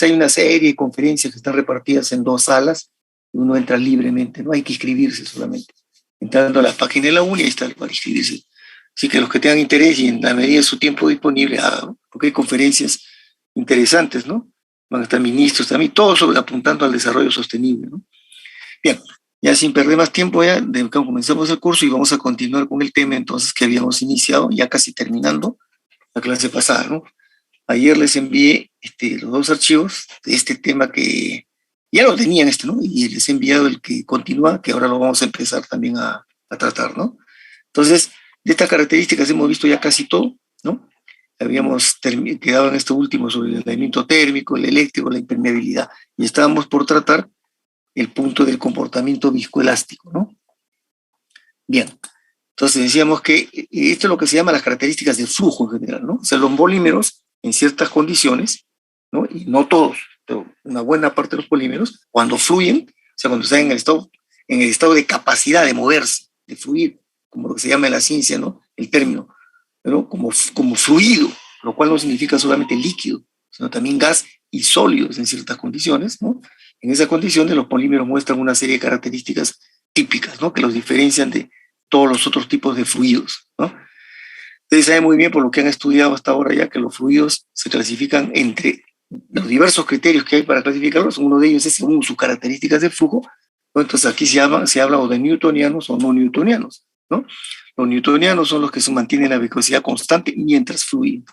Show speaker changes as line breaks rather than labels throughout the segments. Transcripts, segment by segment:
hay una serie de conferencias que están repartidas en 2 salas, y uno entra libremente, no hay que inscribirse solamente. Entrando a la página de la uni, ahí está para inscribirse. Así que los que tengan interés y en la medida de su tiempo disponible, hagan, porque hay conferencias interesantes, ¿no? Van a estar ministros también, todos apuntando al desarrollo sostenible, ¿no? Bien, ya sin perder más tiempo, ya comenzamos el curso y vamos a continuar con el tema entonces que habíamos iniciado, ya casi terminando la clase pasada, ¿no? Ayer les envié los 2 archivos de este tema que ya lo tenían, ¿no? Y les he enviado el que continúa, que ahora lo vamos a empezar también a tratar, ¿no? Entonces, de estas características hemos visto ya casi todo, ¿no? Habíamos quedado en esto último sobre el aislamiento térmico, el eléctrico, la impermeabilidad, y estábamos por tratar el punto del comportamiento viscoelástico, ¿no? Bien, entonces decíamos que esto es lo que se llama las características del flujo en general, ¿no? O sea, los polímeros en ciertas condiciones, ¿no? Y no todos, pero una buena parte de los polímeros, cuando fluyen, o sea, cuando están en el estado de capacidad de moverse, de fluir, como lo que se llama en la ciencia, ¿no? El término, ¿no? Como fluido, lo cual no significa solamente líquido, sino también gas y sólidos en ciertas condiciones, ¿no? En esas condiciones los polímeros muestran una serie de características típicas, ¿no? Que los diferencian de todos los otros tipos de fluidos, ¿no? Ustedes saben muy bien por lo que han estudiado hasta ahora ya que los fluidos se clasifican entre los diversos criterios que hay para clasificarlos. Uno de ellos es según sus características de flujo, ¿no? Entonces aquí se habla o de newtonianos o no newtonianos, ¿no? Los newtonianos son los que se mantienen la viscosidad constante mientras fluyen,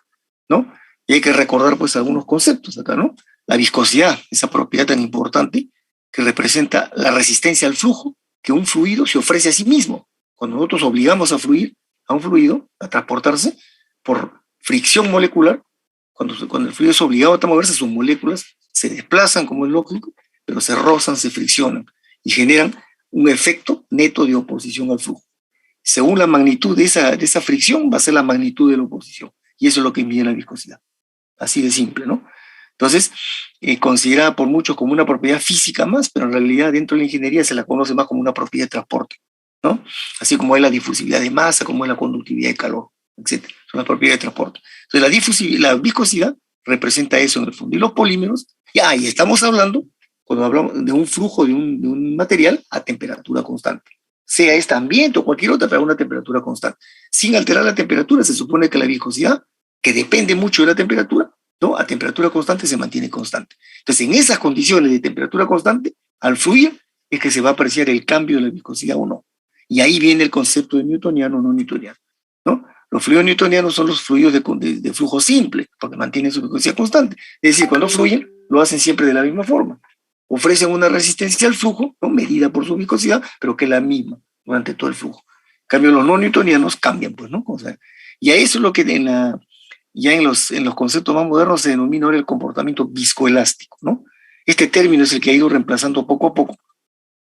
¿no? Y hay que recordar pues algunos conceptos acá, ¿no? La viscosidad, esa propiedad tan importante que representa la resistencia al flujo que un fluido se ofrece a sí mismo. Cuando nosotros obligamos a un fluido a transportarse por fricción molecular, cuando el fluido es obligado a moverse, sus moléculas se desplazan como es lógico, pero se rozan, se friccionan y generan un efecto neto de oposición al flujo. Según la magnitud de esa fricción, va a ser la magnitud de la oposición. Y eso es lo que mide la viscosidad. Así de simple, ¿no? Entonces, considerada por muchos como una propiedad física más, pero en realidad dentro de la ingeniería se la conoce más como una propiedad de transporte, ¿no? Así como es la difusividad de masa, como es la conductividad de calor, etc. Son las propiedades de transporte. Entonces, la viscosidad representa eso en el fondo. Y los polímeros, y estamos hablando, cuando hablamos de un flujo de un material a temperatura constante. Sea este ambiente o cualquier otra, pero a una temperatura constante. Sin alterar la temperatura, se supone que la viscosidad, que depende mucho de la temperatura, ¿no? A temperatura constante se mantiene constante. Entonces, en esas condiciones de temperatura constante, al fluir, es que se va a apreciar el cambio de la viscosidad o no. Y ahí viene el concepto de newtoniano o no newtoniano, ¿no? Los fluidos newtonianos son los fluidos de flujo simple, porque mantienen su viscosidad constante. Es decir, cuando fluyen, lo hacen siempre de la misma forma. Ofrecen una resistencia al flujo, ¿no? Medida por su viscosidad, pero que es la misma durante todo el flujo. En cambio, los no newtonianos cambian, pues, ¿no? O sea, y a eso es lo que ya en los conceptos más modernos se denomina ahora el comportamiento viscoelástico, ¿no? Este término es el que ha ido reemplazando poco a poco,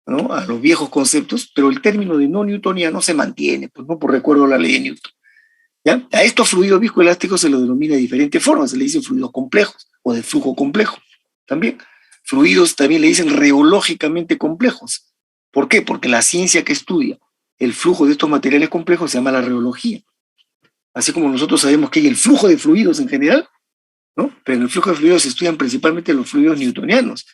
¿no? A los viejos conceptos, pero el término de no newtoniano se mantiene, pues, ¿no? Por recuerdo a la ley de Newton. ¿Ya? A estos fluidos viscoelásticos se los denomina de diferentes formas, se le dicen fluidos complejos o de flujo complejo también. Fluidos también le dicen reológicamente complejos. ¿Por qué? Porque la ciencia que estudia el flujo de estos materiales complejos se llama la reología. Así como nosotros sabemos que hay el flujo de fluidos en general, ¿no? Pero en el flujo de fluidos se estudian principalmente los fluidos newtonianos.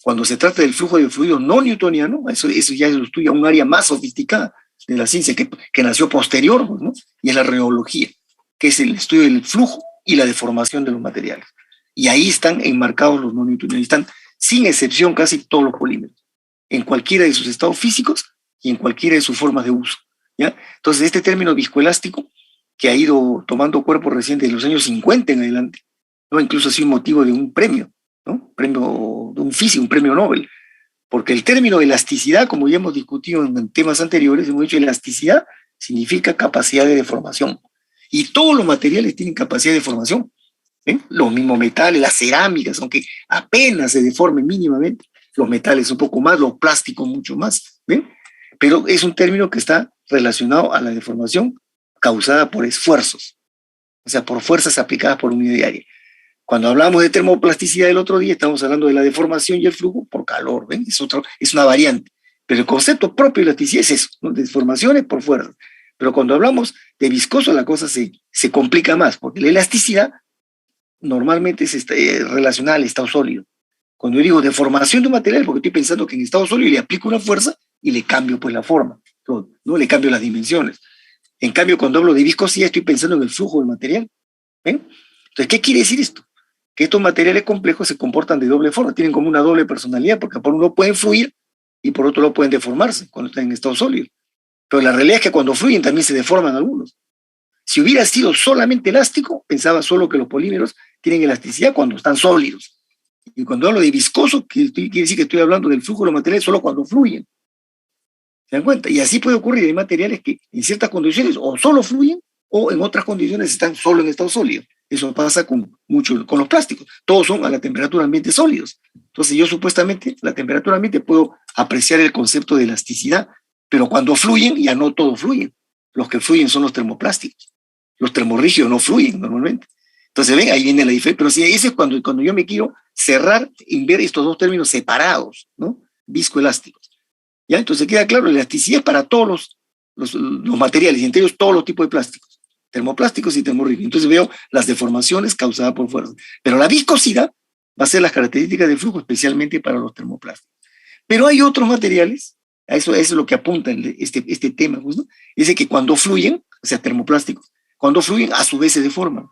Cuando se trata del flujo de fluidos no newtoniano, eso ya lo estudia un área más sofisticada de la ciencia que nació posterior, ¿no? Y es la reología, que es el estudio del flujo y la deformación de los materiales. Y ahí están enmarcados los no newtonianos, están sin excepción casi todos los polímeros, en cualquiera de sus estados físicos y en cualquiera de sus formas de uso, ¿ya? Entonces, este término viscoelástico, que ha ido tomando cuerpo reciente de los años 50 en adelante, ¿no? Incluso ha sido motivo de un premio, ¿no? Premio de un físico, un premio Nobel, porque el término elasticidad, como ya hemos discutido en temas anteriores, hemos dicho elasticidad significa capacidad de deformación, y todos los materiales tienen capacidad de deformación, ¿eh? Los mismos metales, las cerámicas, aunque apenas se deformen mínimamente, los metales un poco más, los plásticos mucho más, ¿ven? Pero es un término que está relacionado a la deformación causada por esfuerzos, o sea, por fuerzas aplicadas por unidad de área. Cuando hablamos de termoplasticidad el otro día, estamos hablando de la deformación y el flujo por calor, ¿ven? Es una variante. Pero el concepto propio de elasticidad es eso, ¿no? Deformaciones por fuerza. Pero cuando hablamos de viscoso, la cosa se complica más, porque la elasticidad normalmente es relacionada al estado sólido. Cuando yo digo deformación de un material, porque estoy pensando que en estado sólido le aplico una fuerza y le cambio pues la forma, ¿no? Le cambio las dimensiones. En cambio, cuando hablo de viscosidad, estoy pensando en el flujo del material. ¿Ven? Entonces, ¿qué quiere decir esto? Que estos materiales complejos se comportan de doble forma, tienen como una doble personalidad, porque por un lado pueden fluir y por otro lado pueden deformarse cuando están en estado sólido. Pero la realidad es que cuando fluyen también se deforman algunos. Si hubiera sido solamente elástico, pensaba solo que los polímeros tienen elasticidad cuando están sólidos. Y cuando hablo de viscoso, quiere decir que estoy hablando del flujo de los materiales solo cuando fluyen. ¿Se dan cuenta? Y así puede ocurrir. Hay materiales que en ciertas condiciones o solo fluyen o en otras condiciones están solo en estado sólido. Eso pasa con los plásticos. Todos son a la temperatura ambiente sólidos. Entonces yo supuestamente a la temperatura ambiente puedo apreciar el concepto de elasticidad, pero cuando fluyen ya no todos fluyen. Los que fluyen son los termoplásticos. Los termorrígidos no fluyen normalmente. Entonces ven, ahí viene la diferencia. Pero sí, eso es cuando yo me quiero cerrar en ver estos dos términos separados, ¿no? Viscoelásticos. ¿Ya? Entonces queda claro, la elasticidad es para todos los materiales, y entre ellos todos los tipos de plásticos, termoplásticos y termorrígidos. Entonces veo las deformaciones causadas por fuerza. Pero la viscosidad va a ser las características del flujo, especialmente para los termoplásticos. Pero hay otros materiales, eso es lo que apunta este tema, pues, ¿no? Dice que cuando fluyen, o sea, termoplásticos, cuando fluyen, a su vez se deforman.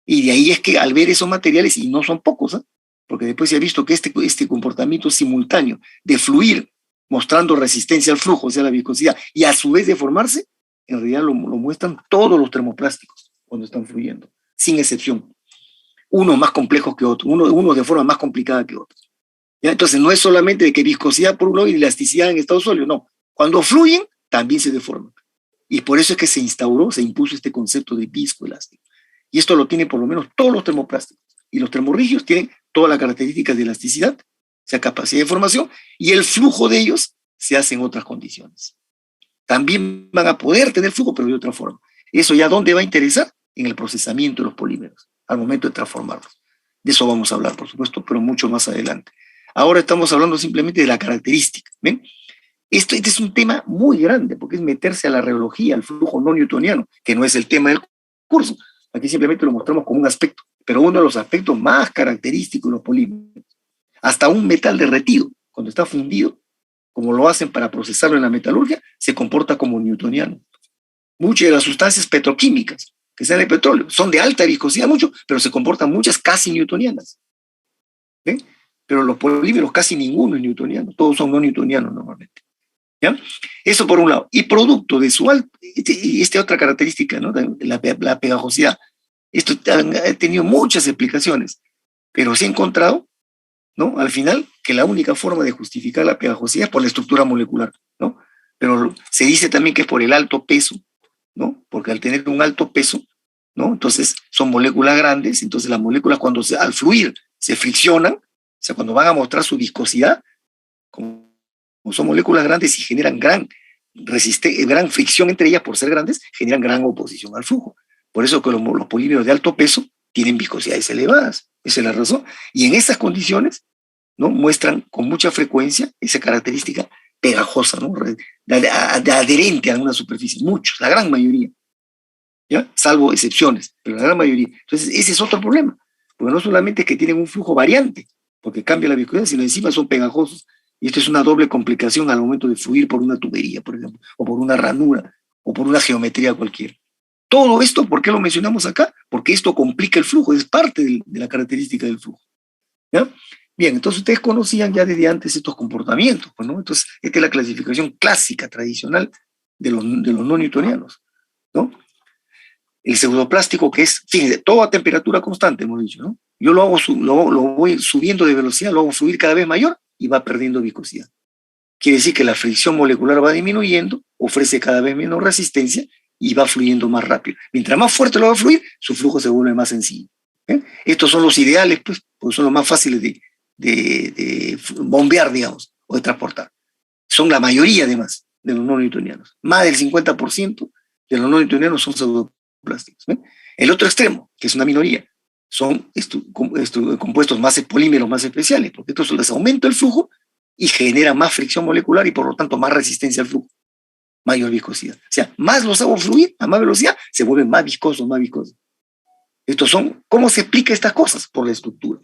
Y de ahí es que al ver esos materiales, y no son pocos, ¿eh? Porque después se ha visto que este comportamiento simultáneo de fluir mostrando resistencia al flujo, o sea, la viscosidad, y a su vez deformarse, en realidad lo muestran todos los termoplásticos cuando están fluyendo, sin excepción. Uno más complejo que otro, uno de forma más complicada que otro. ¿Ya? Entonces no es solamente de que viscosidad por un lado y elasticidad en estado sólido, no. Cuando fluyen, también se deforman. Y por eso es que se impuso este concepto de viscoelástico. Y esto lo tienen por lo menos todos los termoplásticos. Y los termorrígidos tienen todas las características de elasticidad, o sea, capacidad de formación, y el flujo de ellos se hace en otras condiciones. También van a poder tener flujo, pero de otra forma. ¿Eso ya dónde va a interesar? En el procesamiento de los polímeros, al momento de transformarlos. De eso vamos a hablar, por supuesto, pero mucho más adelante. Ahora estamos hablando simplemente de la característica. ¿Ven? Este es un tema muy grande, porque es meterse a la reología, al flujo no newtoniano, que no es el tema del curso. Aquí simplemente lo mostramos como un aspecto, pero uno de los aspectos más característicos de los polímeros. Hasta un metal derretido, cuando está fundido, como lo hacen para procesarlo en la metalurgia, se comporta como newtoniano. Muchas de las sustancias petroquímicas que salen del petróleo son de alta viscosidad, mucho, pero se comportan muchas casi newtonianas. ¿Ven? Pero los polímeros casi ninguno es newtoniano, todos son no newtonianos normalmente. ¿Ya? Eso por un lado. Y producto de su esta otra característica, ¿no? La pegajosidad. Esto ha tenido muchas explicaciones, pero se ha encontrado, ¿no? Al final, que la única forma de justificar la pegajosidad es por la estructura molecular, ¿no? Pero se dice también que es por el alto peso, ¿no? Porque al tener un alto peso, ¿no? Entonces son moléculas grandes, entonces las moléculas cuando al fluir se friccionan, o sea, cuando van a mostrar su viscosidad, como son moléculas grandes y generan gran fricción entre ellas por ser grandes, generan gran oposición al flujo. Por eso que los polímeros de alto peso tienen viscosidades elevadas. Esa es la razón. Y en estas condiciones, ¿no? Muestran con mucha frecuencia esa característica pegajosa, ¿no? de adherente a una superficie. Muchos, la gran mayoría. ¿Ya? Salvo excepciones, pero la gran mayoría. Entonces, ese es otro problema. Porque no solamente es que tienen un flujo variante, porque cambia la viscosidad, sino encima son pegajosos. Y esto es una doble complicación al momento de fluir por una tubería, por ejemplo, o por una ranura, o por una geometría cualquiera. Todo esto, ¿por qué lo mencionamos acá? Porque esto complica el flujo, es parte de la característica del flujo. ¿Ya? Bien, entonces ustedes conocían ya desde antes estos comportamientos, pues, ¿no? Entonces, esta es la clasificación clásica, tradicional de los no newtonianos, ¿no? El pseudoplástico, que es, fíjense, todo a temperatura constante, hemos dicho, ¿no? Yo lo voy subiendo de velocidad, lo hago fluir cada vez mayor y va perdiendo viscosidad. Quiere decir que la fricción molecular va disminuyendo, ofrece cada vez menos resistencia y va fluyendo más rápido. Mientras más fuerte lo va a fluir, su flujo se vuelve más sencillo. Estos son los ideales, pues, porque son los más fáciles de bombear, digamos, o de transportar. Son la mayoría, además, de los no newtonianos. Más del 50% de los no newtonianos son pseudoplásticos. El otro extremo, que es una minoría, son compuestos más polímeros más especiales, porque estos les aumenta el flujo y genera más fricción molecular y por lo tanto más resistencia al flujo, mayor viscosidad. O sea, más los hago fluir a más velocidad, se vuelven más viscosos, más viscosos. ¿Cómo se explica estas cosas? Por la estructura.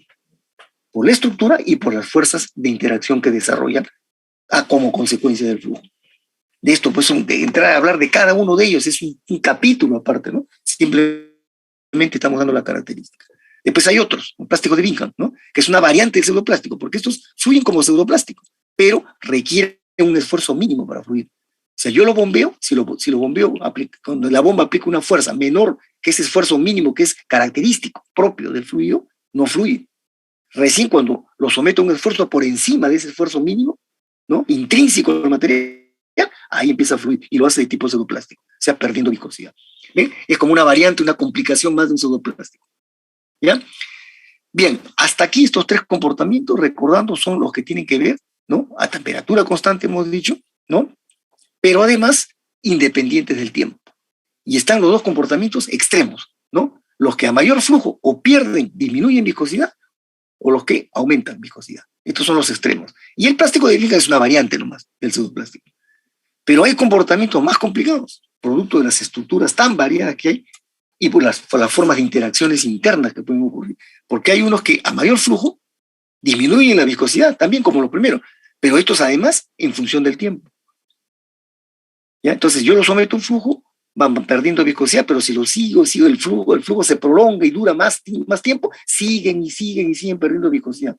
Por la estructura y por las fuerzas de interacción que desarrollan como consecuencia del flujo. De esto, pues, de entrar a hablar de cada uno de ellos es un capítulo aparte, ¿no? Simplemente estamos dando la característica. Después hay otros, un plástico de Bingham, ¿no? Que es una variante del pseudoplástico, porque estos fluyen como pseudoplásticos, pero requieren un esfuerzo mínimo para fluir. O sea, yo lo bombeo, si lo bombeo, cuando la bomba aplica una fuerza menor que ese esfuerzo mínimo que es característico, propio del fluido, no fluye. Recién cuando lo someto a un esfuerzo por encima de ese esfuerzo mínimo, ¿no? Intrínseco al material, ahí empieza a fluir y lo hace de tipo pseudoplástico, o sea, perdiendo viscosidad. ¿Ven? Es como una variante, una complicación más de un pseudoplástico. ¿Ya? Bien, hasta aquí estos tres comportamientos, recordando, son los que tienen que ver, ¿no? A temperatura constante, hemos dicho, ¿no? Pero además, independientes del tiempo. Y están los dos comportamientos extremos, ¿no? Los que a mayor flujo o pierden, disminuyen viscosidad, o los que aumentan viscosidad. Estos son los extremos. Y el plástico de Bingham es una variante nomás del pseudoplástico. Pero hay comportamientos más complicados, producto de las estructuras tan variadas que hay y por las formas de interacciones internas que pueden ocurrir. Porque hay unos que a mayor flujo disminuyen la viscosidad, también como los primeros, pero estos además en función del tiempo. ¿Ya? Entonces yo lo someto a un flujo, van perdiendo viscosidad, pero si lo sigo el flujo se prolonga y dura más tiempo, siguen perdiendo viscosidad.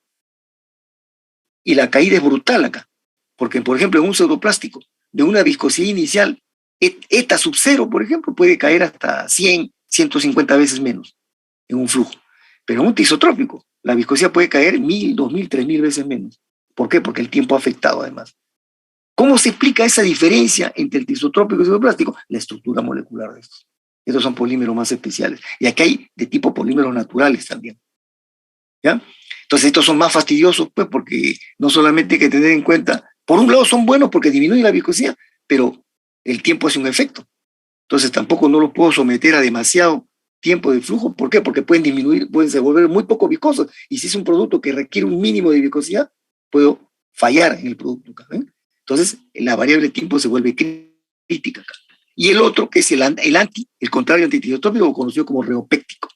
Y la caída es brutal acá, porque por ejemplo en un pseudoplástico, de una viscosidad inicial, eta sub 0, por ejemplo, puede caer hasta 100, 150 veces menos en un flujo. Pero en un tisotrópico, la viscosidad puede caer 1000, 2000, 3000 veces menos. ¿Por qué? Porque el tiempo ha afectado además. ¿Cómo se explica esa diferencia entre el tisotrópico y el pseudoplástico? La estructura molecular de estos. Estos son polímeros más especiales. Y aquí hay de tipo polímeros naturales también. ¿Ya? Entonces estos son más fastidiosos, pues, porque no solamente hay que tener en cuenta, por un lado son buenos porque disminuyen la viscosidad, pero el tiempo hace un efecto. Entonces tampoco no los puedo someter a demasiado tiempo de flujo. ¿Por qué? Porque pueden volver muy poco viscosos. Y si es un producto que requiere un mínimo de viscosidad, puedo fallar en el producto. ¿Ven? Entonces la variable tiempo se vuelve crítica. Y el otro, que es el contrario antitisotrópico, conocido como reopéctico.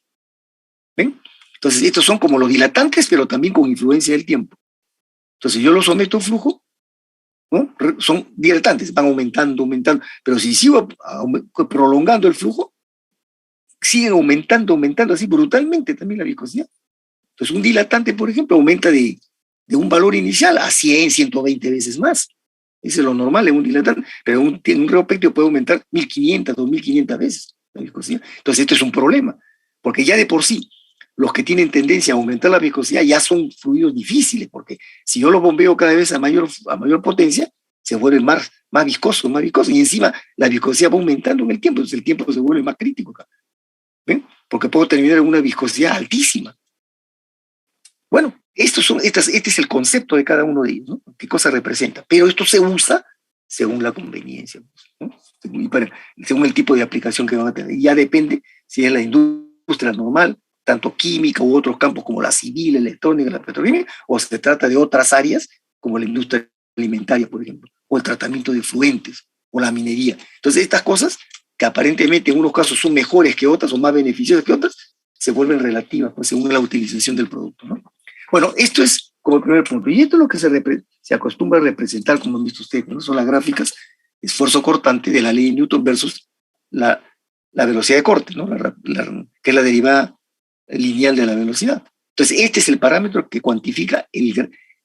¿Ven? Entonces estos son como los dilatantes, pero también con influencia del tiempo. Entonces yo los someto a un flujo, ¿no? Son dilatantes, van aumentando, pero si sigo prolongando el flujo, siguen aumentando así brutalmente también la viscosidad. Entonces un dilatante, por ejemplo, aumenta de un valor inicial a 100, 120 veces más. Eso es lo normal en un dilatante, pero un reopéctico puede aumentar 1500, 2500 veces la viscosidad. Entonces esto es un problema, porque ya de por sí los que tienen tendencia a aumentar la viscosidad ya son fluidos difíciles, porque si yo los bombeo cada vez a mayor potencia, se vuelven más viscosos, y encima la viscosidad va aumentando en el tiempo, entonces el tiempo se vuelve más crítico acá. ¿Ven? Porque puedo terminar en una viscosidad altísima. Bueno, este es el concepto de cada uno de ellos, ¿no? ¿Qué cosa representa? Pero esto se usa según la conveniencia, ¿no? Según el tipo de aplicación que van a tener. Y ya depende si es la industria normal, tanto química u otros campos como la civil, la electrónica, la petroquímica, o se trata de otras áreas como la industria alimentaria, por ejemplo, o el tratamiento de efluentes, o la minería. Entonces estas cosas, que aparentemente en unos casos son mejores que otras o más beneficiosas que otras, se vuelven relativas, pues, según la utilización del producto, ¿no? Bueno, esto es como el primer punto. Y esto es lo que se acostumbra a representar, como han visto ustedes, ¿no? Son las gráficas, esfuerzo cortante de la ley de Newton versus la velocidad de corte, ¿no? Que es la derivada lineal de la velocidad. Entonces, este es el parámetro que cuantifica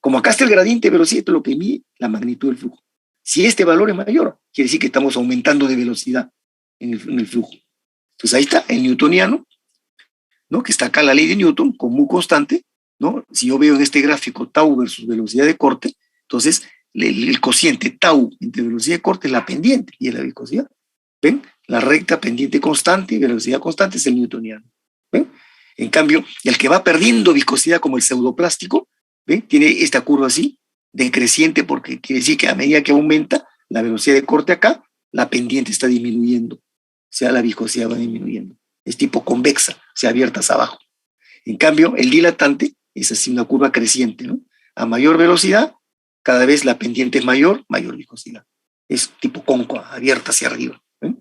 como acá está el gradiente de velocidad, esto es lo que mide la magnitud del flujo. Si este valor es mayor, quiere decir que estamos aumentando de velocidad en el flujo. Entonces, ahí está el newtoniano, ¿no? Que está acá la ley de Newton con mu constante, ¿no? Si yo veo en este gráfico tau versus velocidad de corte, entonces el cociente tau entre velocidad de corte es la pendiente y es la viscosidad. ¿Ven? La recta pendiente constante y velocidad constante es el newtoniano. ¿Ven? En cambio, el que va perdiendo viscosidad como el pseudoplástico, ¿ven? Tiene esta curva así, decreciente, porque quiere decir que a medida que aumenta la velocidad de corte acá, la pendiente está disminuyendo, o sea, la viscosidad va disminuyendo. Es tipo convexa, o sea, abierta hacia abajo. En cambio, el dilatante es así una curva creciente, ¿no? A mayor velocidad, cada vez la pendiente es mayor viscosidad. Es tipo cóncava, abierta hacia arriba. ¿Ven?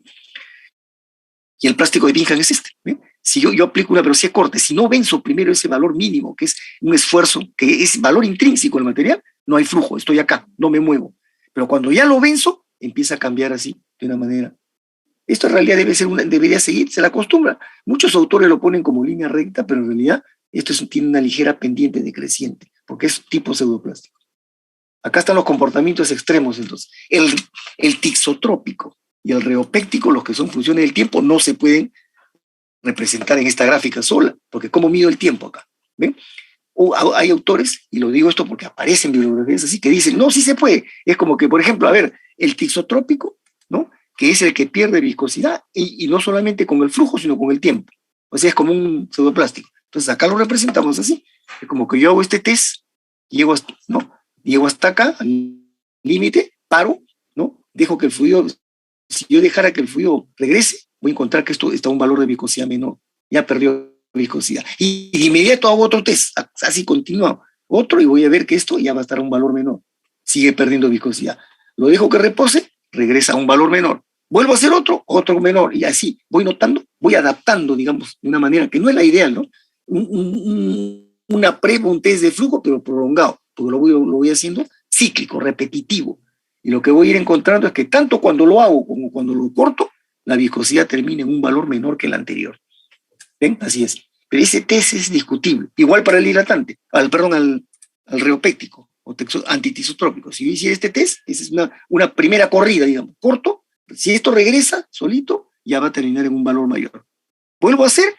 Y el plástico de Bingham es este. ¿Ven? si yo aplico una velocidad corta, si no venzo primero ese valor mínimo, que es un esfuerzo, que es valor intrínseco del material, no hay flujo, estoy acá, no me muevo. Pero cuando ya lo venzo, empieza a cambiar así, de una manera. Esto en realidad debería seguirse la costumbre. Muchos autores lo ponen como línea recta, pero en realidad tiene una ligera pendiente decreciente, porque es tipo pseudoplástico. Acá están los comportamientos extremos, entonces. El tixotrópico y el reopéctico, los que son funciones del tiempo, no se pueden representar en esta gráfica sola, porque ¿cómo mido el tiempo acá? ¿Ven? Hay autores, y lo digo esto porque aparecen bibliografías así, que dicen, no, sí se puede. Es como que, por ejemplo, a ver, el tixotrópico, ¿no? Que es el que pierde viscosidad, y no solamente con el flujo, sino con el tiempo. O sea, es como un pseudoplástico. Entonces acá lo representamos así. Es como que yo hago este test, llego hasta acá, al límite, paro, ¿no? Dejo que el fluido, si yo dejara que el fluido regrese, voy a encontrar que esto está a un valor de viscosidad menor. Ya perdió viscosidad. Y de inmediato hago otro test, así continúa otro, y voy a ver que esto ya va a estar a un valor menor. Sigue perdiendo viscosidad. Lo dejo que repose, regresa a un valor menor. Vuelvo a hacer otro menor, y así voy notando, voy adaptando, digamos, de una manera que no es la ideal, ¿no? Una prueba, un test de flujo, pero prolongado, porque lo voy haciendo cíclico, repetitivo. Y lo que voy a ir encontrando es que tanto cuando lo hago como cuando lo corto, la viscosidad termina en un valor menor que el anterior. ¿Ven? Así es. Pero ese test es discutible. Igual para el dilatante, al reopéctico o antitisotrópico. Si yo hiciera este test, esa es una primera corrida, digamos, corto. Si esto regresa solito, ya va a terminar en un valor mayor. Vuelvo a hacer,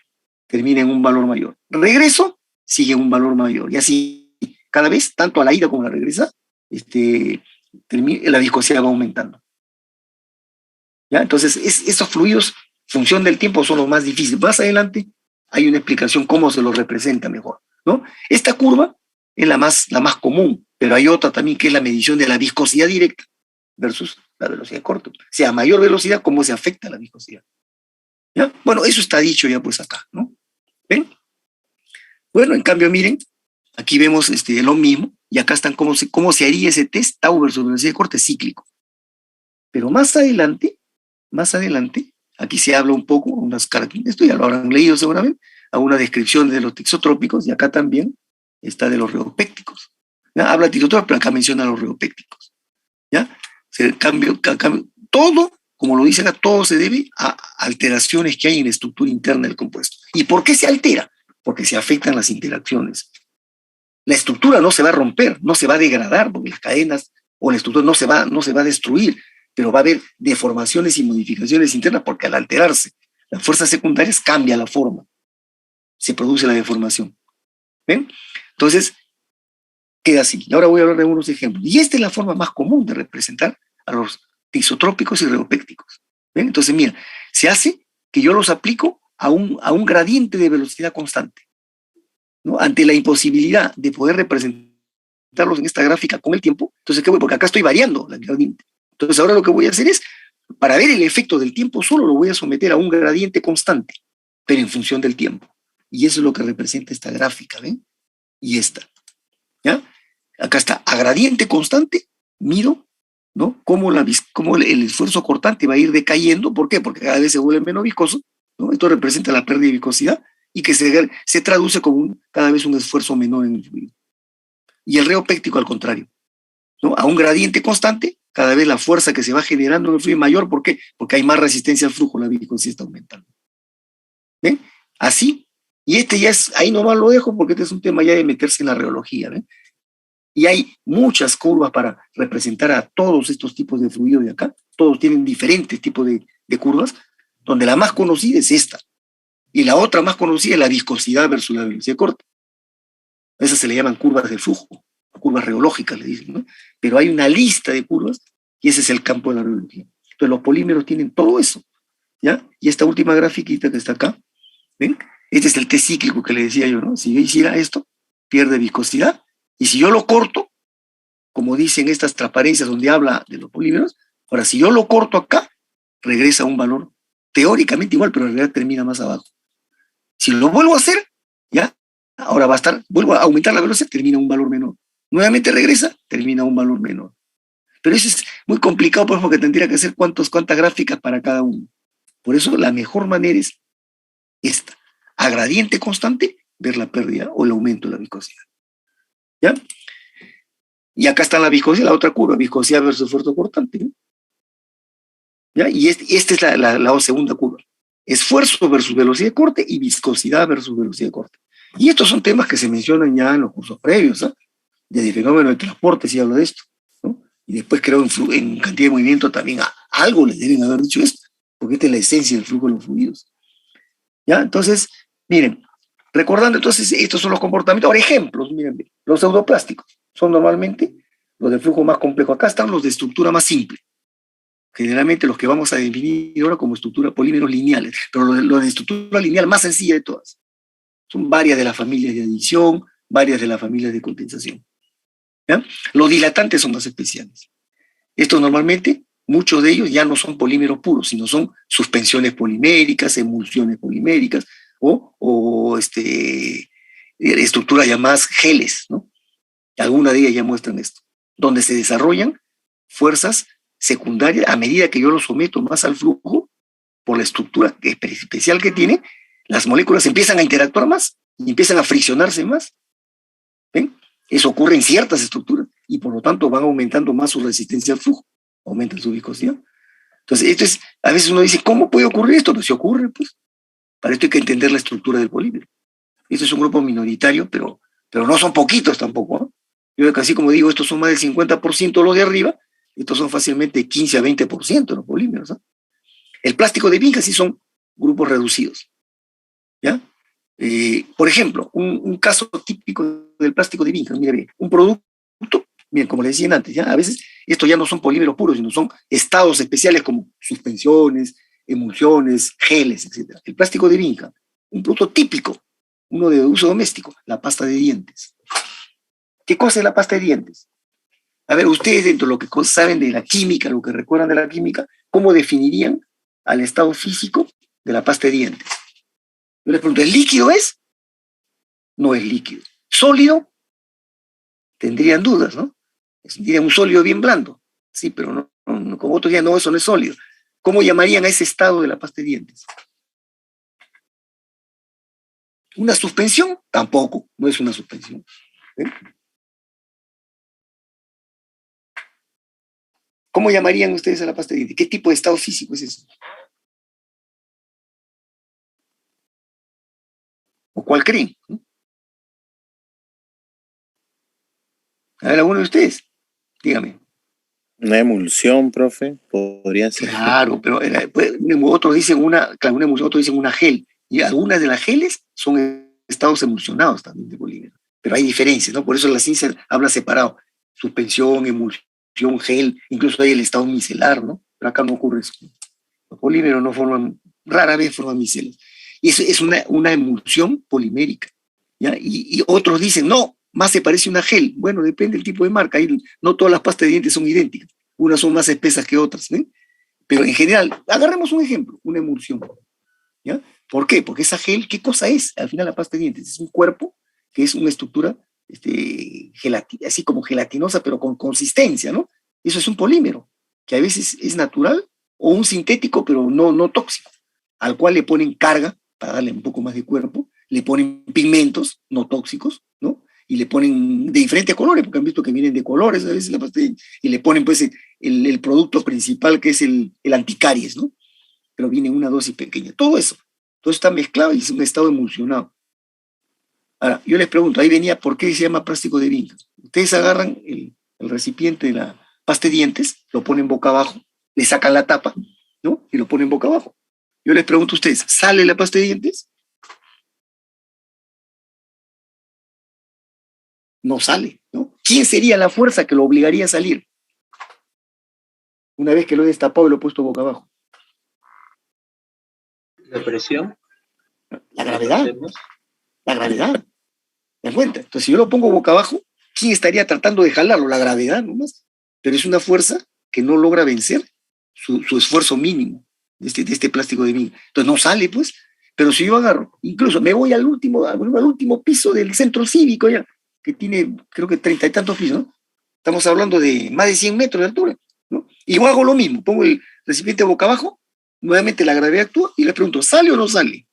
termina en un valor mayor. Regreso, sigue en un valor mayor. Y así, cada vez, tanto a la ida como a la regresa, la viscosidad va aumentando. ¿Ya? Entonces, esos fluidos, función del tiempo, son los más difíciles. Más adelante hay una explicación cómo se los representa mejor, ¿no? Esta curva es la más común, pero hay otra también que es la medición de la viscosidad directa versus la velocidad corta. O sea, a mayor velocidad, cómo se afecta la viscosidad. ¿Ya? Bueno, eso está dicho ya pues acá, ¿no? ¿Ven? Bueno, en cambio, miren, aquí vemos lo mismo, y acá están cómo se haría ese test tau versus velocidad de corte cíclico. Pero más adelante, aquí se habla un poco, esto ya lo habrán leído seguramente, a una descripción de los tixotrópicos, y acá también está de los reopécticos. ¿Ya? Habla tixotrópicos, pero acá menciona los reopécticos. ¿Ya? Todo, como lo dice acá, todo se debe a alteraciones que hay en la estructura interna del compuesto. ¿Y por qué se altera? Porque se afectan las interacciones. La estructura no se va a romper, no se va a degradar, porque las cadenas o la estructura no se va a destruir, pero va a haber deformaciones y modificaciones internas, porque al alterarse las fuerzas secundarias cambia la forma, se produce la deformación. ¿Ven? Entonces, queda así. Y ahora voy a hablar de algunos ejemplos. Y esta es la forma más común de representar a los tisotrópicos y reopécticos. ¿Ven? Entonces, mira, se hace que yo los aplico a un gradiente de velocidad constante, ¿no? Ante la imposibilidad de poder representarlos en esta gráfica con el tiempo, entonces, ¿qué voy? Porque acá estoy variando la gradiente. Entonces, ahora lo que voy a hacer es, para ver el efecto del tiempo, solo lo voy a someter a un gradiente constante, pero en función del tiempo. Y eso es lo que representa esta gráfica, ¿ven? Y esta. ¿Ya? Acá está, a gradiente constante, miro, ¿no? Cómo el esfuerzo cortante va a ir decayendo. ¿Por qué? Porque cada vez se vuelve menos viscoso, ¿no? Esto representa la pérdida de viscosidad, y que se traduce como cada vez un esfuerzo menor en el fluido. Y el reopéctico al contrario, ¿no? A un gradiente constante, cada vez la fuerza que se va generando en el fluido es mayor. ¿Por qué? Porque hay más resistencia al flujo, la viscosidad está aumentando. ¿Ven? Así. Y ya ahí nomás lo dejo, porque este es un tema ya de meterse en la reología, ¿ven? Y hay muchas curvas para representar a todos estos tipos de fluido de acá. Todos tienen diferentes tipos de curvas, donde la más conocida es esta. Y la otra más conocida es la viscosidad versus la velocidad corta. A esas se le llaman curvas de flujo, curvas reológicas, le dicen, ¿no? Pero hay una lista de curvas, y ese es el campo de la reología. Entonces los polímeros tienen todo eso, ¿ya? Y esta última grafiquita que está acá, ¿ven? Este es el test cíclico que le decía yo, ¿no? Si yo hiciera esto, pierde viscosidad, y si yo lo corto, como dicen estas transparencias donde habla de los polímeros, ahora si yo lo corto acá, regresa a un valor teóricamente igual, pero en realidad termina más abajo. Si lo vuelvo a hacer, ya, ahora vuelvo a aumentar la velocidad, termina un valor menor. Nuevamente regresa, termina un valor menor. Pero eso es muy complicado, pues, porque tendría que hacer cuántas gráficas para cada uno. Por eso la mejor manera es esta. a gradiente constante, ver la pérdida o el aumento de la viscosidad. ¿Ya? Y acá está la viscosidad, la otra curva, viscosidad versus esfuerzo cortante, ¿no? ¿Ya? Y esta es la segunda curva. Esfuerzo versus velocidad de corte y viscosidad versus velocidad de corte. Y estos son temas que se mencionan ya en los cursos previos, ¿eh? Desde el fenómeno del transporte sí hablo de esto, ¿no? Y después creo en cantidad de movimiento también algo les deben haber dicho esto, porque esta es la esencia del flujo de los fluidos. ¿Ya? Entonces, miren, recordando entonces, estos son los comportamientos. Ahora, ejemplos, miren, los pseudoplásticos son normalmente los de flujo más complejo. Acá están los de estructura más simple. Generalmente los que vamos a definir ahora como estructura polímeros lineales, pero los de estructura lineal más sencilla de todas. Son varias de las familias de adición, varias de las familias de condensación. ¿Ya? Los dilatantes son más especiales. Estos normalmente, muchos de ellos ya no son polímeros puros, sino son suspensiones poliméricas, emulsiones poliméricas o estructuras llamadas geles, ¿no? Algunas de ellas ya muestran esto, donde se desarrollan fuerzas secundarias a medida que yo lo someto más al flujo, por la estructura especial que tiene, las moléculas empiezan a interactuar más y empiezan a friccionarse más. ¿Ven? Eso ocurre en ciertas estructuras y por lo tanto van aumentando más su resistencia al flujo, aumentan su viscosidad. Entonces, esto es, a veces uno dice, ¿cómo puede ocurrir esto? Pues si ocurre, pues. Para esto hay que entender la estructura del polímero. Esto es un grupo minoritario, pero no son poquitos tampoco, ¿no? Yo casi como digo, estos son más del 50% los de arriba, estos son fácilmente 15 a 20% los polímeros, ¿no? El plástico de Bingham sí son grupos reducidos, ¿ya? Por ejemplo, un caso típico del plástico de Bingham, mire, un producto, bien, como le decían antes, ¿ya? A veces estos ya no son polímeros puros, sino son estados especiales como suspensiones, emulsiones, geles, etc. El plástico de Bingham, un producto típico, uno de uso doméstico, la pasta de dientes. ¿Qué cosa es la pasta de dientes? A ver, ustedes dentro de lo que saben de la química, lo que recuerdan de la química, ¿cómo definirían al estado físico de la pasta de dientes? Yo les pregunto, ¿el líquido es? No es líquido. ¿Sólido? Tendrían dudas, ¿no? Dirían un sólido bien blando. Sí, pero no, como otros dirían, no, eso no es sólido. ¿Cómo llamarían a ese estado de la pasta de dientes? ¿Una suspensión? Tampoco, no es una suspensión. ¿Eh? ¿Cómo llamarían ustedes a la pasta de dientes? ¿Qué tipo de estado físico es eso? ¿O cuál creen? A ver, alguno de ustedes, dígame.
Una emulsión, profe, podría ser.
Claro, pero otros dicen claro, una emulsión, otros dicen una gel. Y algunas de las geles son estados emulsionados también de polímero. Pero hay diferencias, ¿no? Por eso la ciencia habla separado. Suspensión, emulsión, gel, incluso hay el estado micelar, ¿no? Pero acá no ocurre eso. Los polímeros no forman, rara vez forman micelas. Y eso es una emulsión polimérica, ¿ya? Y otros dicen, no, más se parece a una gel. Bueno, depende del tipo de marca. No todas las pastas de dientes son idénticas. Unas son más espesas que otras, ¿eh? Pero en general, agarremos un ejemplo, una emulsión, ¿ya? ¿Por qué? Porque esa gel, ¿qué cosa es? Al final la pasta de dientes es un cuerpo que es una estructura así como gelatinosa, pero con consistencia, ¿no? Eso es un polímero, que a veces es natural o un sintético, pero no tóxico, al cual le ponen carga para darle un poco más de cuerpo, le ponen pigmentos no tóxicos, ¿no? Y le ponen de diferentes colores, porque han visto que vienen de colores a veces la pasta de dientes, y le ponen pues el producto principal que es el anticaries, ¿no? Pero viene en una dosis pequeña. Todo eso está mezclado y es un estado emulsionado. Ahora, yo les pregunto, ahí venía, ¿por qué se llama plástico de Bingham? Ustedes agarran el recipiente de la pasta de dientes, lo ponen boca abajo, le sacan la tapa, ¿no? Y lo ponen boca abajo. Yo les pregunto a ustedes, ¿sale la pasta de dientes? No sale, ¿no? ¿Quién sería la fuerza que lo obligaría a salir? Una vez que lo he destapado y lo he puesto boca abajo.
¿La presión?
La gravedad. La gravedad. ¿Me das cuenta? Entonces, si yo lo pongo boca abajo, ¿quién estaría tratando de jalarlo? La gravedad nomás. Pero es una fuerza que no logra vencer su esfuerzo mínimo de este plástico de Bingham. Entonces no sale, pues. Pero si yo agarro, incluso me voy al último piso del centro cívico ya, que tiene creo que 30 y tantos pisos, ¿no? Estamos hablando de más de 100 metros de altura, ¿no? Y yo hago lo mismo, pongo el recipiente boca abajo, nuevamente la gravedad actúa y le pregunto, ¿sale o no sale?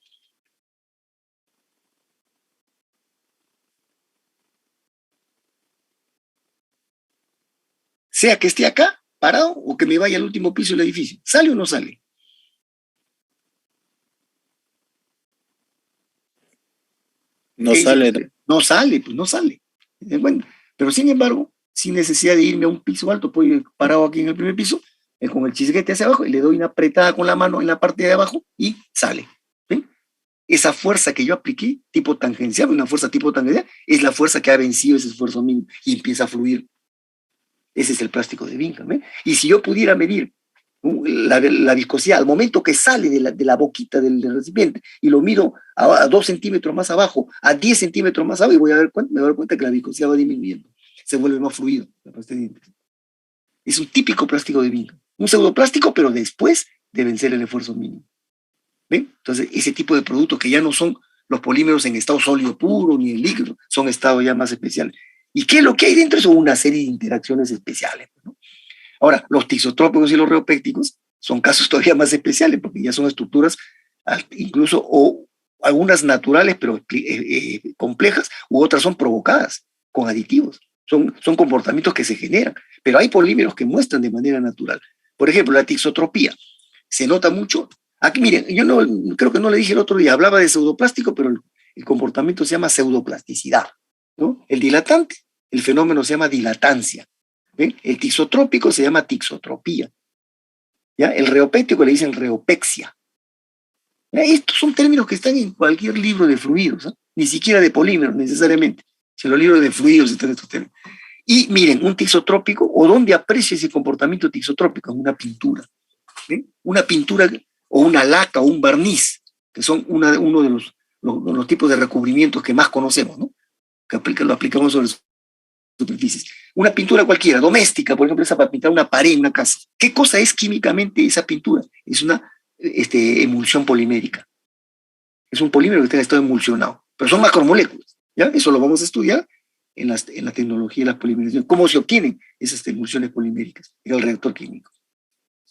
sea que esté acá, parado, o que me vaya al último piso del edificio. ¿Sale o no sale?
No
¿Qué dice
sale.
usted? No sale, pues no sale. Bueno, pero sin embargo, sin necesidad de irme a un piso alto, puedo ir parado aquí en el primer piso, con el chisguete hacia abajo, y le doy una apretada con la mano en la parte de abajo y sale. ¿Ven? Esa fuerza que yo apliqué, tipo tangencial, una fuerza tipo tangencial, es la fuerza que ha vencido ese esfuerzo mínimo y empieza a fluir. Ese es el plástico de Bingham. Y si yo pudiera medir la viscosidad al momento que sale de la boquita del recipiente y lo mido a 2 centímetros más abajo, a 10 centímetros más abajo, y me voy a dar cuenta que la viscosidad va disminuyendo, se vuelve más fluido la pasta de dientes. Es un típico plástico de Bingham, un pseudoplástico, pero después de vencer el esfuerzo mínimo. ¿Ven? Entonces, ese tipo de productos que ya no son los polímeros en estado sólido puro ni en líquido, son estados ya más especiales. ¿Y qué es lo que hay dentro? Son una serie de interacciones especiales, ¿no? Ahora, los tisotrópicos y los reopécticos son casos todavía más especiales porque ya son estructuras incluso o algunas naturales pero complejas, u otras son provocadas con aditivos. Son comportamientos que se generan, pero hay polímeros que muestran de manera natural. Por ejemplo, la tisotropía. Se nota mucho. Aquí, miren, yo no, creo que no le dije el otro día, hablaba de pseudoplástico, pero el comportamiento se llama pseudoplasticidad, ¿no? El dilatante, el fenómeno se llama dilatancia. ¿Ven? El tisotrópico se llama tixotropía. ¿Ya? El reopéctico le dicen reopexia. ¿Ya? Estos son términos que están en cualquier libro de fluidos, ¿eh? Ni siquiera de polímeros necesariamente. Si en los libros de fluidos están estos términos. Y miren, un tixotrópico, o dónde aprecia ese comportamiento tixotrópico, en una pintura. ¿Ven? Una pintura o una laca o un barniz, que son uno de los tipos de recubrimientos que más conocemos, ¿no? Que lo aplicamos sobre superficies. Una pintura cualquiera, doméstica, por ejemplo, esa para pintar una pared en una casa. ¿Qué cosa es químicamente esa pintura? Es una emulsión polimérica. Es un polímero que está en estado emulsionado, pero son macromoléculas. ¿Ya? Eso lo vamos a estudiar en la tecnología de las polimerizaciones. ¿Cómo se obtienen esas emulsiones poliméricas en el reactor químico?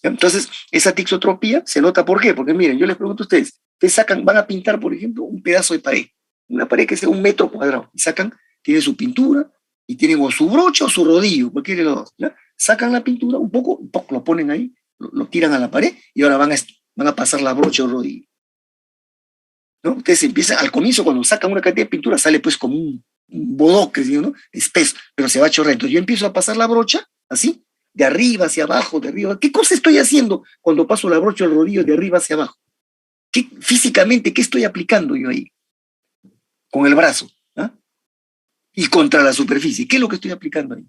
¿Ya? Entonces, esa tixotropía se nota ¿por qué? Porque miren, yo les pregunto a ustedes, van a pintar, por ejemplo, un pedazo de pared, una pared que sea 1 metro cuadrado, y tiene su pintura, y tienen o su brocha o su rodillo, cualquiera de los dos. ¿Ya? Sacan la pintura un poco, lo ponen ahí, lo tiran a la pared, y ahora van a pasar la brocha o rodillo. ¿No? Ustedes empiezan, al comienzo, cuando sacan una cantidad de pintura, sale pues como un bodoque, ¿no? Espeso, pero se va a chorrear. Entonces yo empiezo a pasar la brocha, así, de arriba hacia abajo, de arriba. ¿Qué cosa estoy haciendo cuando paso la brocha o el rodillo de arriba hacia abajo? Físicamente, ¿qué estoy aplicando yo ahí? Con el brazo. ¿Ah? Y contra la superficie. ¿Qué es lo que estoy aplicando ahí?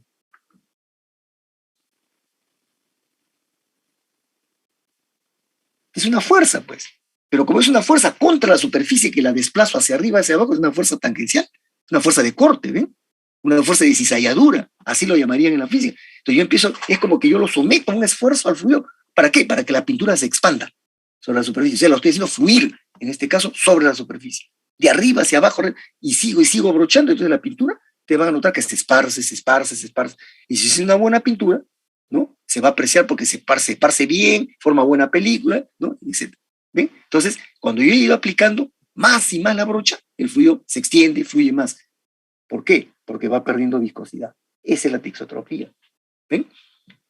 Es una fuerza, pues. Pero como es una fuerza contra la superficie que la desplazo hacia arriba, hacia abajo, es una fuerza tangencial. Es una fuerza de corte, ¿ven? Una fuerza de cizalladura, así lo llamarían en la física. Entonces yo empiezo, es como que yo lo someto a un esfuerzo al fluido. ¿Para qué? Para que la pintura se expanda sobre la superficie. O sea, lo estoy haciendo fluir, en este caso, sobre la superficie. De arriba hacia abajo, y sigo abrochando. Entonces la pintura, te van a notar que se esparce, se esparce, se esparce. Y si es una buena pintura, ¿no? Se va a apreciar porque se esparce bien, forma buena película, ¿no? Etc. ¿Ven? Entonces, cuando yo he ido aplicando más y más la brocha, el fluido se extiende, fluye más. ¿Por qué? Porque va perdiendo viscosidad. Esa es la tixotropía. ¿Ven?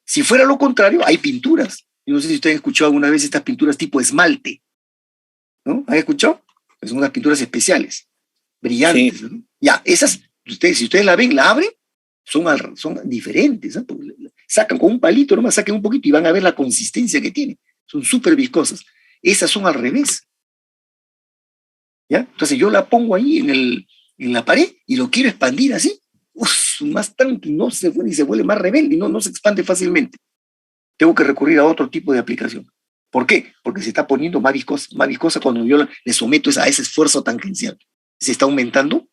Si fuera lo contrario, hay pinturas. Yo no sé si ustedes han escuchado alguna vez estas pinturas tipo esmalte. ¿No? ¿Han escuchado? Son unas pinturas especiales, brillantes. Sí. ¿No? Ya, esas, si ustedes la ven, la abren, son diferentes. ¿No? Sacan con un palito, nomás saquen un poquito y van a ver la consistencia que tiene. Son súper viscosas. Esas son al revés. ¿Ya? Entonces yo la pongo ahí en la pared y lo quiero expandir así. Más tanto, no se vuelve más rebelde y no se expande fácilmente. Tengo que recurrir a otro tipo de aplicación. ¿Por qué? Porque se está poniendo más viscosa cuando yo le someto a ese esfuerzo tangencial. Se está aumentando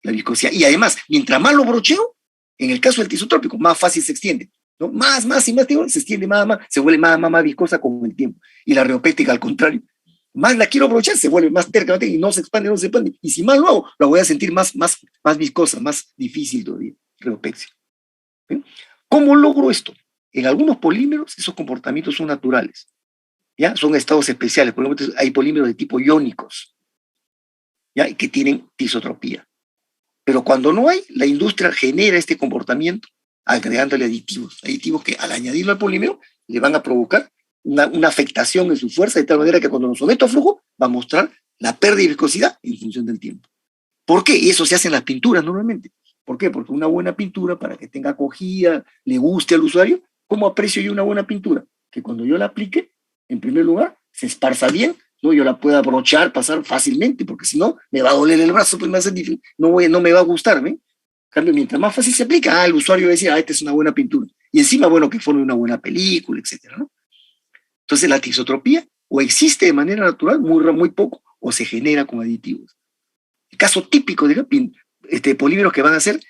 la viscosidad. Y además, mientras más lo brocheo, en el caso del tisotrópico, más fácil se extiende. ¿No? Más y más, se extiende más, se vuelve más viscosa con el tiempo. Y la reopéctica, al contrario, más la quiero brochar, se vuelve más terca y no se expande. Y si más lo hago, la voy a sentir más viscosa, más difícil todavía, reopexia. ¿Sí? ¿Cómo logro esto? En algunos polímeros esos comportamientos son naturales, ¿ya? Son estados especiales. Por ejemplo, hay polímeros de tipo iónicos, ¿ya? Que tienen tisotropía. Pero cuando no hay, la industria genera este comportamiento agregándole aditivos que al añadirlo al polímero le van a provocar una afectación en su fuerza, de tal manera que cuando lo someto a flujo va a mostrar la pérdida de viscosidad en función del tiempo. ¿Por qué? Y eso se hace en las pinturas normalmente. ¿Por qué? Porque una buena pintura, para que tenga acogida, le guste al usuario, ¿cómo aprecio yo una buena pintura? Que cuando yo la aplique, en primer lugar, se esparza bien, ¿no? Yo la pueda brochar, pasar fácilmente, porque si no, me va a doler el brazo, pues me hace difícil, no me va a gustar, ¿ven? En cambio, mientras más fácil se aplica, el usuario va a decir, esta es una buena pintura. Y encima, bueno, que forme una buena película, etcétera, ¿no? Entonces, la tisotropía o existe de manera natural, muy poco, o se genera con aditivos. El caso típico de polímeros que van a ser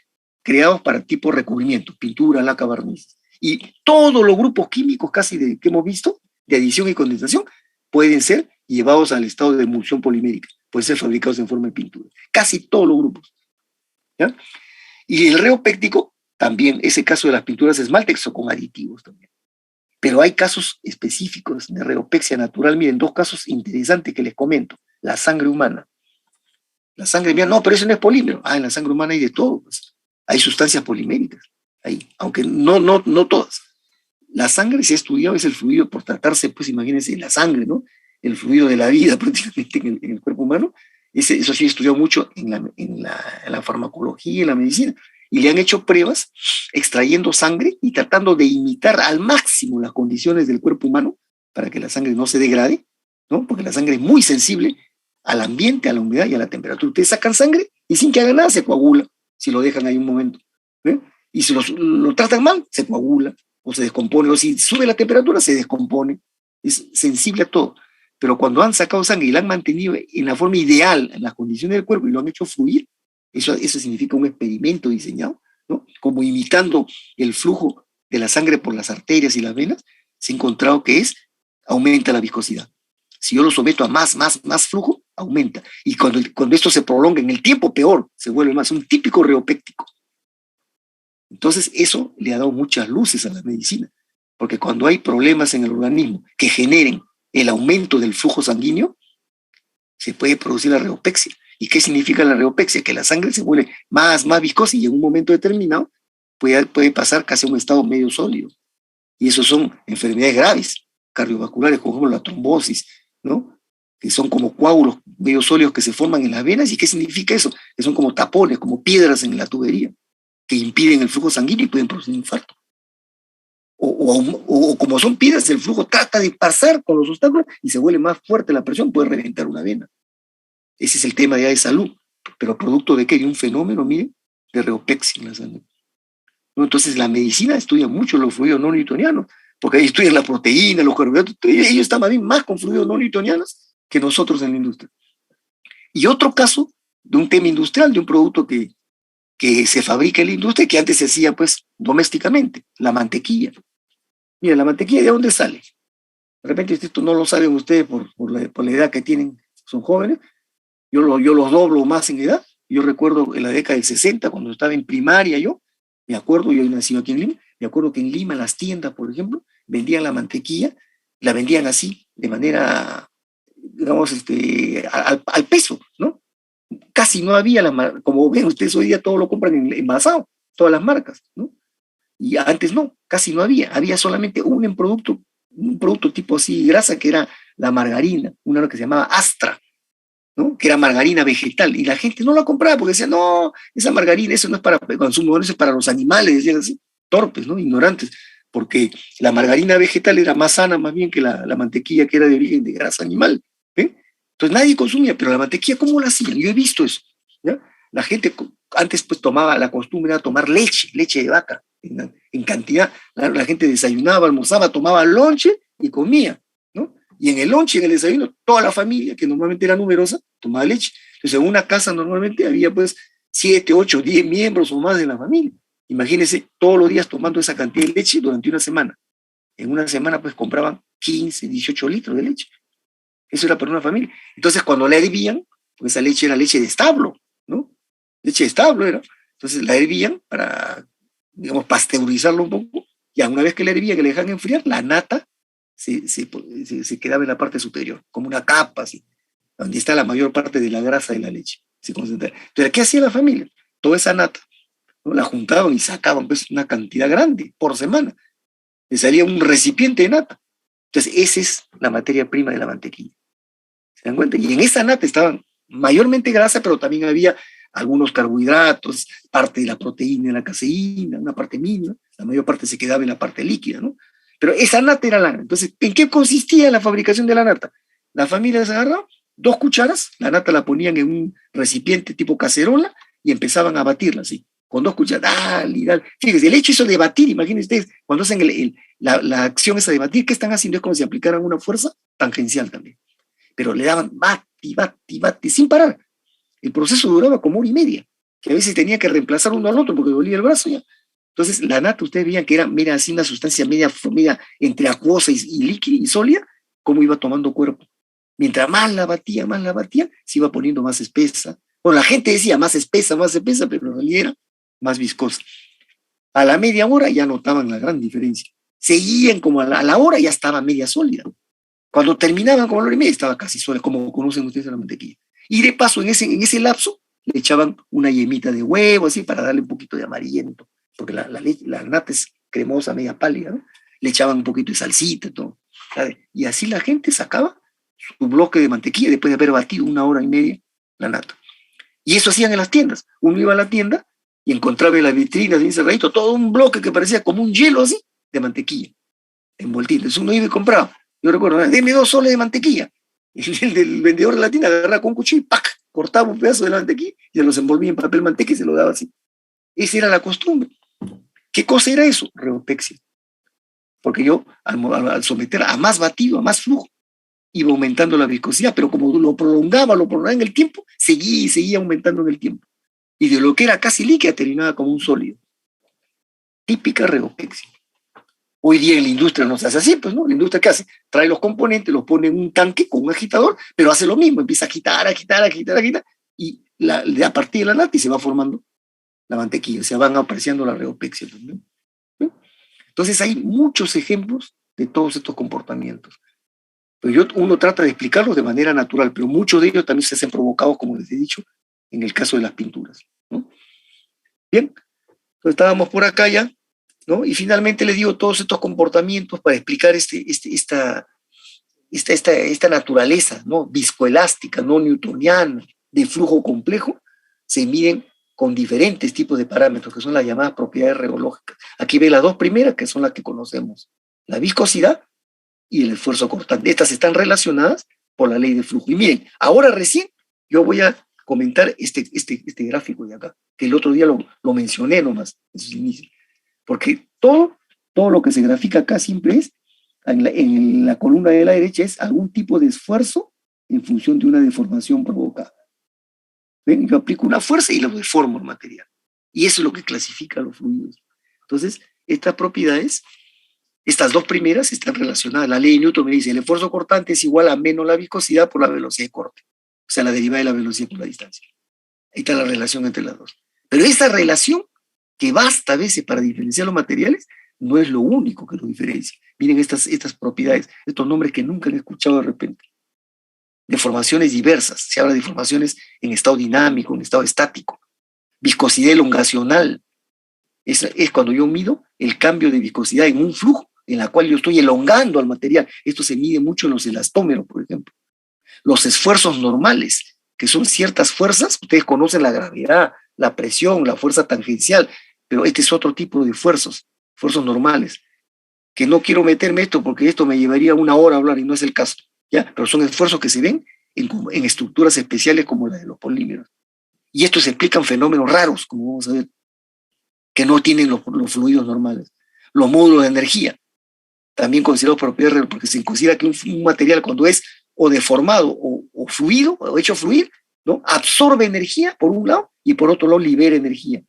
creados para tipo recubrimiento, pintura, laca, barniz. Y todos los grupos químicos casi que hemos visto, de adición y condensación, pueden ser llevados al estado de emulsión polimérica, pueden ser fabricados en forma de pintura. Casi todos los grupos. ¿Ya? Y el reopéctico, también, ese caso de las pinturas de esmalte, son con aditivos también. Pero hay casos específicos de reopexia natural. Miren, dos casos interesantes que les comento. La sangre humana. La sangre mía, no, pero eso no es polímero. En la sangre humana hay de todo. Pues. Hay sustancias poliméricas. Aunque no todas. La sangre se ha estudiado, es el fluido, por tratarse, pues imagínense, la sangre, ¿no? El fluido de la vida prácticamente en el cuerpo humano. Eso sí se ha estudiado mucho en la farmacología, en la medicina. Y le han hecho pruebas extrayendo sangre y tratando de imitar al máximo las condiciones del cuerpo humano para que la sangre no se degrade, ¿no? Porque la sangre es muy sensible al ambiente, a la humedad y a la temperatura. Ustedes sacan sangre y sin que haga nada se coagula, si lo dejan ahí un momento. Y si lo tratan mal, se coagula o se descompone, o si sube la temperatura, se descompone. Es sensible a todo. Pero cuando han sacado sangre y la han mantenido en la forma ideal, en las condiciones del cuerpo, y lo han hecho fluir, eso significa un experimento diseñado, ¿no? Como imitando el flujo de la sangre por las arterias y las venas, se ha encontrado que aumenta la viscosidad. Si yo lo someto a más flujo, aumenta. Y cuando esto se prolonga en el tiempo, peor, se vuelve más un típico reopéctico. Entonces, eso le ha dado muchas luces a la medicina, porque cuando hay problemas en el organismo que generen el aumento del flujo sanguíneo, se puede producir la reopexia. ¿Y qué significa la reopexia? Que la sangre se vuelve más viscosa y en un momento determinado puede pasar casi a un estado medio sólido. Y eso son enfermedades graves, cardiovasculares, como ejemplo la trombosis, ¿no? Que son como coágulos medio sólidos que se forman en las venas. ¿Y qué significa eso? Que son como tapones, como piedras en la tubería, que impiden el flujo sanguíneo y pueden producir un infarto. O como son piedras, el flujo trata de pasar con los obstáculos y se vuelve más fuerte la presión, puede reventar una vena. Ese es el tema ya de salud. ¿Pero producto de qué? De un fenómeno, miren, de reopexia en la sangre. ¿No? Entonces la medicina estudia mucho los fluidos no newtonianos, porque ahí estudian la proteína, los carbohidratos, ellos están más con fluidos no newtonianos que nosotros en la industria. Y otro caso de un tema industrial, de un producto que se fabrica en la industria, que antes se hacía pues domésticamente, la mantequilla. Mira, la mantequilla, ¿de dónde sale? De repente esto no lo saben ustedes por la edad que tienen, son jóvenes. Yo los doblo más en edad. Yo recuerdo en la década del 60, cuando estaba en primaria me acuerdo, yo nací aquí en Lima, me acuerdo que en Lima las tiendas, por ejemplo, vendían la mantequilla, la vendían así, de manera, digamos, al peso, ¿no? Casi no había, como ven ustedes hoy día todo lo compran envasado, todas las marcas, ¿no? Y antes no, casi no había solamente un producto tipo así, grasa, que era la margarina, una que se llamaba Astra, ¿no? Que era margarina vegetal, y la gente no la compraba porque decía, no, esa margarina, eso no es para consumo, eso es para los animales, decían así, torpes, ¿no? Ignorantes, porque la margarina vegetal era más sana más bien que la mantequilla que era de origen de grasa animal, ¿eh? Entonces nadie consumía, pero la mantequilla, ¿cómo la hacían? Yo he visto eso, ¿ya? La gente antes pues tomaba, la costumbre era tomar leche de vaca, en cantidad, la gente desayunaba, almorzaba, tomaba lonche y comía, ¿no? Y en el lonche, en el desayuno, toda la familia, que normalmente era numerosa, tomaba leche. Entonces, en una casa normalmente había pues 7, 8, 10 miembros o más de la familia. Imagínense todos los días tomando esa cantidad de leche durante una semana. En una semana pues compraban 15, 18 litros de leche. Eso era para una familia. Entonces, cuando la hervían, pues esa leche era leche de establo, ¿no? Leche de establo era. Entonces la hervían para, digamos, pasteurizarlo un poco. Y una vez que la hervían, que la dejan enfriar, la nata se quedaba en la parte superior, como una capa, así, donde está la mayor parte de la grasa de la leche. Se concentra. Entonces, ¿qué hacía la familia? Toda esa nata ¿no? La juntaban y sacaban pues, una cantidad grande por semana. Le salía un recipiente de nata. Entonces, esa es la materia prima de la mantequilla. ¿Se dan cuenta? Y en esa nata estaban mayormente grasa, pero también había algunos carbohidratos, parte de la proteína de la caseína, una parte mínima, la mayor parte se quedaba en la parte líquida, ¿no? Pero esa nata era la nata. Entonces, ¿en qué consistía la fabricación de la nata? La familia se agarraba 2 cucharas, la nata la ponían en un recipiente tipo cacerola y empezaban a batirla así, con 2 cucharas, dale, y dale. Fíjense, el hecho eso de batir, imagínense ustedes, cuando hacen la acción esa de batir, ¿qué están haciendo? Es como si aplicaran una fuerza tangencial también. Pero le daban bati, bati, bati, sin parar. El proceso duraba como 1 hora y media, que a veces tenía que reemplazar uno al otro porque dolía el brazo ya. Entonces, la nata, ustedes veían que era mira, así una sustancia media entre acuosa y líquida y sólida, cómo iba tomando cuerpo. Mientras más la batía, se iba poniendo más espesa. Bueno, la gente decía más espesa, pero en realidad era más viscosa. A la media hora ya notaban la gran diferencia. Seguían como a la hora ya estaba media sólida. Cuando terminaban como a la hora y media estaba casi sólida, como conocen ustedes a la mantequilla. Y de paso, en ese lapso, le echaban una yemita de huevo, así, para darle un poquito de amarillento, porque la nata es cremosa, media pálida, ¿no? Le echaban un poquito de salsita, todo. ¿Sabe? Y así la gente sacaba su bloque de mantequilla después de haber batido 1 hora y media la nata. Y eso hacían en las tiendas. Uno iba a la tienda y encontraba en las vitrinas, bien cerradito, todo un bloque que parecía como un hielo así, de mantequilla, envoltito. Entonces uno iba y compraba. Yo recuerdo, deme 2 soles de mantequilla. Y el del vendedor de la tienda agarraba con un cuchillo y ¡pac! Cortaba un pedazo de la mantequilla y se los envolvía en papel manteca y se lo daba así. Esa era la costumbre. ¿Qué cosa era eso? Reopexia. Porque yo, al someter a más batido, a más flujo, iba aumentando la viscosidad, pero como lo prolongaba en el tiempo, seguía y seguía aumentando en el tiempo. Y de lo que era casi líquida terminaba como un sólido. Típica reopexia. Hoy día en la industria no se hace así, pues, ¿no? La industria, ¿qué hace? Trae los componentes, los pone en un tanque con un agitador, pero hace lo mismo, empieza a agitar, y a partir de la nata y se va formando la mantequilla, o sea, van apreciando la reopexia también. ¿Sí? Entonces hay muchos ejemplos de todos estos comportamientos. Pues uno trata de explicarlos de manera natural, pero muchos de ellos también se hacen provocados, como les he dicho, en el caso de las pinturas, ¿no? Bien, entonces estábamos por acá ya, ¿no? Y finalmente les digo todos estos comportamientos para explicar esta naturaleza, ¿no? Viscoelástica, no newtoniana, de flujo complejo, se miden con diferentes tipos de parámetros, que son las llamadas propiedades reológicas. Aquí ve las 2 primeras, que son las que conocemos, la viscosidad y el esfuerzo cortante. Estas están relacionadas por la ley de flujo. Y miren, ahora recién yo voy a comentar este gráfico de acá, que el otro día lo mencioné nomás en sus inicios, porque todo lo que se grafica acá siempre es, en la columna de la derecha, es algún tipo de esfuerzo en función de una deformación provocada. ¿Ven? Yo aplico una fuerza y lo deformo el material. Y eso es lo que clasifica los fluidos. Entonces, estas propiedades, estas 2 primeras están relacionadas. La ley de Newton me dice, el esfuerzo cortante es igual a menos la viscosidad por la velocidad de corte. O sea, la derivada de la velocidad por la distancia. Ahí está la relación entre las dos. Pero esa relación, que basta a veces para diferenciar los materiales, no es lo único que los diferencia. Miren estas propiedades, estos nombres que nunca han escuchado de repente. Deformaciones diversas. Se habla de deformaciones en estado dinámico, en estado estático. Viscosidad elongacional. Es cuando yo mido el cambio de viscosidad en un flujo en la cual yo estoy elongando al material. Esto se mide mucho en los elastómeros, por ejemplo. Los esfuerzos normales, que son ciertas fuerzas, ustedes conocen la gravedad, la presión, la fuerza tangencial, pero este es otro tipo de esfuerzos normales, que no quiero meterme esto porque esto me llevaría 1 hora a hablar y no es el caso, ¿ya? Pero son esfuerzos que se ven en estructuras especiales como la de los polímeros. Y estos explican fenómenos raros, como vamos a ver, que no tienen los fluidos normales. Los módulos de energía, también considerados propiedades, porque se considera que un material cuando es o deformado o fluido, o hecho fluir, ¿no? Absorbe energía por un lado y por otro lado libera energía.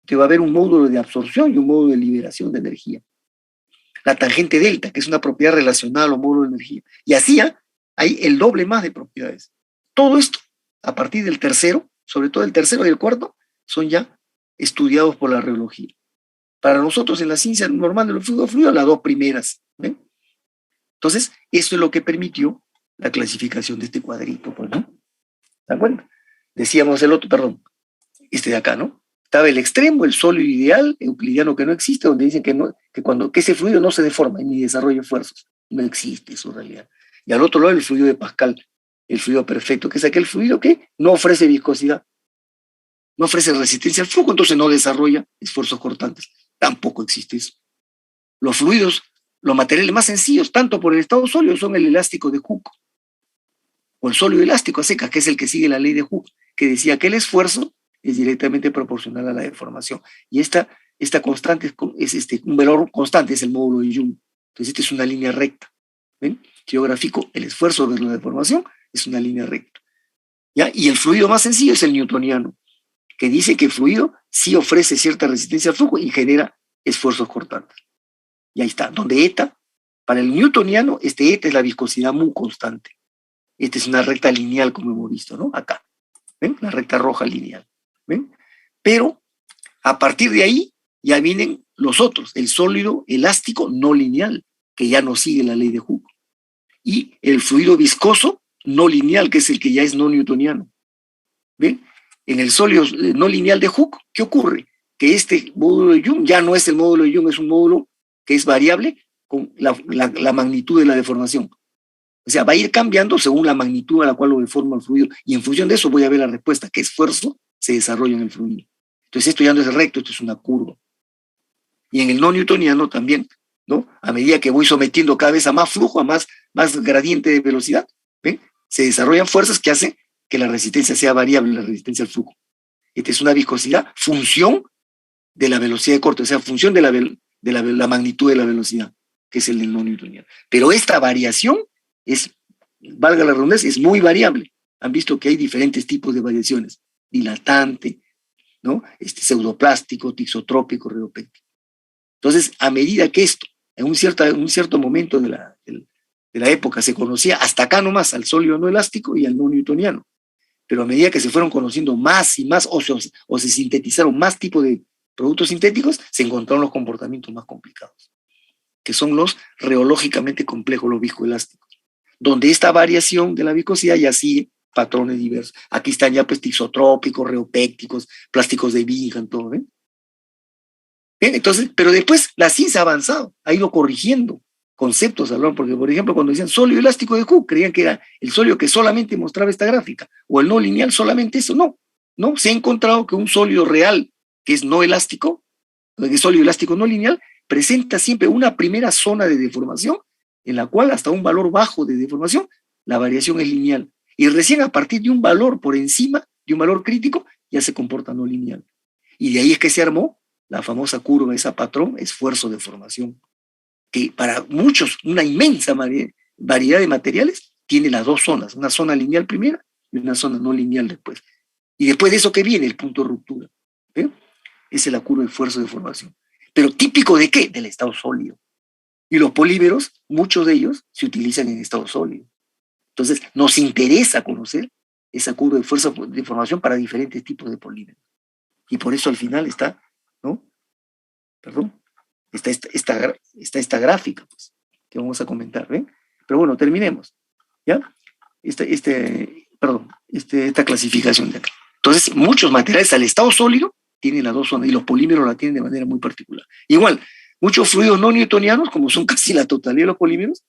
Que va a haber un módulo de absorción y un módulo de liberación de energía. La tangente delta, que es una propiedad relacionada a los módulos de energía. Y así hay el doble más de propiedades. Todo esto, a partir del tercero, sobre todo el tercero y el cuarto, son ya estudiados por la reología. Para nosotros en la ciencia normal de los fluidos, las 2 primeras. ¿Ven? Entonces, eso es lo que permitió la clasificación de este cuadrito, pues, ¿no? ¿Se dan cuenta? Decíamos el otro, perdón, este de acá, ¿no? Estaba el extremo, el sólido ideal, euclidiano que no existe, donde dicen que ese fluido no se deforma ni desarrolla fuerzas. No existe eso en realidad. Y al otro lado el fluido de Pascal, el fluido perfecto, que es aquel fluido que no ofrece viscosidad, no ofrece resistencia al flujo, entonces no desarrolla esfuerzos cortantes. Tampoco existe eso. Los fluidos, los materiales más sencillos, tanto por el estado sólido, son el elástico de Hooke, o el sólido elástico a secas, que es el que sigue la ley de Hooke, que decía que el esfuerzo es directamente proporcional a la deformación. Y esta constante es un valor constante, es el módulo de Young. Entonces, esta es una línea recta. ¿Ven? Si yo grafico el esfuerzo versus la deformación, es una línea recta. ¿Ya? Y el fluido más sencillo es el newtoniano, que dice que el fluido sí ofrece cierta resistencia al flujo y genera esfuerzos cortantes. Y ahí está, donde eta, para el newtoniano, eta es la viscosidad mu constante. Esta es una recta lineal, como hemos visto, ¿no? Acá. ¿Ven? La recta roja lineal. ¿Ven? Pero a partir de ahí ya vienen los otros, el sólido elástico no lineal, que ya no sigue la ley de Hooke, y el fluido viscoso no lineal, que es el que ya es no newtoniano. ¿Ven? En el sólido no lineal de Hooke, ¿qué ocurre? Que este módulo de Young ya no es el módulo de Young, es un módulo que es variable con la magnitud de la deformación. O sea, va a ir cambiando según la magnitud a la cual lo deforma el fluido. Y en función de eso voy a ver la respuesta, qué esfuerzo se desarrolla en el fluido. Entonces esto ya no es recto, esto es una curva. Y en el no newtoniano también, ¿no? A medida que voy sometiendo cada vez a más flujo, a más gradiente de velocidad, ¿ven? Se desarrollan fuerzas que hacen que la resistencia sea variable, la resistencia al flujo. Esta es una viscosidad función de la velocidad de corte, o sea, función de la magnitud de la velocidad, que es el del no newtoniano. Pero esta variación es, valga la redundancia, es muy variable. Han visto que hay diferentes tipos de variaciones, dilatante, ¿no? Pseudoplástico, tixotrópico, reopéctico. Entonces, a medida que esto, en un cierto momento de la época, se conocía hasta acá nomás al sólido no elástico y al no newtoniano, pero a medida que se fueron conociendo más y más, o se sintetizaron más tipos de productos sintéticos, se encontraron los comportamientos más complicados, que son los reológicamente complejos, los viscoelásticos, donde esta variación de la viscosidad ya sigue patrones diversos. Aquí están ya pues tixotrópicos, reopécticos, plásticos de Bingham, todo, ¿ven? Bien, entonces, pero después la ciencia ha avanzado, ha ido corrigiendo conceptos, porque por ejemplo cuando decían sólido elástico de Hooke, creían que era el sólido que solamente mostraba esta gráfica, o el no lineal solamente eso, no, se ha encontrado que un sólido real, que es no elástico, que es sólido elástico no lineal, presenta siempre una primera zona de deformación, en la cual hasta un valor bajo de deformación, la variación es lineal, y recién a partir de un valor por encima, de un valor crítico, ya se comporta no lineal. Y de ahí es que se armó la famosa curva, esa patrón, esfuerzo-deformación, que para muchos, una inmensa variedad de materiales, tiene las dos zonas, una zona lineal primero y una zona no lineal después. Y después de eso, ¿qué viene? El punto de ruptura. ¿Eh? Esa es la curva de esfuerzo-deformación. Pero típico de ¿qué? Del estado sólido. Y los polímeros, muchos de ellos, se utilizan en estado sólido. Entonces, nos interesa conocer esa curva de esfuerzo-deformación para diferentes tipos de polímeros. Y por eso al final está, ¿no? Perdón, está esta gráfica, pues, que vamos a comentar, ¿ven? Pero bueno, terminemos, ¿ya? Esta clasificación de acá. Entonces, muchos materiales al estado sólido tienen las dos zonas y los polímeros la tienen de manera muy particular. Igual, muchos fluidos no newtonianos, como son casi la totalidad de los polímeros,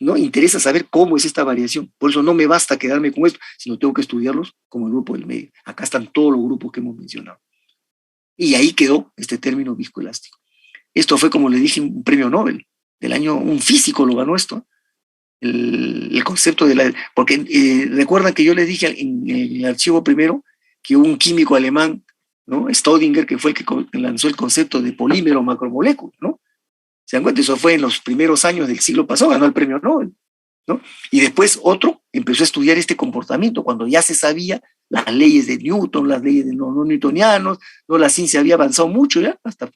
¿no? Interesa saber cómo es esta variación. Por eso no me basta quedarme con esto, sino tengo que estudiarlos como el grupo del medio. Acá están todos los grupos que hemos mencionado. Y ahí quedó este término viscoelástico. Esto fue, como le dije, un premio Nobel del año, un físico lo ganó esto, el concepto de la... Porque recuerdan que yo les dije en el archivo primero que hubo un químico alemán, ¿no? Staudinger, que fue el que lanzó el concepto de polímero macromolécula, ¿no? ¿Se dan cuenta? Eso fue en los primeros años del siglo pasado, ganó el premio Nobel, ¿no? Y después otro empezó a estudiar este comportamiento cuando ya se sabía las leyes de Newton, las leyes de los no newtonianos, ¿no? La ciencia había avanzado mucho ya, hasta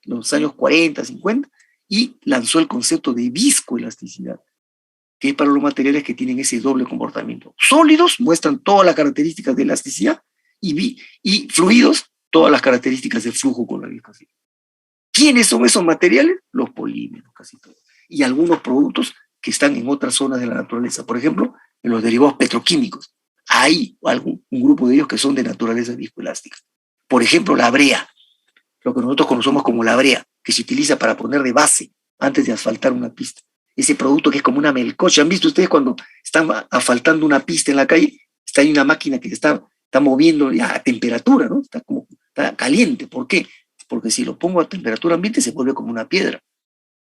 los años 40, 50, y lanzó el concepto de viscoelasticidad, que es para los materiales que tienen ese doble comportamiento. Sólidos muestran todas las características de elasticidad y fluidos todas las características de flujo con la viscosidad. ¿Quiénes son esos materiales? Los polímeros, casi todos. Y algunos productos que están en otras zonas de la naturaleza. Por ejemplo, en los derivados petroquímicos. Hay un grupo de ellos que son de naturaleza viscoelástica. Por ejemplo, la brea, lo que nosotros conocemos como la brea, que se utiliza para poner de base antes de asfaltar una pista. Ese producto que es como una melcocha. ¿Han visto ustedes cuando están asfaltando una pista en la calle? Está ahí una máquina que está moviendo ya a temperatura, ¿no? Está caliente. ¿Por qué? Porque si lo pongo a temperatura ambiente se vuelve como una piedra.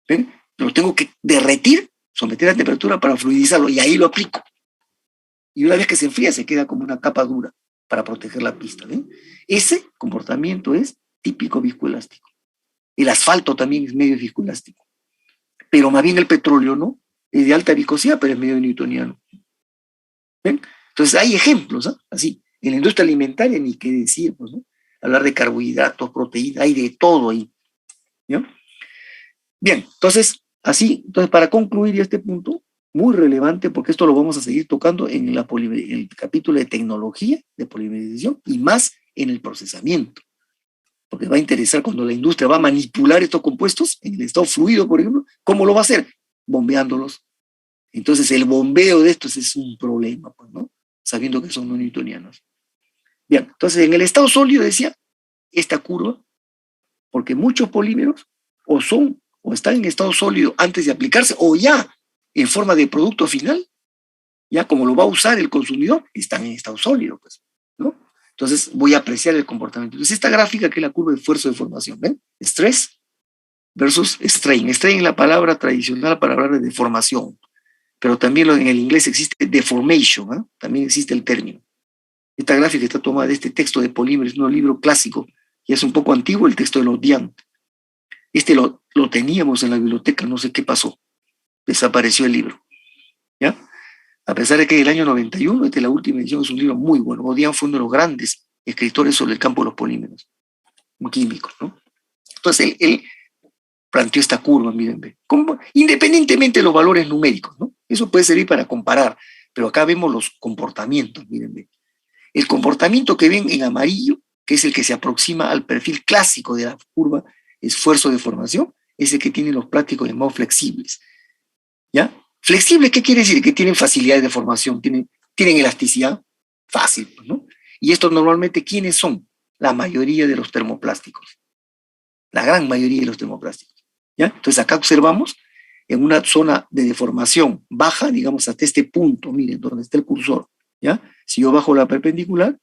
¿Ven? Lo tengo que derretir, someter a temperatura para fluidizarlo y ahí lo aplico. Y una vez que se enfría se queda como una capa dura para proteger la pista. ¿Ven? Ese comportamiento es típico viscoelástico. El asfalto también es medio viscoelástico. Pero más bien el petróleo no, es de alta viscosidad, pero es medio newtoniano. ¿Ven? Entonces hay ejemplos, ¿eh? Así. En la industria alimentaria ni qué decir, pues, ¿no? Hablar de carbohidratos, proteínas, hay de todo ahí. ¿No? Bien, entonces, así, entonces para concluir este punto, muy relevante, porque esto lo vamos a seguir tocando en el capítulo de tecnología de polimerización y más en el procesamiento. Porque va a interesar cuando la industria va a manipular estos compuestos en el estado fluido, por ejemplo, ¿cómo lo va a hacer? Bombeándolos. Entonces el bombeo de estos es un problema, pues, ¿no? Sabiendo que son no newtonianos. Bien, entonces en el estado sólido decía esta curva, porque muchos polímeros o están en estado sólido antes de aplicarse, o ya en forma de producto final, ya como lo va a usar el consumidor, están en estado sólido, pues, ¿no? Entonces voy a apreciar el comportamiento. Entonces esta gráfica que es la curva de esfuerzo de formación, ¿ven? Estrés versus strain. Strain es la palabra tradicional para hablar de deformación, pero también en el inglés existe deformation, ¿eh? También existe el término. Esta gráfica está tomada de este texto de Polímeros, un libro clásico, y es un poco antiguo, el texto de Lodian. Este lo teníamos en la biblioteca, no sé qué pasó, desapareció el libro, ¿ya? A pesar de que en el año 91, esta es la última edición, es un libro muy bueno. Lodian fue uno de los grandes escritores sobre el campo de los polímeros, un químico, ¿no? Entonces él planteó esta curva, miren, independientemente de los valores numéricos, ¿no? Eso puede servir para comparar, pero acá vemos los comportamientos, miren. El comportamiento que ven en amarillo, que es el que se aproxima al perfil clásico de la curva esfuerzo de formación, es el que tiene los plásticos llamados flexibles, ¿ya? Flexibles, ¿qué quiere decir? Que tienen facilidad de formación, tienen elasticidad fácil, ¿no? Y estos normalmente, ¿quiénes son? La mayoría de los termoplásticos, la gran mayoría de los termoplásticos, ¿ya? Entonces acá observamos en una zona de deformación baja, digamos hasta este punto, miren, donde está el cursor, ¿ya? Si yo bajo la perpendicular,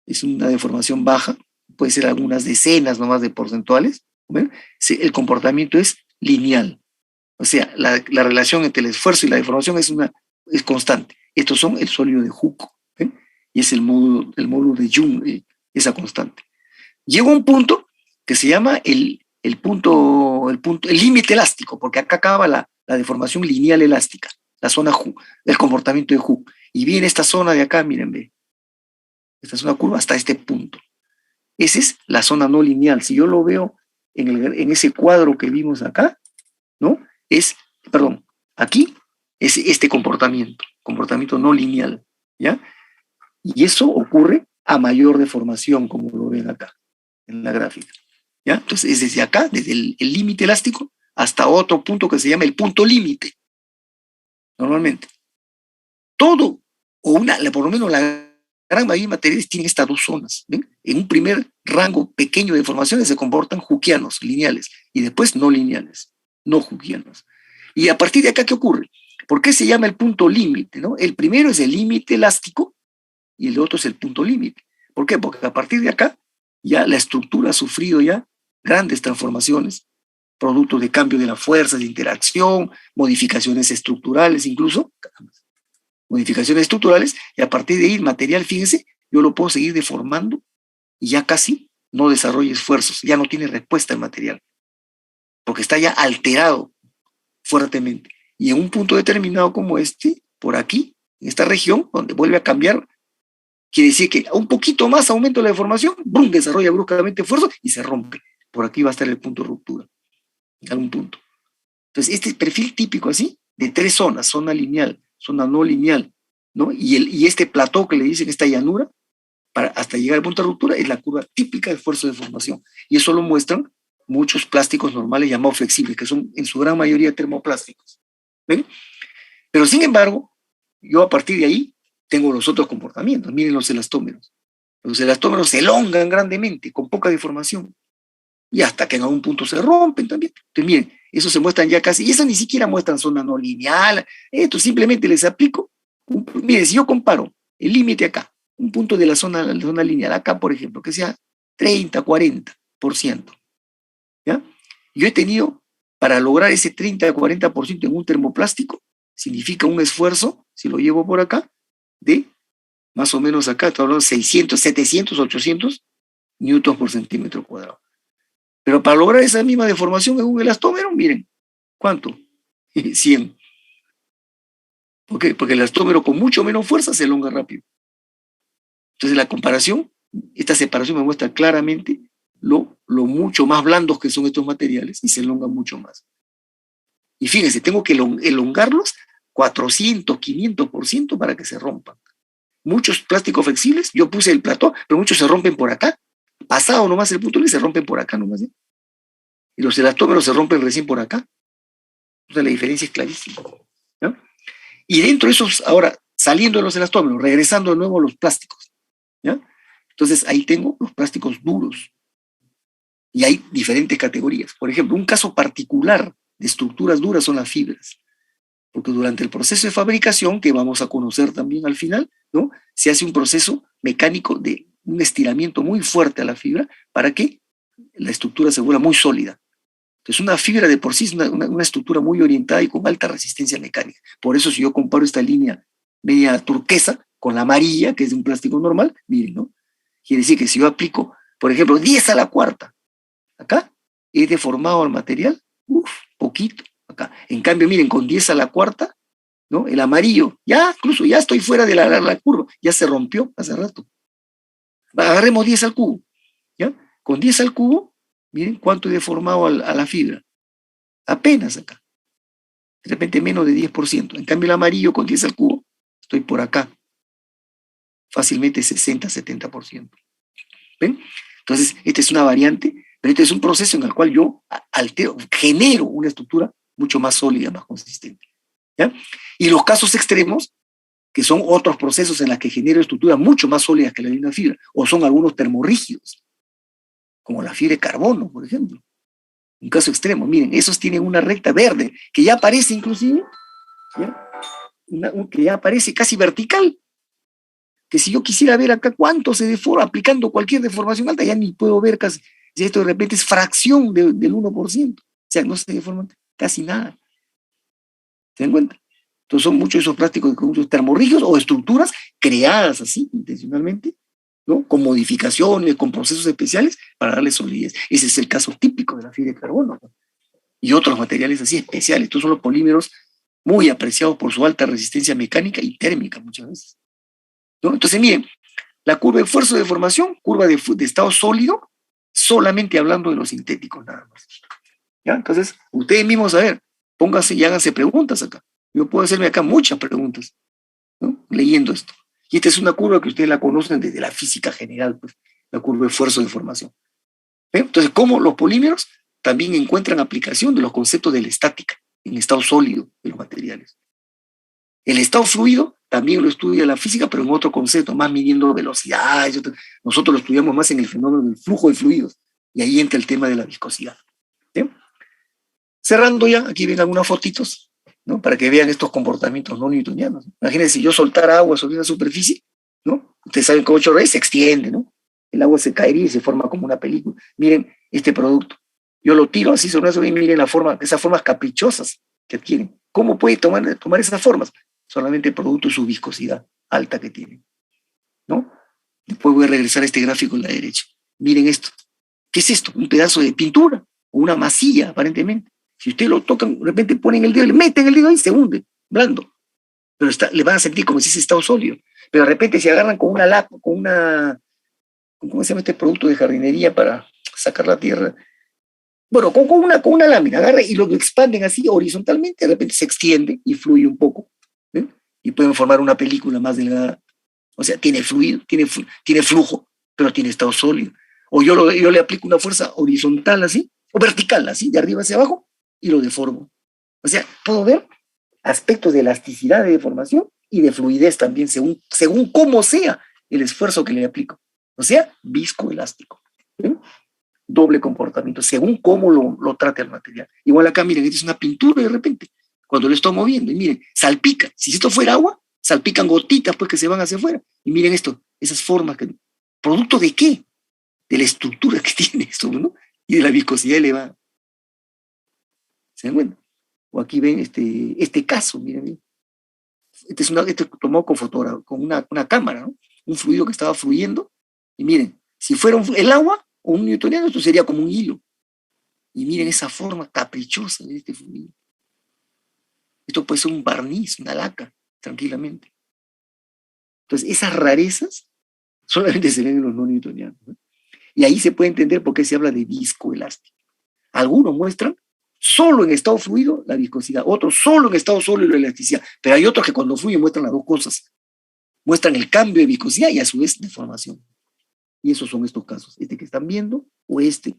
es una deformación baja, puede ser algunas decenas nomás de porcentuales, ¿ven? El comportamiento es lineal. O sea, la relación entre el esfuerzo y la deformación es constante. Estos son el sólido de Hooke, ¿ven? Y es el módulo de Young, esa constante. Llega un punto que se llama el límite elástico, porque acá acaba la deformación lineal elástica, la zona del comportamiento de Hooke. Y viene esta zona de acá, miren, ve. Esta es una curva hasta este punto. Esa es la zona no lineal. Si yo lo veo en ese cuadro que vimos acá, ¿no? Aquí es este comportamiento no lineal, ¿ya? Y eso ocurre a mayor deformación, como lo ven acá, en la gráfica, ¿ya? Entonces es desde acá, desde el límite elástico, hasta otro punto que se llama el punto límite. Normalmente. Todo, por lo menos la gran mayoría de materiales tienen estas dos zonas, ¿ven? En un primer rango pequeño de deformaciones se comportan hookeanos, lineales, y después no lineales, no hookeanos. Y a partir de acá, ¿qué ocurre? ¿Por qué se llama el punto límite, no? El primero es el límite elástico y el otro es el punto límite. ¿Por qué? Porque a partir de acá ya la estructura ha sufrido ya grandes transformaciones, producto de cambio de las fuerzas de interacción, modificaciones estructurales incluso, modificaciones estructurales, y a partir de ahí el material, fíjense, yo lo puedo seguir deformando y ya casi no desarrolla esfuerzos, ya no tiene respuesta el material, porque está ya alterado fuertemente. Y en un punto determinado como este, por aquí, en esta región, donde vuelve a cambiar, quiere decir que un poquito más aumento la deformación, ¡brum!, desarrolla bruscamente esfuerzo y se rompe. Por aquí va a estar el punto de ruptura, en algún punto. Entonces, este perfil típico así, de tres zonas, zona lineal, zona no lineal, ¿no? Y este plató que le dicen, esta llanura, hasta llegar al punto de ruptura, es la curva típica de esfuerzo de formación. Y eso lo muestran muchos plásticos normales llamados flexibles, que son en su gran mayoría termoplásticos. ¿Ven? Pero sin embargo, yo a partir de ahí tengo los otros comportamientos. Miren los elastómeros. Los elastómeros se elongan grandemente, con poca deformación, y hasta que en algún punto se rompen también. Entonces, miren, eso se muestran ya casi, y eso ni siquiera muestran zona no lineal, esto simplemente les aplico, miren, si yo comparo el límite acá, un punto de la zona lineal, acá por ejemplo, que sea 30, 40%, ¿ya? Yo he tenido, para lograr ese 30, 40% en un termoplástico, significa un esfuerzo, si lo llevo por acá, de más o menos acá, estoy hablando de 600, 700, 800 newtons por centímetro cuadrado. Pero para lograr esa misma deformación en un elastómero, miren, ¿cuánto? 100. ¿Por qué? Porque el elastómero con mucho menos fuerza se elonga rápido. Entonces la comparación, esta separación me muestra claramente lo mucho más blandos que son estos materiales y se elongan mucho más. Y fíjense, tengo que elongarlos 400, 500% para que se rompan. Muchos plásticos flexibles, yo puse el plató, pero muchos se rompen por acá. Pasado nomás el punto y se rompen por acá nomás. ¿Eh? Y los elastómeros se rompen recién por acá. Entonces la diferencia es clarísima. ¿No? Y dentro de esos, ahora, saliendo de los elastómeros, regresando de nuevo a los plásticos. ¿Ya? Entonces ahí tengo los plásticos duros. Y hay diferentes categorías. Por ejemplo, un caso particular de estructuras duras son las fibras. Porque durante el proceso de fabricación, que vamos a conocer también al final, ¿no? Se hace un proceso mecánico de un estiramiento muy fuerte a la fibra para que la estructura se vuelva muy sólida. Entonces, una fibra de por sí es una estructura muy orientada y con alta resistencia mecánica. Por eso, si yo comparo esta línea media turquesa con la amarilla, que es de un plástico normal, miren, ¿no? Quiere decir que si yo aplico, por ejemplo, 10 a la cuarta, acá, he deformado el material, poquito, acá. En cambio, miren, con 10 a la cuarta, ¿no? El amarillo, ya, incluso ya estoy fuera de la curva, ya se rompió hace rato. Agarremos 10 al cubo, ¿ya? Con 10 al cubo, miren cuánto he deformado a la fibra. Apenas acá. De repente menos de 10%. En cambio, el amarillo con 10 al cubo, estoy por acá. Fácilmente 60, 70%. ¿Ven? Entonces, esta es una variante, pero este es un proceso en el cual yo genero una estructura mucho más sólida, más consistente. ¿Ya? Y los casos extremos, que son otros procesos en los que genero estructuras mucho más sólidas que la de una fibra, o son algunos termorrígidos, como la fibra de carbono, por ejemplo. Un caso extremo, miren, esos tienen una recta verde, que ya aparece inclusive, ¿ya? Que ya aparece casi vertical, que si yo quisiera ver acá cuánto se deforma, aplicando cualquier deformación alta, ya ni puedo ver casi, si esto de repente es fracción del 1%, o sea, no se deforma casi nada. ¿Se dan cuenta? Entonces son muchos de esos plásticos con muchos termorrígidos o estructuras creadas así intencionalmente, ¿no? Con modificaciones, con procesos especiales para darle solidez. Ese es el caso típico de la fibra de carbono, ¿no? Y otros materiales así especiales. Estos son los polímeros muy apreciados por su alta resistencia mecánica y térmica muchas veces, ¿no? Entonces miren, la curva de esfuerzo de deformación, curva de estado sólido, solamente hablando de los sintéticos nada más. ¿Ya? Entonces, ustedes mismos, a ver, pónganse y háganse preguntas acá. Yo puedo hacerme acá muchas preguntas, ¿no? Leyendo esto. Y esta es una curva que ustedes la conocen desde la física general, pues, la curva de esfuerzo de formación. Entonces, ¿cómo los polímeros también encuentran aplicación de los conceptos de la estática en estado sólido de los materiales? El estado fluido también lo estudia la física, pero en otro concepto, más midiendo velocidad. Nosotros lo estudiamos más en el fenómeno del flujo de fluidos, y ahí entra el tema de la viscosidad. ¿Sí? Cerrando ya, aquí ven algunas fotitos, ¿no? Para que vean estos comportamientos no newtonianos. Imagínense si yo soltara agua sobre una superficie, ¿no? Ustedes saben que 8 raíces se extiende, ¿no? El agua se caería y se forma como una película. Miren este producto. Yo lo tiro así sobre eso y miren esas formas caprichosas que adquieren. ¿Cómo puede tomar esas formas? Solamente producto de su viscosidad alta que tienen, ¿no? Después voy a regresar a este gráfico en la derecha. Miren esto. ¿Qué es esto? Un pedazo de pintura o una masilla, aparentemente. Si ustedes lo tocan, de repente ponen el dedo, le meten el dedo y se hunde, blando. Pero le van a sentir como si ese estado sólido. Pero de repente se agarran con ¿cómo se llama este producto de jardinería para sacar la tierra? Bueno, con una lámina, agarra y lo expanden así horizontalmente, de repente se extiende y fluye un poco. ¿Ven? Y pueden formar una película más delgada. O sea, tiene fluido, tiene flujo, pero tiene estado sólido. O yo le aplico una fuerza horizontal así, o vertical así, de arriba hacia abajo, y lo deformo. O sea, puedo ver aspectos de elasticidad de deformación y de fluidez también, según cómo sea el esfuerzo que le aplico. O sea, viscoelástico. ¿Sí? Doble comportamiento, según cómo lo trate el material. Igual acá, miren, esta es una pintura de repente, cuando lo estoy moviendo, y miren, salpica. Si esto fuera agua, salpican gotitas pues que se van hacia afuera. Y miren esto, esas formas, ¿producto de qué? De la estructura que tiene esto, ¿no? Y de la viscosidad elevada. ¿Se dan cuenta? O aquí ven este caso, miren. Este tomado con una cámara, ¿no? Un fluido que estaba fluyendo. Y miren, si fuera el agua o un newtoniano, esto sería como un hilo. Y miren esa forma caprichosa de este fluido. Esto puede ser un barniz, una laca, tranquilamente. Entonces, esas rarezas solamente se ven en los no newtonianos, ¿no? Y ahí se puede entender por qué se habla de viscoelástico. Algunos muestran solo en estado fluido la viscosidad, otros solo en estado sólido la elasticidad, pero hay otros que cuando fluyen muestran las dos cosas. Muestran el cambio de viscosidad y a su vez deformación. Y esos son estos casos, este que están viendo, o este,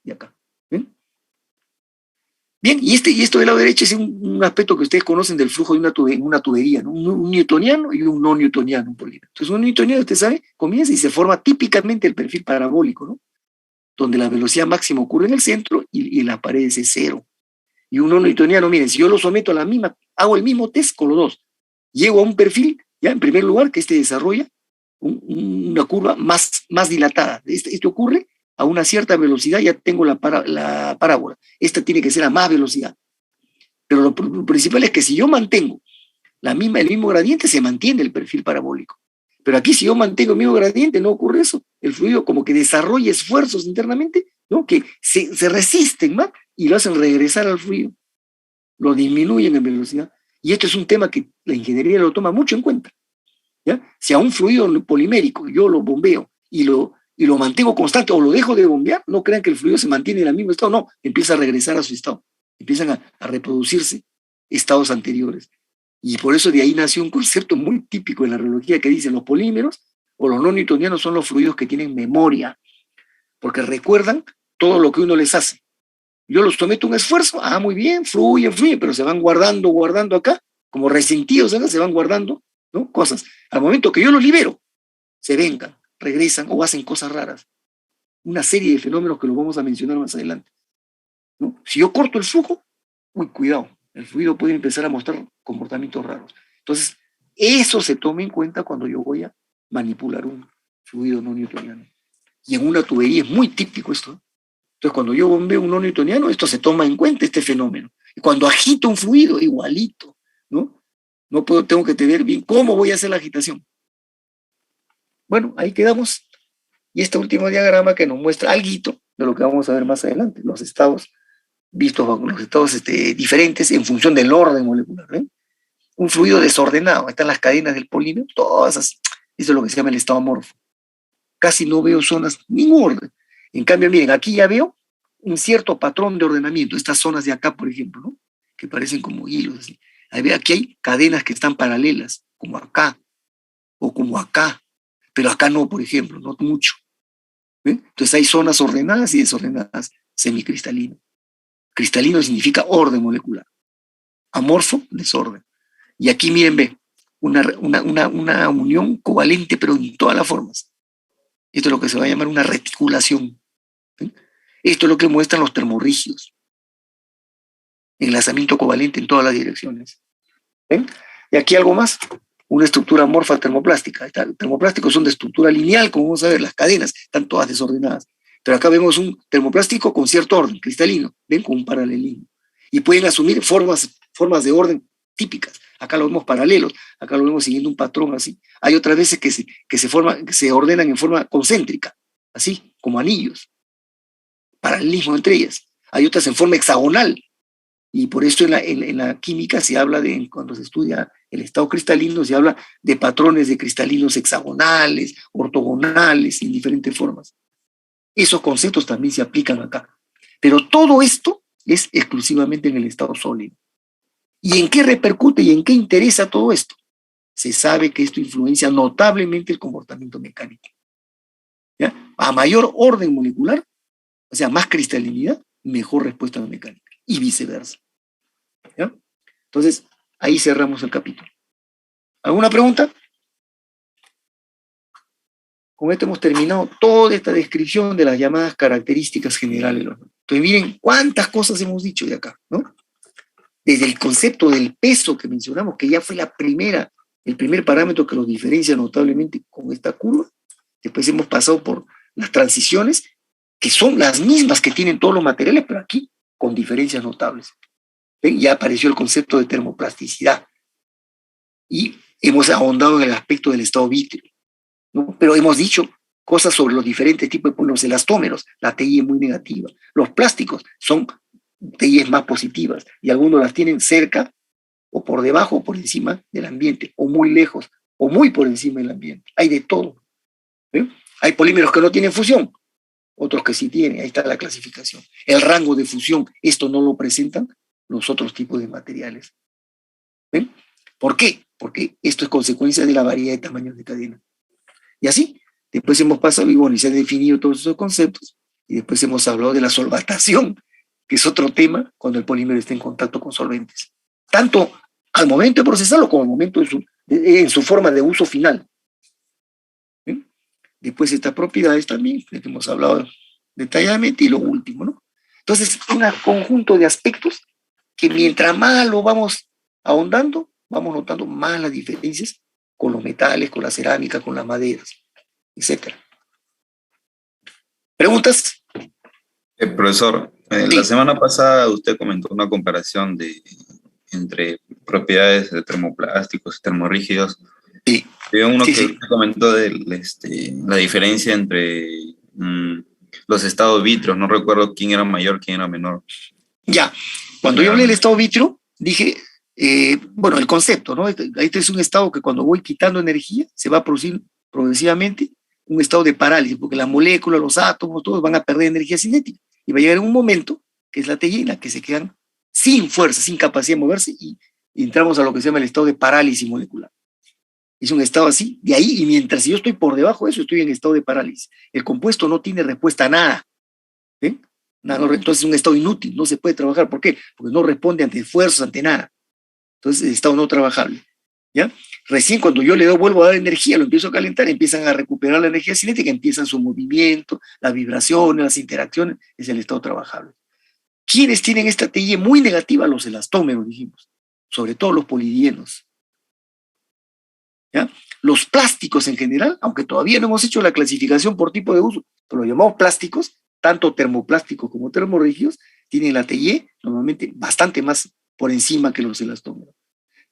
de acá. ¿Ven? Bien, y esto de la derecha es un aspecto que ustedes conocen del flujo de una tubería, ¿no? Un newtoniano y un no newtoniano, un polímero. Entonces, un newtoniano, usted sabe, comienza y se forma típicamente el perfil parabólico, ¿no? Donde la velocidad máxima ocurre en el centro y en las paredes es cero. Y un no newtoniano, miren, si yo lo someto a la misma, hago el mismo test con los dos, llego a un perfil, ya en primer lugar, que desarrolla una curva más dilatada. Esto ocurre a una cierta velocidad, ya tengo la parábola. Esta tiene que ser a más velocidad. Pero lo principal es que si yo mantengo el mismo gradiente, se mantiene el perfil parabólico. Pero aquí si yo mantengo el mismo gradiente, no ocurre eso. El fluido como que desarrolla esfuerzos internamente, ¿no? Que se resisten más y lo hacen regresar al fluido. Lo disminuyen en velocidad. Y esto es un tema que la ingeniería lo toma mucho en cuenta. ¿Ya? Si a un fluido polimérico yo lo bombeo y lo mantengo constante o lo dejo de bombear, no crean que el fluido se mantiene en el mismo estado, no, empieza a regresar a su estado, empiezan a reproducirse estados anteriores. Y por eso de ahí nació un concepto muy típico en la reología que dice los polímeros o los no newtonianos son los fluidos que tienen memoria, porque recuerdan todo lo que uno les hace. Yo los someto a un esfuerzo, muy bien, fluyen, pero se van guardando acá, como resentidos, ¿sabes? Se van guardando, ¿no? Cosas. Al momento que yo los libero, se vengan, regresan o hacen cosas raras. Una serie de fenómenos que los vamos a mencionar más adelante, ¿no? Si yo corto el flujo, cuidado, el fluido puede empezar a mostrar comportamientos raros. Entonces, eso se toma en cuenta cuando yo voy a manipular un fluido no newtoniano. Y en una tubería es muy típico esto. Entonces, cuando yo bombeo un no newtoniano, esto se toma en cuenta, este fenómeno. Y cuando agito un fluido, igualito, ¿no? Tengo que tener bien cómo voy a hacer la agitación. Bueno, ahí quedamos. Y este último diagrama que nos muestra algo de lo que vamos a ver más adelante, los estados vistos bajo los estados diferentes en función del orden molecular. ¿Ven? Un fluido desordenado, están las cadenas del polímero, todas esas, eso es lo que se llama el estado amorfo. Casi no veo zonas, ningún orden. En cambio, miren, aquí ya veo un cierto patrón de ordenamiento, estas zonas de acá, por ejemplo, ¿no? Que parecen como hilos. Así. Aquí hay cadenas que están paralelas, como acá, o como acá, pero acá no, por ejemplo, no mucho. ¿Ven? Entonces hay zonas ordenadas y desordenadas, semicristalino. Cristalino significa orden molecular. Amorfo, desorden. Y aquí miren, ve, una unión covalente, pero en todas las formas. Esto es lo que se va a llamar una reticulación. ¿Ven? Esto es lo que muestran los termorrígidos. Enlazamiento covalente en todas las direcciones. ¿Ven? Y aquí algo más, una estructura amorfa termoplástica. El termoplástico son de estructura lineal, como vamos a ver, las cadenas están todas desordenadas. Pero acá vemos un termoplástico con cierto orden, cristalino, ven, con un paralelismo. Y pueden asumir formas de orden típicas. Acá lo vemos paralelos, acá lo vemos siguiendo un patrón así. Hay otras veces que se ordenan en forma concéntrica, así, como anillos. Paralelismo entre ellas. Hay otras en forma hexagonal. Y por eso en la química se habla cuando se estudia el estado cristalino, se habla de patrones de cristalinos hexagonales, ortogonales, en diferentes formas. Esos conceptos también se aplican acá. Pero todo esto es exclusivamente en el estado sólido. ¿Y en qué repercute y en qué interesa todo esto? Se sabe que esto influencia notablemente el comportamiento mecánico. ¿Ya? A mayor orden molecular, o sea, más cristalinidad, mejor respuesta mecánica. Y viceversa. ¿Ya? Entonces, ahí cerramos el capítulo. ¿Alguna pregunta? con esto hemos terminado toda esta descripción de las llamadas características generales. Entonces miren cuántas cosas hemos dicho de acá, ¿no? Desde el concepto del peso que mencionamos, que ya fue el primer parámetro que los diferencia notablemente con esta curva. Después hemos pasado por las transiciones, que son las mismas que tienen todos los materiales, pero aquí con diferencias notables. ¿Ven? Ya apareció el concepto de termoplasticidad. Y hemos ahondado en el aspecto del estado vítreo, ¿no? Pero hemos dicho cosas sobre los diferentes tipos de los elastómeros. La TI es muy negativa. Los plásticos son TIs más positivas y algunos las tienen cerca o por debajo o por encima del ambiente, o muy lejos, o muy por encima del ambiente. Hay de todo. ¿Eh? Hay polímeros que no tienen fusión, otros que sí tienen. Ahí está la clasificación. El rango de fusión, esto no lo presentan los otros tipos de materiales. ¿Ven? ¿Por qué? Porque esto es consecuencia de la variedad de tamaños de cadena. Y así, después hemos pasado y bueno, y se han definido todos esos conceptos, y después hemos hablado de la solvatación, que es otro tema cuando el polímero está en contacto con solventes. Tanto al momento de procesarlo como al momento en su forma de uso final. ¿Sí? Después estas propiedades también, que hemos hablado detalladamente, y lo último, ¿no? Entonces, un conjunto de aspectos que mientras más lo vamos ahondando, vamos notando más las diferencias con los metales, con la cerámica, con las maderas, etc. ¿Preguntas?
Profesor,
Sí.
la semana pasada usted comentó una comparación entre propiedades de termoplásticos y termorrígidos.
Sí.
Había uno
Sí,
que
sí.
usted comentó de la diferencia entre los estados vítreos. No recuerdo quién era mayor, quién era menor.
Ya, cuando yo hablé del estado vítreo, dije, bueno, el concepto, ¿no? Este es un estado que cuando voy quitando energía, se va a producir progresivamente un estado de parálisis, porque las moléculas, los átomos, todos van a perder energía cinética. Y va a llegar un momento, que es la TI, en la que se quedan sin fuerza, sin capacidad de moverse, y entramos a lo que se llama el estado de parálisis molecular. Es un estado así, de ahí, y mientras yo estoy por debajo de eso, estoy en estado de parálisis. El compuesto no tiene respuesta a nada. ¿Eh? Entonces es un estado inútil, no se puede trabajar. ¿Por qué? Porque no responde ante esfuerzos, ante nada. Entonces es estado no trabajable. ¿Ya? Recién cuando yo le vuelvo a dar energía, lo empiezo a calentar, empiezan a recuperar la energía cinética, empiezan su movimiento, las vibraciones, las interacciones, es el estado trabajable. ¿Quiénes tienen esta TI muy negativa? Los elastómeros, dijimos, sobre todo los polidienos. ¿Ya? Los plásticos en general, aunque todavía no hemos hecho la clasificación por tipo de uso, pero lo llamamos plásticos, tanto termoplásticos como termorrígidos, tienen la TIE normalmente bastante más por encima que los elastómeros.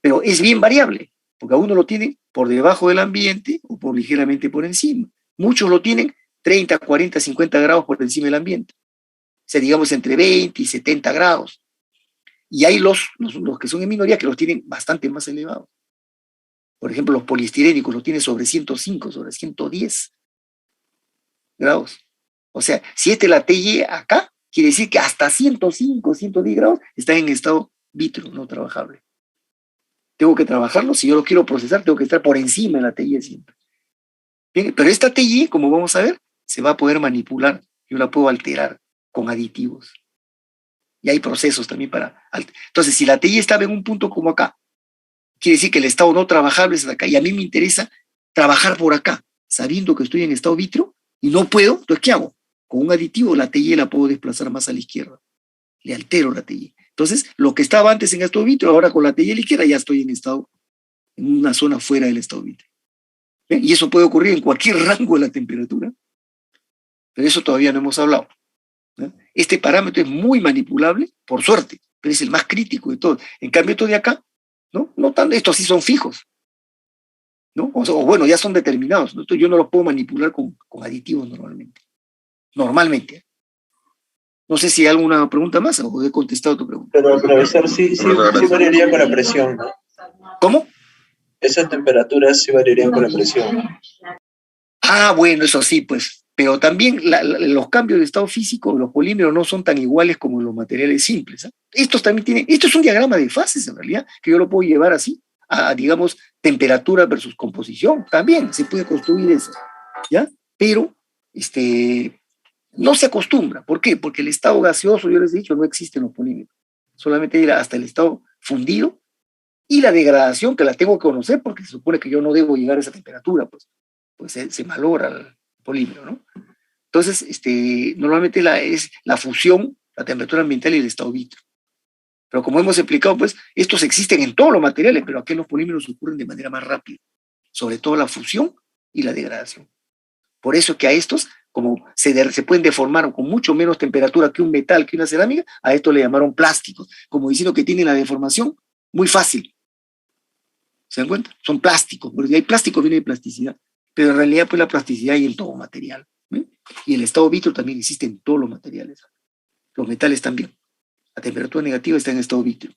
Pero es bien variable, porque a uno lo tienen por debajo del ambiente o por ligeramente por encima. Muchos lo tienen 30, 40, 50 grados por encima del ambiente. O sea, digamos entre 20 y 70 grados. Y hay los que son en minoría que los tienen bastante más elevados. Por ejemplo, los poliestirénicos los tienen sobre 105, sobre 110 grados. O sea, si la TI acá, quiere decir que hasta 105, 110 grados está en estado vítreo, no trabajable. Tengo que trabajarlo, si yo lo quiero procesar, tengo que estar por encima de la TI siempre. Bien, pero esta TI, como vamos a ver, se va a poder manipular, yo la puedo alterar con aditivos. Y hay procesos también para... Entonces, si la TI estaba en un punto como acá, quiere decir que el estado no trabajable es de acá, y a mí me interesa trabajar por acá, sabiendo que estoy en estado vítreo, y no puedo, entonces, ¿qué hago? Con un aditivo la TI la puedo desplazar más a la izquierda. Le altero la TI. Entonces, lo que estaba antes en estado vítreo, ahora con la TI a la izquierda ya estoy en una zona fuera del estado vítreo. ¿Ven? Y eso puede ocurrir en cualquier rango de la temperatura. Pero eso todavía no hemos hablado. ¿No? Este parámetro es muy manipulable, por suerte, pero es el más crítico de todos. En cambio, esto de acá, no tanto, estos sí son fijos. ¿No? O bueno, ya son determinados, ¿no? Yo no los puedo manipular con aditivos normalmente. Normalmente. No sé si hay alguna pregunta más o he contestado tu pregunta.
Pero, profesor, sí variaría con la presión, ¿no?
¿Cómo?
Esas temperaturas sí variarían con la presión.
Ah, bueno, eso sí, pues. Pero también los cambios de estado físico de los polímeros no son tan iguales como los materiales simples. ¿Eh? Estos también tienen, esto es un diagrama de fases en realidad, que yo lo puedo llevar así, a, digamos, temperatura versus composición. También se puede construir eso, ¿ya? Pero, no se acostumbra. ¿Por qué? Porque el estado gaseoso, yo les he dicho, no existe en los polímeros. Solamente ir hasta el estado fundido y la degradación, que la tengo que conocer porque se supone que yo no debo llegar a esa temperatura, pues se malogra polímero, ¿no? Entonces, normalmente es la fusión, la temperatura ambiental y el estado vítreo. Pero como hemos explicado, pues, estos existen en todos los materiales, pero aquí los polímeros ocurren de manera más rápida, sobre todo la fusión y la degradación. Por eso que a estos, como se pueden deformar con mucho menos temperatura que un metal, que una cerámica, a esto le llamaron plásticos, como diciendo que tienen la deformación muy fácil. ¿Se dan cuenta? Son plásticos, porque hay plástico, viene de plasticidad, pero en realidad pues la plasticidad hay en todo material. Y el estado vítreo también existe en todos los materiales. Los metales también. La temperatura negativa está en estado vítreo.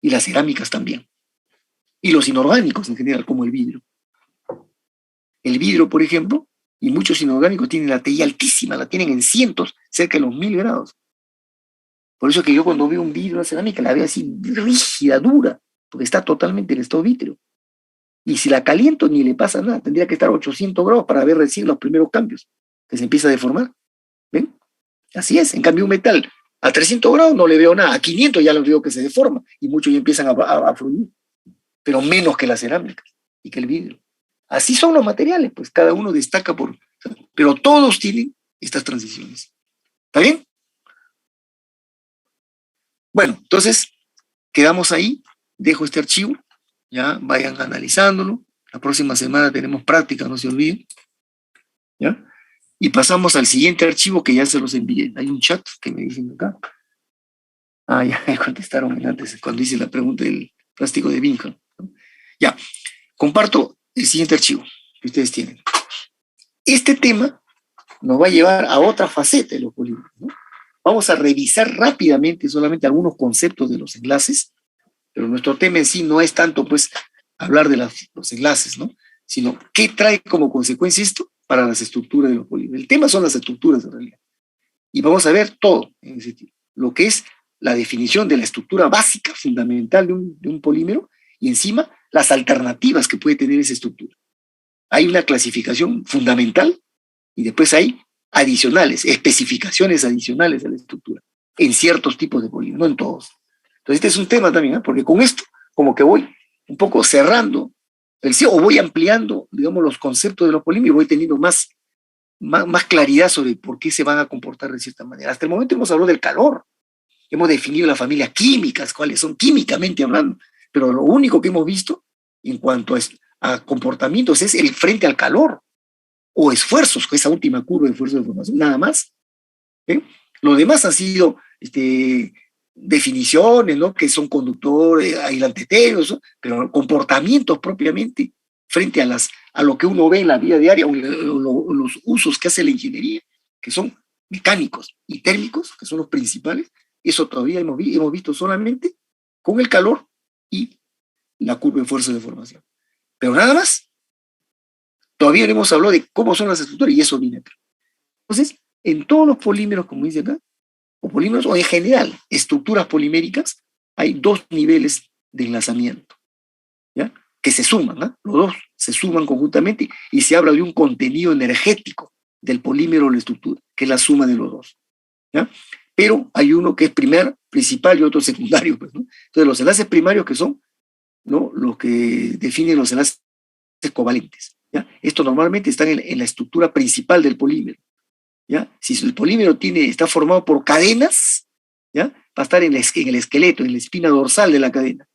Y las cerámicas también. Y los inorgánicos en general, como el vidrio. El vidrio, por ejemplo, y muchos inorgánicos tienen la TI altísima, la tienen en cientos, cerca de los 1000 grados. Por eso que yo cuando veo un vidrio, una cerámica, la veo así rígida, dura, porque está totalmente en estado vítreo. Y si la caliento ni le pasa nada, tendría que estar a 800 grados para ver recién los primeros cambios, que se empieza a deformar. ¿Ven? Así es. En cambio, un metal a 300 grados no le veo nada, a 500 ya lo veo que se deforma y muchos ya empiezan a fluir, pero menos que las cerámicas y que el vidrio. Así son los materiales, pues cada uno destaca pero todos tienen estas transiciones. ¿Está bien? Bueno, entonces quedamos ahí, dejo este archivo, ya vayan analizándolo. La próxima semana tenemos práctica, no se olviden. ¿Ya? Y pasamos al siguiente archivo que ya se los envié. Hay un chat que me dicen acá. Ah, ya me contestaron antes, cuando hice la pregunta del plástico de Bingham. Ya, comparto el siguiente archivo que ustedes tienen. Este tema nos va a llevar a otra faceta de los polímeros, ¿no? Vamos a revisar rápidamente solamente algunos conceptos de los enlaces, pero nuestro tema en sí no es tanto, pues, hablar de los enlaces, ¿no? Sino qué trae como consecuencia esto para las estructuras de los polímeros. El tema son las estructuras, en realidad. Y vamos a ver todo en ese tipo. Lo que es la definición de la estructura básica, fundamental de un polímero, y encima las alternativas que puede tener esa estructura. Hay una clasificación fundamental y después hay adicionales, especificaciones adicionales a la estructura, en ciertos tipos de polímeros, no en todos. Entonces este es un tema también, ¿eh? Porque con esto como que voy un poco cerrando o voy ampliando, digamos, los conceptos de los polímeros y voy teniendo más claridad sobre por qué se van a comportar de cierta manera. Hasta el momento hemos hablado del calor, hemos definido las familias químicas, cuáles son químicamente hablando, pero lo único que hemos visto en cuanto a comportamientos es el frente al calor, o esfuerzos, esa última curva de esfuerzo de formación, nada más. Lo demás han sido definiciones, ¿no? Que son conductores, aislantes térmicos, ¿no? Pero comportamientos propiamente frente a lo que uno ve en la vida diaria, o los usos que hace la ingeniería, que son mecánicos y térmicos, que son los principales. Eso todavía hemos visto solamente con el calor y la curva de esfuerzo de formación. Pero nada más. Todavía no hemos hablado de cómo son las estructuras y eso viene acá. Entonces, en todos los polímeros, como dice acá, o polímeros, o en general, estructuras poliméricas, hay dos niveles de enlazamiento, ¿ya? Que se suman, ¿no? Los dos se suman conjuntamente y se habla de un contenido energético del polímero o la estructura, que es la suma de los dos, ¿ya? Pero hay uno que es principal y otro secundario, pues, ¿no? Entonces, los enlaces primarios que son, ¿no?, los que definen los enlaces covalentes. ¿Ya? Esto normalmente está en la estructura principal del polímero. ¿Ya? Si el polímero está formado por cadenas, ¿ya?, va a estar en el esqueleto, en la espina dorsal de la cadena,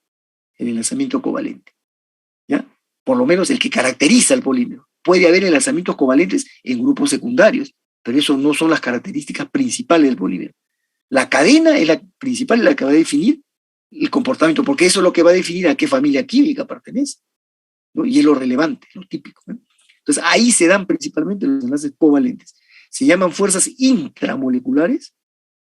el enlazamiento covalente. ¿Ya? Por lo menos el que caracteriza el polímero. Puede haber enlazamientos covalentes en grupos secundarios, pero eso no son las características principales del polímero. La cadena es la principal, la que va a definir el comportamiento, porque eso es lo que va a definir a qué familia química pertenece, ¿no? Y es lo relevante, lo típico, ¿no? Entonces ahí se dan principalmente los enlaces covalentes. Se llaman fuerzas intramoleculares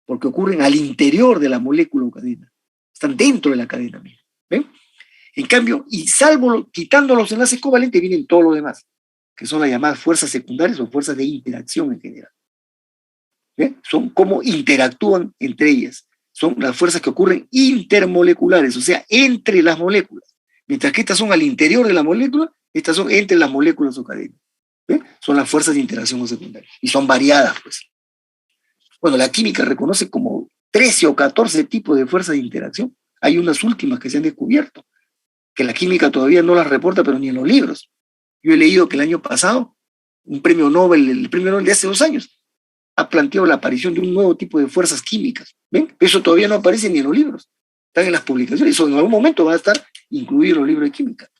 porque ocurren al interior de la molécula o cadena. Están dentro de la cadena misma. ¿Ven? En cambio, y quitando los enlaces covalentes, vienen todos los demás, que son las llamadas fuerzas secundarias o fuerzas de interacción en general. ¿Ven? Son cómo interactúan entre ellas. Son las fuerzas que ocurren intermoleculares, o sea, entre las moléculas. Mientras que estas son al interior de la molécula, estas son entre las moléculas o cadenas. ¿Ven? Son las fuerzas de interacción o secundarias. Y son variadas, pues. Bueno, la química reconoce como 13 o 14 tipos de fuerzas de interacción. Hay unas últimas que se han descubierto, que la química todavía no las reporta, pero ni en los libros. Yo he leído que el año pasado un premio Nobel, el premio Nobel de hace 2 años, ha planteado la aparición de un nuevo tipo de fuerzas químicas. ¿Ven? Eso todavía no aparece ni en los libros, están en las publicaciones, eso en algún momento va a estar incluido en los libros de química.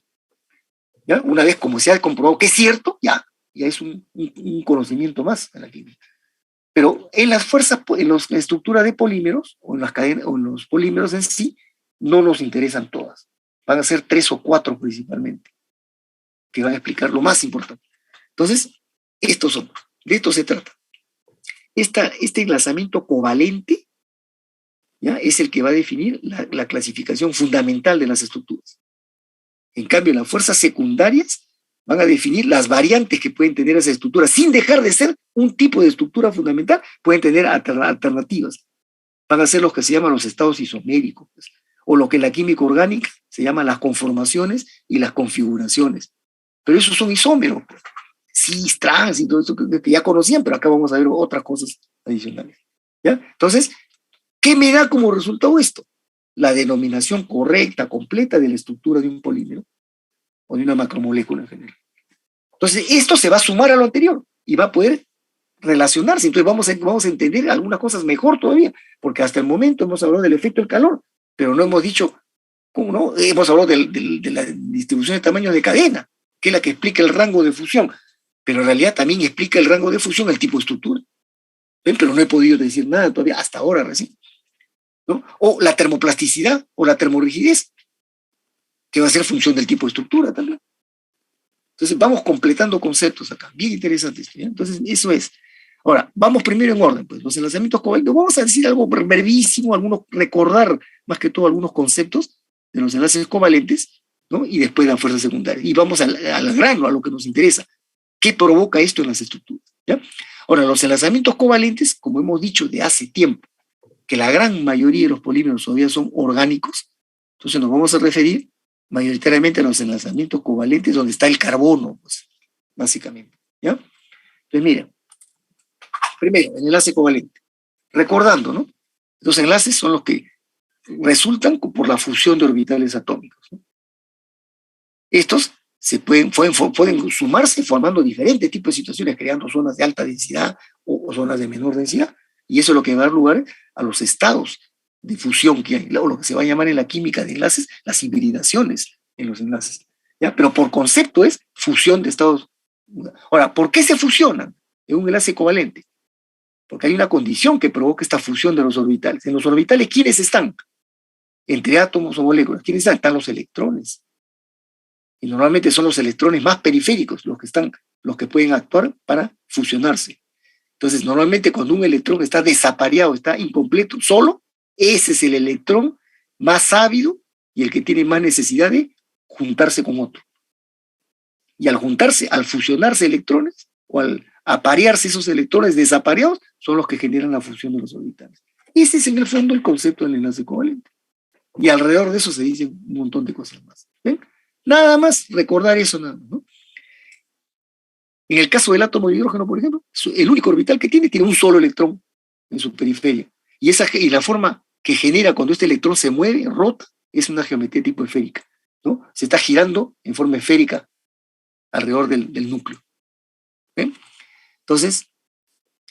¿Ya? Una vez como se ha comprobado que es cierto, ya es un conocimiento más de la química. Pero en las fuerzas, en la estructura de polímeros, o en las cadenas, o en los polímeros en sí, no nos interesan todas. Van a ser 3 o 4 principalmente, que van a explicar lo más importante. Entonces, de esto se trata. Este enlazamiento covalente, ¿ya? Es el que va a definir la clasificación fundamental de las estructuras. En cambio, las fuerzas secundarias van a definir las variantes que pueden tener esas estructuras, sin dejar de ser un tipo de estructura fundamental, pueden tener alternativas. Van a ser los que se llaman los estados isoméricos, pues, o lo que en la química orgánica se llaman las conformaciones y las configuraciones. Pero esos son isómeros, pues. Cis, trans y todo eso que ya conocían, pero acá vamos a ver otras cosas adicionales. ¿Ya? Entonces, ¿qué me da como resultado esto? La denominación correcta, completa de la estructura de un polímero o de una macromolécula en general. Entonces, esto se va a sumar a lo anterior y va a poder relacionarse. Entonces, vamos a entender algunas cosas mejor todavía, porque hasta el momento hemos hablado del efecto del calor, pero no hemos dicho, ¿cómo no? Hemos hablado de la distribución de tamaño de cadena, que es la que explica el rango de fusión, pero en realidad también explica el rango de fusión el tipo de estructura. ¿Ven? Pero no he podido decir nada todavía, hasta ahora recién. ¿No? O la termoplasticidad o la termorrigidez, que va a ser función del tipo de estructura también. Entonces vamos completando conceptos acá, bien interesantes. ¿Ya? Entonces eso es. Ahora, vamos primero en orden, pues los enlazamientos covalentes. Vamos a decir algo brevísimo, recordar más que todo algunos conceptos de los enlaces covalentes, ¿no? Y después la fuerza secundaria. Y vamos al grano, a lo que nos interesa. ¿Qué provoca esto en las estructuras? ¿Ya? Ahora, los enlazamientos covalentes, como hemos dicho de hace tiempo, que la gran mayoría de los polímeros todavía son orgánicos, entonces nos vamos a referir mayoritariamente a los enlazamientos covalentes donde está el carbono, pues, básicamente. ¿Ya? Entonces, miren, primero, el enlace covalente. Recordando, ¿no? Los enlaces son los que resultan por la fusión de orbitales atómicos, ¿no? Estos pueden sumarse formando diferentes tipos de situaciones, creando zonas de alta densidad o zonas de menor densidad. Y eso es lo que va a dar lugar a los estados de fusión que hay, o lo que se va a llamar en la química de enlaces, las hibridaciones en los enlaces. ¿Ya? Pero por concepto es fusión de estados. Ahora, ¿por qué se fusionan en un enlace covalente? Porque hay una condición que provoca esta fusión de los orbitales. En los orbitales, ¿quiénes están? Entre átomos o moléculas, ¿quiénes están? Están los electrones. Y normalmente son los electrones más periféricos los que pueden actuar para fusionarse. Entonces, normalmente cuando un electrón está desapareado, está incompleto, solo, ese es el electrón más ávido y el que tiene más necesidad de juntarse con otro. Y al fusionarse electrones, o al aparearse esos electrones desapareados, son los que generan la fusión de los orbitales. Ese es en el fondo el concepto del enlace covalente. Y alrededor de eso se dicen un montón de cosas más. ¿Ven? Nada más recordar eso, nada más, ¿no? En el caso del átomo de hidrógeno, por ejemplo, el único orbital que tiene un solo electrón en su periferia. Y la forma que genera cuando este electrón se mueve, rota, es una geometría tipo esférica, ¿no? Se está girando en forma esférica alrededor del núcleo. ¿Ven? Entonces,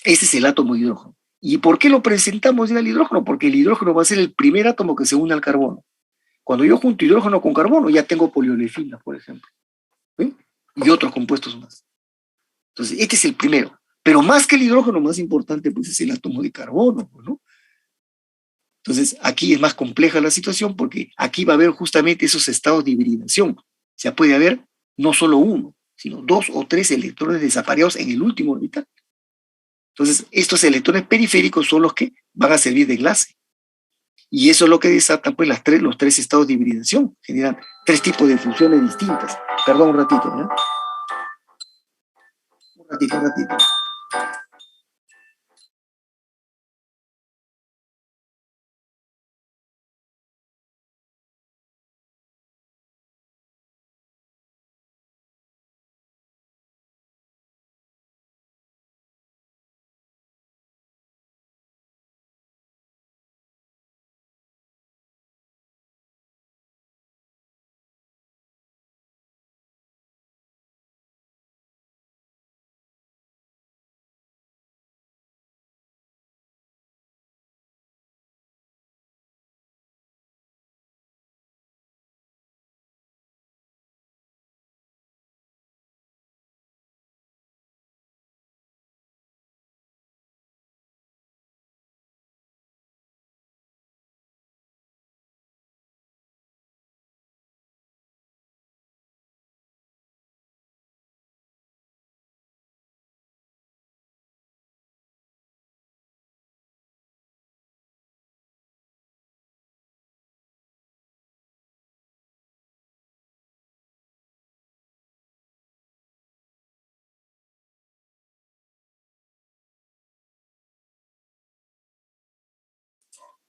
ese es el átomo de hidrógeno. ¿Y por qué lo presentamos ya al hidrógeno? Porque el hidrógeno va a ser el primer átomo que se une al carbono. Cuando yo junto hidrógeno con carbono, ya tengo poliolefina, por ejemplo. ¿Ven? Y otros compuestos más. Entonces, este es el primero. Pero más que el hidrógeno, más importante, pues es el átomo de carbono, ¿no? Entonces, aquí es más compleja la situación porque aquí va a haber justamente esos estados de hibridación. O sea, puede haber no solo uno, sino 2 o 3 electrones desapareados en el último orbital. Entonces, estos electrones periféricos son los que van a servir de enlace. Y eso es lo que desata pues, los 3 estados de hibridación. Generan 3 tipos de funciones distintas. Perdón un ratito, ¿no? Un ratito.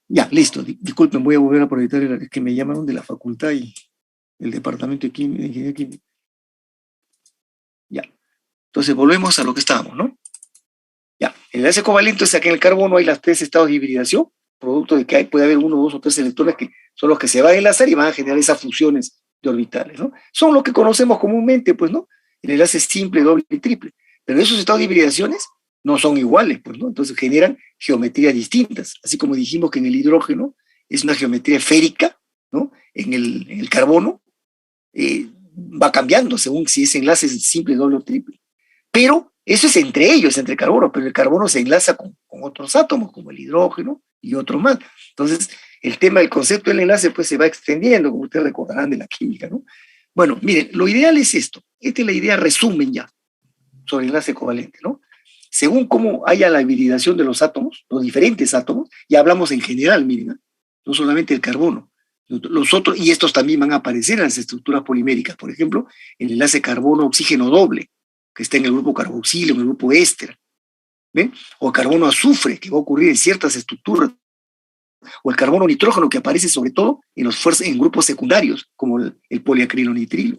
Ya, listo. Disculpen, voy a volver a proyectar es que me llamaron de la facultad y el departamento de ingeniería química. Ya. Entonces volvemos a lo que estábamos, ¿no? Ya. El enlace covalente es que en el carbono hay las 3 estados de hibridación, producto de que puede haber 1, 2 o 3 electrones que son los que se van a enlazar y van a generar esas fusiones de orbitales, ¿no? Son lo que conocemos comúnmente, pues, ¿no? El enlace simple, doble y triple. Pero esos estados de hibridaciones no son iguales, pues, ¿no? Entonces generan geometrías distintas. Así como dijimos que en el hidrógeno es una geometría esférica, ¿no? En el carbono va cambiando según si ese enlace es simple, doble o triple. Pero eso es entre ellos, entre carbono, pero el carbono se enlaza con otros átomos, como el hidrógeno y otros más. Entonces, el tema del concepto del enlace pues se va extendiendo, como ustedes recordarán de la química, ¿no? Bueno, miren, lo ideal es esto. Esta es la idea resumen ya sobre el enlace covalente, ¿no? Según cómo haya la hibridación de los átomos, los diferentes átomos, ya hablamos en general, miren, ¿eh? No solamente el carbono, los otros, y estos también van a aparecer en las estructuras poliméricas, por ejemplo, el enlace carbono-oxígeno doble, que está en el grupo carboxilo, en el grupo éster, ¿ven? O el carbono-azufre, que va a ocurrir en ciertas estructuras, o el carbono-nitrógeno, que aparece sobre todo en grupos secundarios, como el poliacrilonitrilo.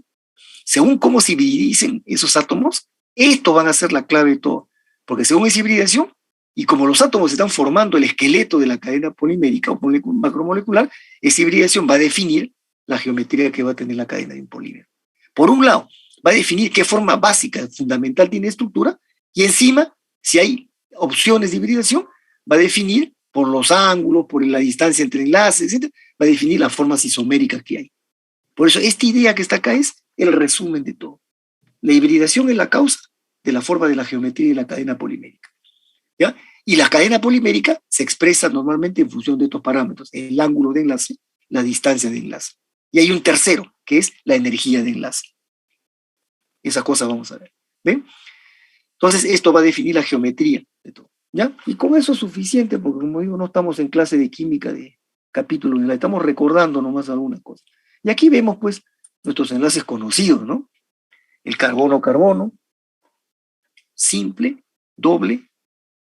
Según cómo se hibriden esos átomos, estos van a ser la clave de todo, porque según esa hibridación, y como los átomos están formando el esqueleto de la cadena polimérica o macromolecular, esa hibridación va a definir la geometría que va a tener la cadena de un polímero. Por un lado, va a definir qué forma básica, fundamental tiene estructura, y encima, si hay opciones de hibridación, va a definir por los ángulos, por la distancia entre enlaces, etc., va a definir las formas isoméricas que hay. Por eso, esta idea que está acá es el resumen de todo. La hibridación es la causa de la forma de la geometría de la cadena polimérica, ¿ya? Y la cadena polimérica se expresa normalmente en función de estos parámetros: el ángulo de enlace, la distancia de enlace. Y hay un tercero, que es la energía de enlace. Esa cosa vamos a ver, ¿ven? Entonces, esto va a definir la geometría de todo, ¿ya? Y con eso es suficiente, porque como digo, no estamos en clase de química de capítulo, estamos recordando nomás algunas cosas. Y aquí vemos, pues, nuestros enlaces conocidos, ¿no? El carbono-carbono, simple, doble,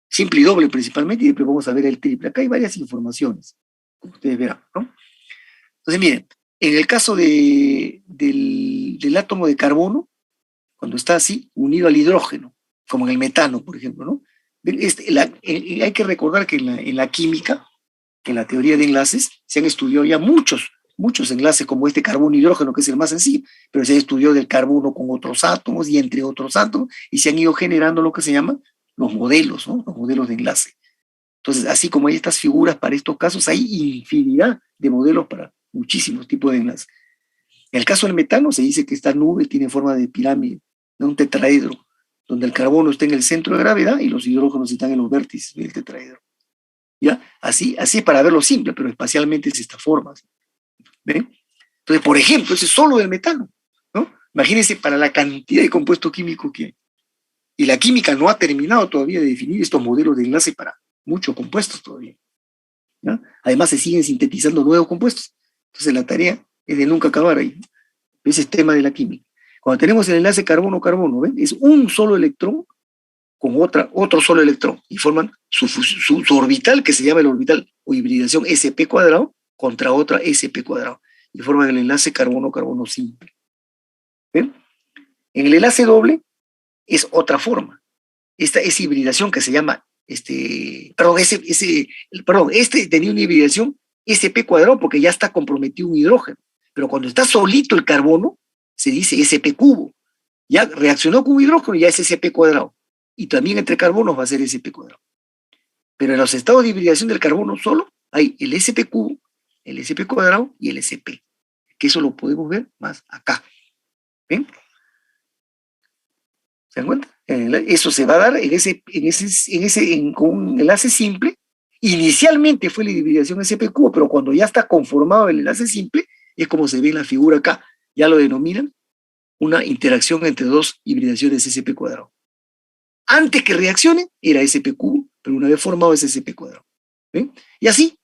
simple y doble principalmente, y después vamos a ver el triple. Acá hay varias informaciones, como ustedes verán, ¿no? Entonces, miren, en el caso del átomo de carbono, cuando está así, unido al hidrógeno, como en el metano, por ejemplo, ¿no? Hay que recordar que en la química, en la teoría de enlaces, se han estudiado ya muchos enlaces, como este carbono-hidrógeno, que es el más sencillo, pero se estudió del carbono con otros átomos y entre otros átomos, y se han ido generando lo que se llaman los modelos, ¿no? Los modelos de enlace. Entonces, así como hay estas figuras para estos casos, hay infinidad de modelos para muchísimos tipos de enlaces. En el caso del metano, se dice que esta nube tiene forma de pirámide, de un tetraedro, donde el carbono está en el centro de gravedad y los hidrógenos están en los vértices del tetraedro. ¿Ya? Así es para verlo simple, pero espacialmente es esta forma. ¿Ven? Entonces, por ejemplo, ese es solo del metano, ¿no? Imagínense para la cantidad de compuestos químicos que hay. Y la química no ha terminado todavía de definir estos modelos de enlace para muchos compuestos todavía, ¿ya? Además, se siguen sintetizando nuevos compuestos. Entonces, la tarea es de nunca acabar ahí. Ese es el tema de la química. Cuando tenemos el enlace carbono-carbono, ¿ven? Es un solo electrón con otro solo electrón, y forman su orbital, que se llama el orbital o hibridación sp cuadrado, contra otra sp cuadrado, y forman el enlace carbono-carbono simple. ¿Ven? En el enlace doble es otra forma. Esta es hibridación que se llama, este tenía una hibridación sp cuadrado porque ya está comprometido un hidrógeno, pero cuando está solito el carbono, se dice sp cubo. Ya reaccionó con un hidrógeno, ya es sp cuadrado. Y también entre carbonos va a ser sp cuadrado. Pero en los estados de hibridación del carbono solo hay el sp cubo, el sp cuadrado y el sp, que eso lo podemos ver más acá. ¿Ven? ¿Se dan cuenta? Eso se va a dar con un enlace simple. Inicialmente fue la hibridación sp cubo, pero cuando ya está conformado el enlace simple, es como se ve en la figura acá. Ya lo denominan una interacción entre dos hibridaciones sp cuadrado. Antes que reaccione era sp cubo, pero una vez formado es sp cuadrado. ¿Ven? Y así,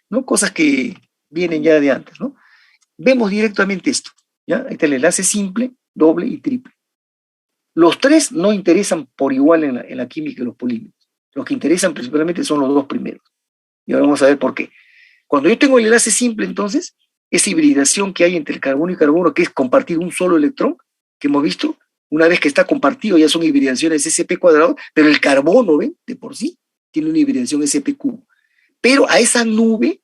¿no? Cosas que vienen ya de antes, ¿no? Vemos directamente esto, ¿ya? Ahí está el enlace simple, doble y triple. Los tres no interesan por igual en la química de los polímeros. Los que interesan principalmente son los dos primeros. Y ahora vamos a ver por qué. Cuando yo tengo el enlace simple, entonces, esa hibridación que hay entre el carbono y carbono, que es compartir un solo electrón, que hemos visto, una vez que está compartido ya son hibridaciones sp², pero el carbono, ¿ven? De por sí, tiene una hibridación sp³. Pero a esa nube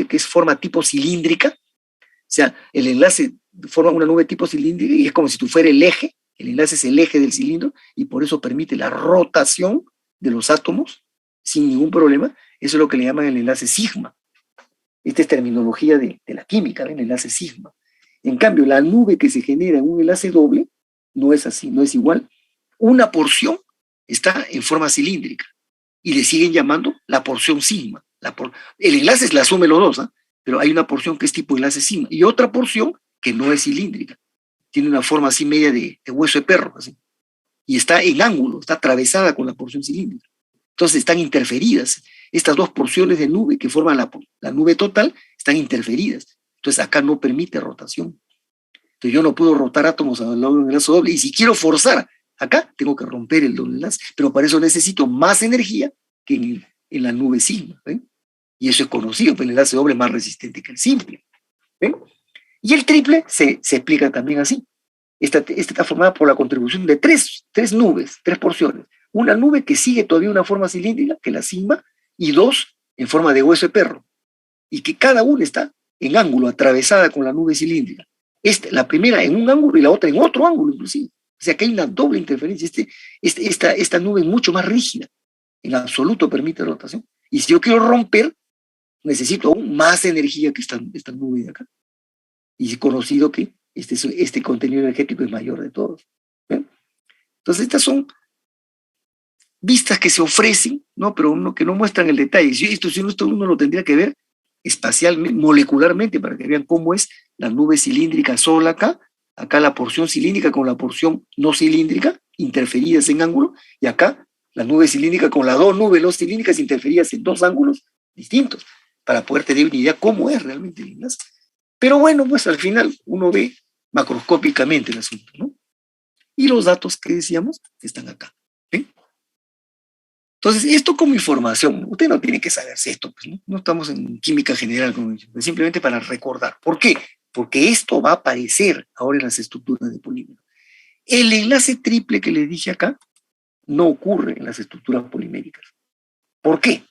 que es forma tipo cilíndrica, o sea, el enlace forma una nube tipo cilíndrica y es como si tú fuera el eje, el enlace es el eje del cilindro y por eso permite la rotación de los átomos sin ningún problema. Eso es lo que le llaman el enlace sigma. Esta es terminología de la química, el enlace sigma. En cambio, la nube que se genera en un enlace doble no es así, no es igual. Una porción está en forma cilíndrica y le siguen llamando la porción sigma. El enlace la asume los dos, ¿eh? Pero hay una porción que es tipo enlace sigma y otra porción que no es cilíndrica. Tiene una forma así media de hueso de perro, así. Y está en ángulo, está atravesada con la porción cilíndrica. Entonces están interferidas. Estas dos porciones de nube que forman la nube total están interferidas. Entonces acá no permite rotación. Entonces yo no puedo rotar átomos a lo largo de un enlace doble. Y si quiero forzar acá, tengo que romper el doble enlace. Pero para eso necesito más energía que en la nube sigma. ¿Ven? Y eso es conocido, pues el enlace doble es más resistente que el simple. ¿Ven? Y el triple se explica también así. Esta está formada por la contribución de tres nubes, tres porciones. Una nube que sigue todavía una forma cilíndrica, que es la sigma, y dos en forma de hueso de perro. Y que cada una está en ángulo, atravesada con la nube cilíndrica. La primera en un ángulo y la otra en otro ángulo, inclusive. O sea que hay una doble interferencia. Esta nube es mucho más rígida. En absoluto permite rotación. Y si yo quiero romper, necesito aún más energía que esta nube de acá. Y es conocido que este contenido energético es mayor de todos. ¿Ven? Entonces estas son vistas que se ofrecen, ¿no? Pero que no muestran el detalle. Esto uno lo tendría que ver espacialmente, molecularmente, para que vean cómo es la nube cilíndrica sola acá la porción cilíndrica con la porción no cilíndrica, interferidas en ángulo, y acá la nube cilíndrica con las dos nubes no cilíndricas interferidas en dos ángulos distintos, para poder tener una idea cómo es realmente el enlace. Pero bueno, pues al final uno ve macroscópicamente el asunto, ¿no? Y los datos que decíamos están acá. ¿Sí? Entonces, esto como información, usted no tiene que saberse esto, pues, ¿no? No estamos en química general, como dicen, simplemente para recordar. ¿Por qué? Porque esto va a aparecer ahora en las estructuras de polímeros. El enlace triple que les dije acá no ocurre en las estructuras poliméricas. ¿Por qué?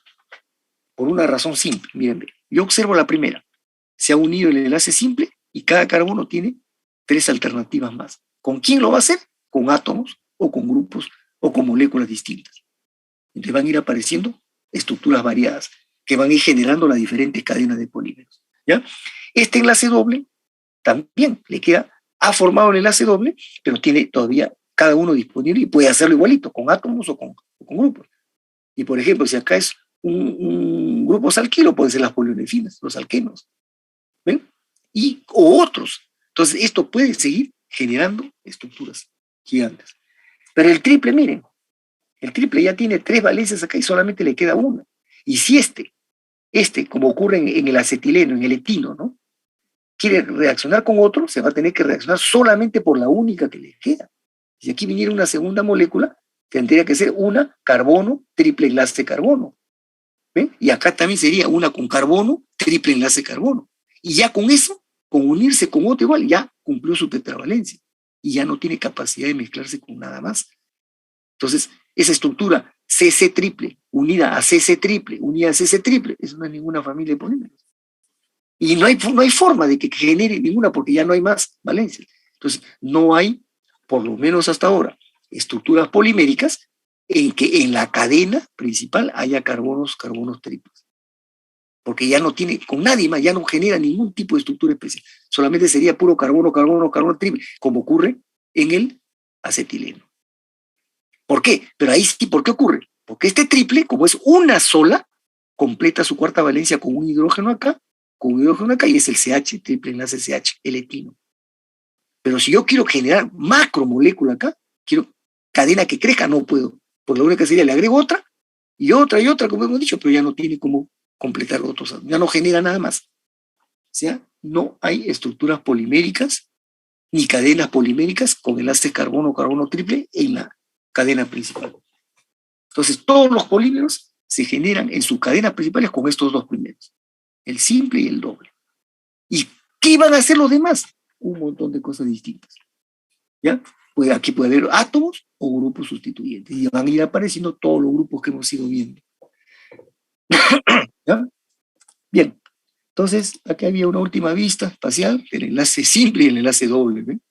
Por una razón simple. Miren, yo observo la primera. Se ha unido el enlace simple y cada carbono tiene tres alternativas más. ¿Con quién lo va a hacer? Con átomos o con grupos o con moléculas distintas. Entonces van a ir apareciendo estructuras variadas que van a ir generando las diferentes cadenas de polímeros. ¿Ya? Este enlace doble también ha formado el enlace doble, pero tiene todavía cada uno disponible y puede hacerlo igualito, con átomos o con grupos. Y por ejemplo, si acá es un grupo alquilo, pueden ser las polionefinas, los alquenos. ¿Ven? O otros. Entonces, esto puede seguir generando estructuras gigantes. Pero el triple, miren, el triple ya tiene tres valencias acá y solamente le queda una. Y si como ocurre en el acetileno, en el etino, ¿no? Quiere reaccionar con otro, se va a tener que reaccionar solamente por la única que le queda. Si aquí viniera una segunda molécula, tendría que ser una carbono, triple enlace carbono. ¿Ven? Y acá también sería una con carbono, triple enlace carbono. Y ya con eso, con unirse con otro igual, ya cumplió su tetravalencia. Y ya no tiene capacidad de mezclarse con nada más. Entonces, esa estructura CC triple, unida a CC triple, unida a CC triple, eso no es ninguna familia de polímeros. Y no hay forma de que genere ninguna porque ya no hay más valencias. Entonces, no hay, por lo menos hasta ahora, estructuras poliméricas en que en la cadena principal haya carbonos triples. Porque ya no tiene, con nadie más, ya no genera ningún tipo de estructura especial. Solamente sería puro carbono triple, como ocurre en el acetileno. ¿Por qué? Pero ahí sí, ¿por qué ocurre? Porque este triple, como es una sola, completa su cuarta valencia con un hidrógeno acá, y es el CH, triple enlace CH, el etino. Pero si yo quiero generar macromolécula acá, quiero cadena que crezca, no puedo. Por la única que sería, le agrego otra, y otra, como hemos dicho, pero ya no tiene como completar otros, ya no genera nada más. O sea, no hay estructuras poliméricas, ni cadenas poliméricas con enlace carbono triple en la cadena principal. Entonces, todos los polímeros se generan en sus cadenas principales con estos dos primeros. el simple y el doble. ¿Y qué van a hacer los demás? Un montón de cosas distintas. ¿Ya? Pues aquí puede haber átomos o grupos sustituyentes y van a ir apareciendo todos los grupos que hemos ido viendo. ¿Ya? Bien, entonces aquí había una última vista espacial, el enlace simple y el enlace doble. ¿Ven?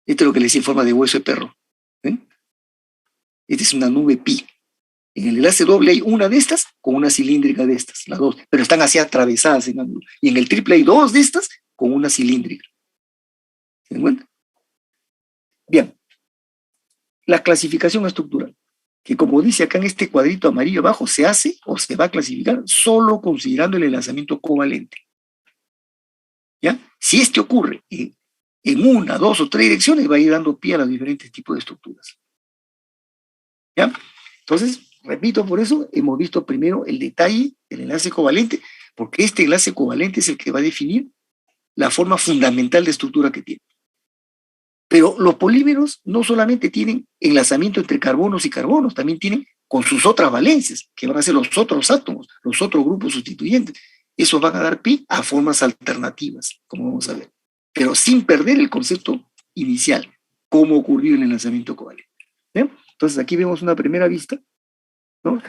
Esto es lo que les decía en forma de hueso de perro. ¿Ven? Esta es una nube pi. En el enlace doble hay una de estas con una cilíndrica de estas, las dos, pero están así atravesadas en ángulo. Y en el triple hay dos de estas con una cilíndrica. ¿Se dan cuenta? Bien, la clasificación estructural, que como dice acá en este cuadrito amarillo abajo, se hace o se va a clasificar solo considerando el enlazamiento covalente. ¿Ya? Si este ocurre en una, dos o tres direcciones, va a ir dando pie a los diferentes tipos de estructuras. ¿Ya? Entonces, repito, por eso hemos visto primero el detalle del enlace covalente, porque este enlace covalente es el que va a definir la forma fundamental de estructura que tiene. Pero los polímeros no solamente tienen enlazamiento entre carbonos y carbonos, también tienen con sus otras valencias, que van a ser los otros átomos, los otros grupos sustituyentes. Esos van a dar pie a formas alternativas, como vamos a ver, pero sin perder el concepto inicial, cómo ocurrió el enlazamiento covalente. ¿Bien? Entonces aquí vemos una primera vista, ¿no?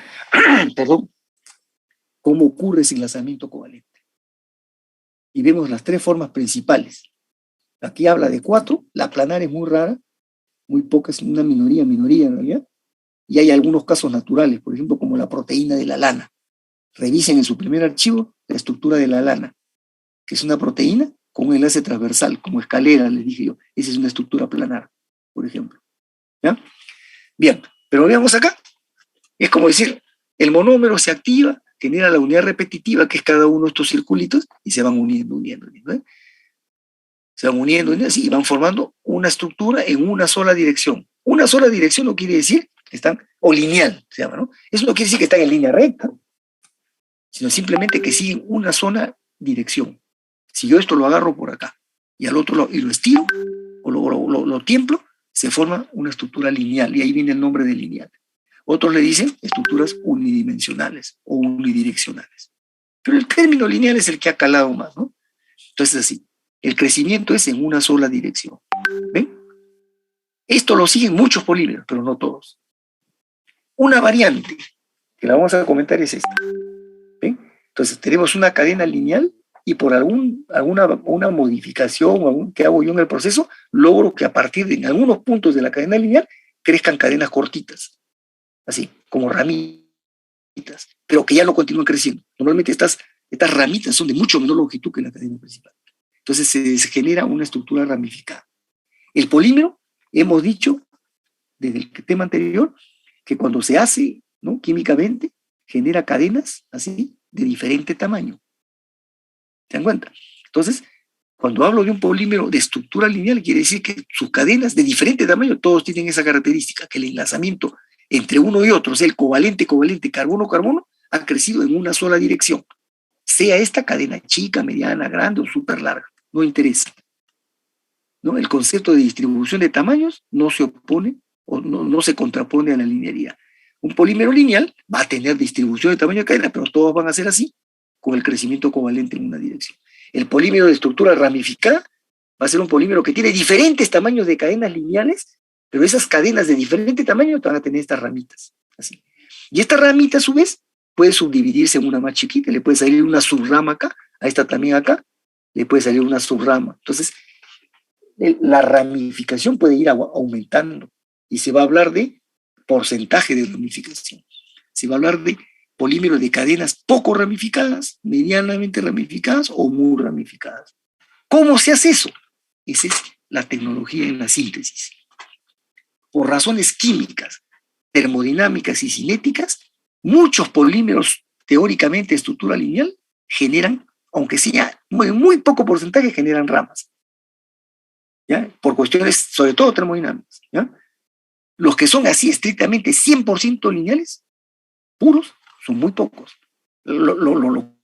Perdón, cómo ocurre ese enlazamiento covalente. Y vemos las tres formas principales. Aquí habla de 4, la planar es muy rara, muy poca, es una minoría en realidad, y hay algunos casos naturales, por ejemplo, como la proteína de la lana. Revisen en su primer archivo la estructura de la lana, que es una proteína con un enlace transversal, como escalera, les dije yo. Esa es una estructura planar, por ejemplo. ¿Ya? Bien, pero veamos acá. Es como decir, el monómero se activa, genera la unidad repetitiva, que es cada uno de estos circulitos, y se van uniendo. ¿Eh? Se van uniendo así y van formando una estructura en una sola dirección. Una sola dirección no quiere decir que están, o lineal se llama, ¿no? Eso no quiere decir que están en línea recta, sino simplemente que siguen una sola dirección. Si yo esto lo agarro por acá y al otro y lo estiro o lo tiemplo, se forma una estructura lineal y ahí viene el nombre de lineal. Otros le dicen estructuras unidimensionales o unidireccionales. Pero el término lineal es el que ha calado más, ¿no? Entonces así. El crecimiento es en una sola dirección. ¿Ven? Esto lo siguen muchos polímeros, pero no todos. Una variante, que la vamos a comentar, es esta. ¿Ven? Entonces tenemos una cadena lineal y por alguna modificación que hago yo en el proceso, logro que a partir de algunos puntos de la cadena lineal crezcan cadenas cortitas, así, como ramitas, pero que ya no continúan creciendo. Normalmente estas ramitas son de mucho menor longitud que la cadena principal. Entonces se genera una estructura ramificada. El polímero, hemos dicho desde el tema anterior, que cuando se hace, ¿no?, químicamente, genera cadenas así de diferente tamaño. ¿Se dan cuenta? Entonces, cuando hablo de un polímero de estructura lineal, quiere decir que sus cadenas de diferente tamaño, todos tienen esa característica, que el enlazamiento entre uno y otro, o sea, el covalente, carbono, ha crecido en una sola dirección. Sea esta cadena chica, mediana, grande o súper larga. No interesa. ¿No? El concepto de distribución de tamaños no se opone o no se contrapone a la linealidad. Un polímero lineal va a tener distribución de tamaño de cadena, pero todos van a ser así, con el crecimiento covalente en una dirección. El polímero de estructura ramificada va a ser un polímero que tiene diferentes tamaños de cadenas lineales, pero esas cadenas de diferente tamaño van a tener estas ramitas. Así. Y esta ramita, a su vez, puede subdividirse en una más chiquita, le puede salir una subrama acá, a esta también acá, le puede salir una subrama. Entonces, la ramificación puede ir aumentando y se va a hablar de porcentaje de ramificación. Se va a hablar de polímeros de cadenas poco ramificadas, medianamente ramificadas o muy ramificadas. ¿Cómo se hace eso? Esa es la tecnología en la síntesis. Por razones químicas, termodinámicas y cinéticas, muchos polímeros teóricamente de estructura lineal generan, aunque sea muy poco porcentaje, generan ramas. ¿Ya? Por cuestiones, sobre todo termodinámicas. ¿Ya? Los que son así estrictamente 100% lineales, puros, son muy pocos. Lo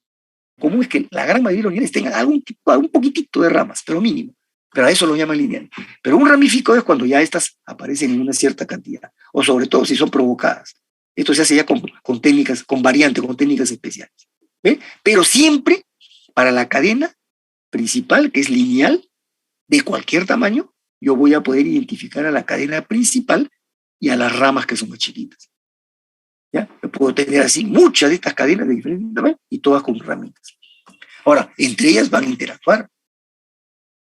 común es que la gran mayoría de los lineales tengan un poquitito de ramas, pero mínimo. Pero a eso lo llaman lineal. Pero un ramificado es cuando ya estas aparecen en una cierta cantidad, o sobre todo si son provocadas. Esto se hace ya con técnicas, con variantes, con técnicas especiales. ¿Ve? Pero siempre para la cadena principal, que es lineal, de cualquier tamaño, yo voy a poder identificar a la cadena principal y a las ramas que son más chiquitas. ¿Ya? Yo puedo tener así muchas de estas cadenas de diferentes tamaños y todas con ramitas. Ahora, entre ellas van a interactuar.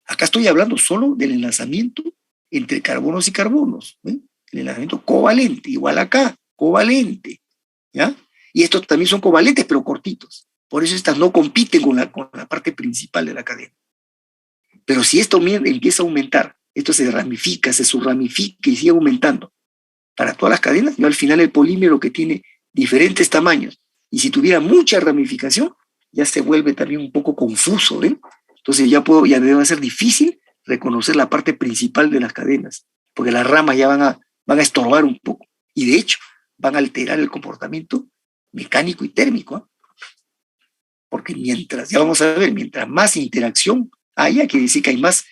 Acá estoy hablando solo del enlazamiento entre carbonos y carbonos. ¿Ve? El enlazamiento covalente, igual acá, covalente. ¿Ya? Y estos también son covalentes, pero cortitos. Por eso estas no compiten con la parte principal de la cadena. Pero si esto empieza a aumentar, esto se ramifica, se subramifica y sigue aumentando para todas las cadenas, yo al final el polímero que tiene diferentes tamaños, y si tuviera mucha ramificación, ya se vuelve también un poco confuso, ¿ven? Entonces ya me va a ser difícil reconocer la parte principal de las cadenas, porque las ramas ya van a estorbar un poco, y de hecho van a alterar el comportamiento mecánico y térmico, ¿eh? Porque ya vamos a ver, mientras más interacción haya, quiere decir que hay más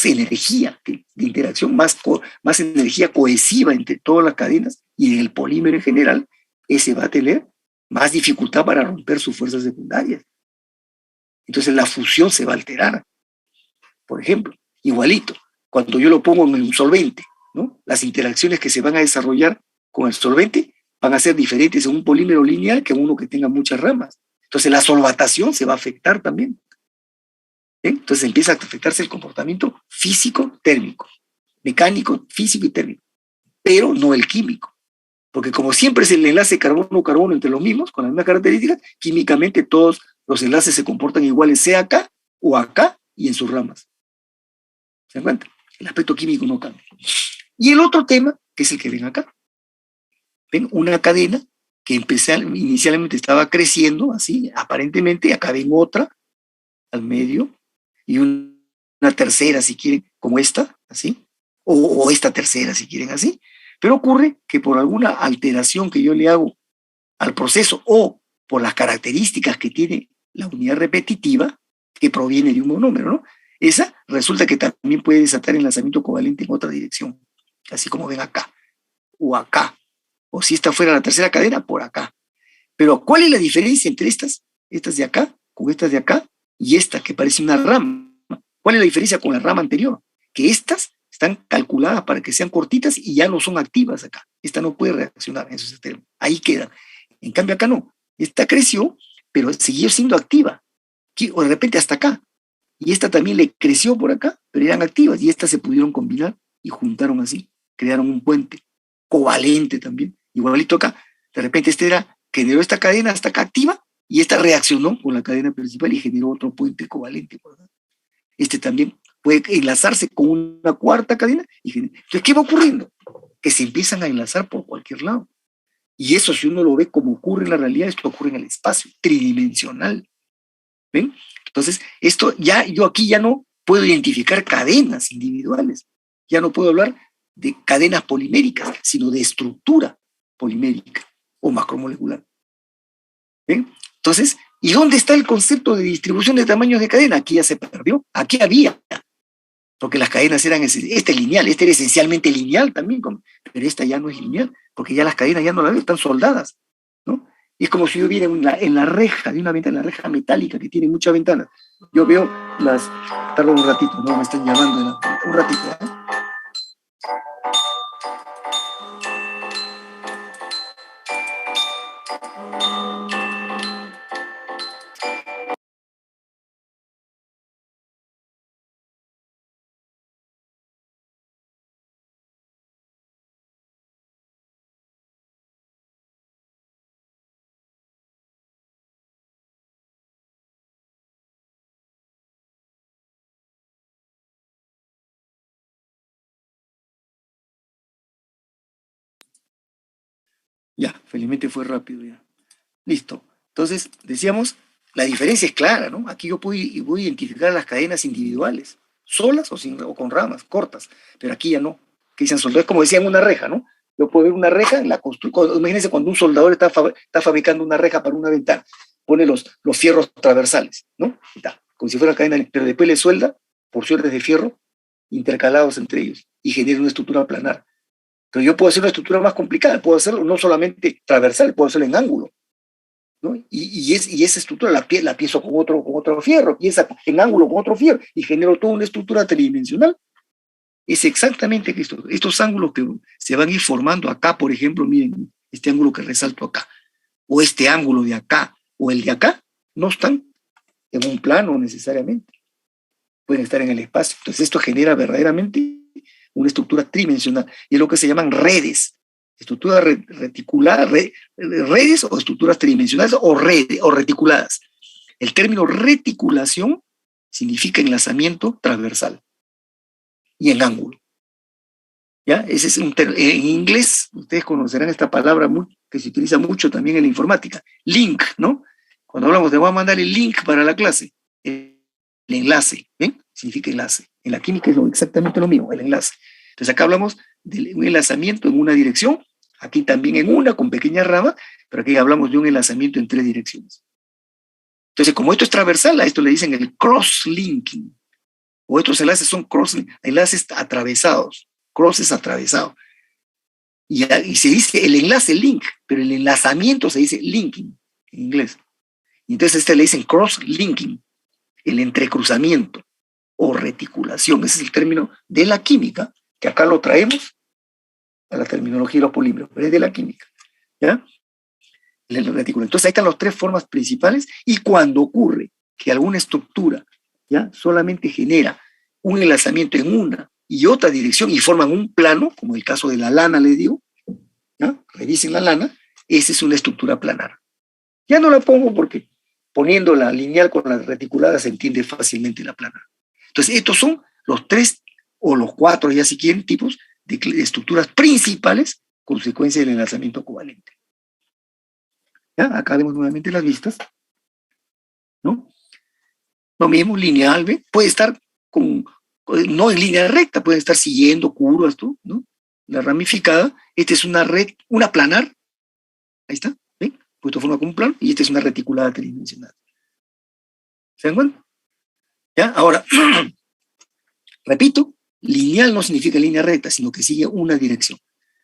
energía de interacción, más energía cohesiva entre todas las cadenas, y en el polímero en general, ese va a tener más dificultad para romper sus fuerzas secundarias. Entonces la fusión se va a alterar. Por ejemplo, igualito, cuando yo lo pongo en un solvente, ¿no? Las interacciones que se van a desarrollar con el solvente van a ser diferentes en un polímero lineal que en uno que tenga muchas ramas. Entonces la solvatación se va a afectar también. Entonces empieza a afectarse el comportamiento físico, térmico, mecánico, físico y térmico, pero no el químico. Porque como siempre es el enlace carbono-carbono entre los mismos, con las mismas características, químicamente todos los enlaces se comportan iguales, sea acá o acá y en sus ramas. ¿Se dan cuenta? El aspecto químico no cambia. Y el otro tema, que es el que ven acá. Ven una cadena que inicialmente estaba creciendo, así, aparentemente, acá ven otra, al medio, y una tercera, si quieren, como esta, así, o esta tercera, si quieren, así. Pero ocurre que por alguna alteración que yo le hago al proceso o por las características que tiene la unidad repetitiva, que proviene de un monómero, ¿no? Esa resulta que también puede desatar enlazamiento covalente en otra dirección, así como ven acá, o acá, o si esta fuera la tercera cadena, por acá. Pero ¿cuál es la diferencia entre estas de acá, con estas de acá, y esta que parece una rama? ¿Cuál es la diferencia con la rama anterior? Que estas están calculadas para que sean cortitas y ya no son activas acá. Esta no puede reaccionar en esos extremos. Ahí quedan. En cambio acá no. Esta creció, pero siguió siendo activa. O de repente hasta acá. Y esta también le creció por acá, pero eran activas. Y estas se pudieron combinar y juntaron así. Crearon un puente covalente también. Igualito acá. De repente generó esta cadena hasta acá activa y esta reaccionó con la cadena principal y generó otro puente covalente por acá. Este también puede enlazarse con una cuarta cadena. Entonces, ¿qué va ocurriendo? Que se empiezan a enlazar por cualquier lado. Y eso, si uno lo ve como ocurre en la realidad, esto ocurre en el espacio tridimensional. ¿Ven? Entonces, yo aquí ya no puedo identificar cadenas individuales. Ya no puedo hablar de cadenas poliméricas, sino de estructura polimérica o macromolecular. ¿Ven? Entonces, ¿y dónde está el concepto de distribución de tamaños de cadena? Aquí ya se perdió. Aquí había, porque las cadenas eran, esta es lineal, esta era esencialmente lineal también, pero esta ya no es lineal, porque ya las cadenas ya no las veo, están soldadas, ¿no? Y es como si yo viera en la reja de una ventana, la reja metálica que tiene muchas ventanas. Yo veo tardo un ratito, no me están llamando, un ratito, ¿eh? Ya, felizmente fue rápido ya. Listo. Entonces, decíamos, la diferencia es clara, ¿no? Aquí yo voy a identificar las cadenas individuales, solas o con ramas cortas, pero aquí ya no, que sean soldados, como decían, una reja, ¿no? Yo puedo ver una reja, imagínense cuando un soldador está fabricando una reja para una ventana, pone los fierros transversales, ¿no? Como si fuera cadena, pero después le suelda porciones de fierro intercalados entre ellos y genera una estructura planar. Pero yo puedo hacer una estructura más complicada, puedo hacerlo no solamente transversal, puedo hacerlo en ángulo. ¿no? Y esa estructura la piezo con otro fierro, y esa en ángulo con otro fierro, y genero toda una estructura tridimensional. Es exactamente esto. Estos ángulos que se van a ir formando acá, por ejemplo, miren, este ángulo que resalto acá, o este ángulo de acá, o el de acá, no están en un plano necesariamente, pueden estar en el espacio. Entonces esto genera verdaderamente una estructura tridimensional, y es lo que se llaman redes, estructuras reticuladas, redes o estructuras tridimensionales o reticuladas. El término reticulación significa enlazamiento transversal y en ángulo. ¿Ya? Ese es en inglés, ustedes conocerán esta palabra que se utiliza mucho también en la informática, link, ¿no? Cuando hablamos de voy a mandar el link para la clase, el enlace, ¿ven? Significa enlace. En la química es exactamente lo mismo, el enlace. Entonces acá hablamos de un enlazamiento en una dirección, aquí también en una, con pequeñas ramas, pero aquí hablamos de un enlazamiento en 3 direcciones. Entonces, como esto es transversal, a esto le dicen el cross-linking, o estos enlaces son enlaces atravesados, crosses atravesados. Y se dice el enlace link, pero el enlazamiento se dice linking en inglés. Y entonces le dicen cross-linking, el entrecruzamiento o reticulación. Ese es el término de la química, que acá lo traemos a la terminología de los polímeros, pero es de la química. ¿Ya? Entonces ahí están las 3 formas principales, y cuando ocurre que alguna estructura, ¿ya?, solamente genera un enlazamiento en una y otra dirección y forman un plano, como el caso de la lana, les digo, ¿ya? Revisen la lana, esa es una estructura planar. Ya no la pongo porque poniendo la lineal con la reticulada se entiende fácilmente la planar. Entonces estos son los 3 o los 4, ya si quieren, tipos de estructuras principales consecuencia del enlazamiento covalente. ¿Ya? Acá vemos nuevamente las vistas, ¿no? Lo mismo, lineal, ¿ve? Puede estar no en línea recta, puede estar siguiendo curvas, ¿no? La ramificada, esta es una red, una planar, ahí está, ¿ven? Pues esto forma como un plano, y esta es una reticulada tridimensional. ¿Se dan cuenta? ¿Ya? Ahora, repito, lineal no significa línea recta, sino que sigue una dirección.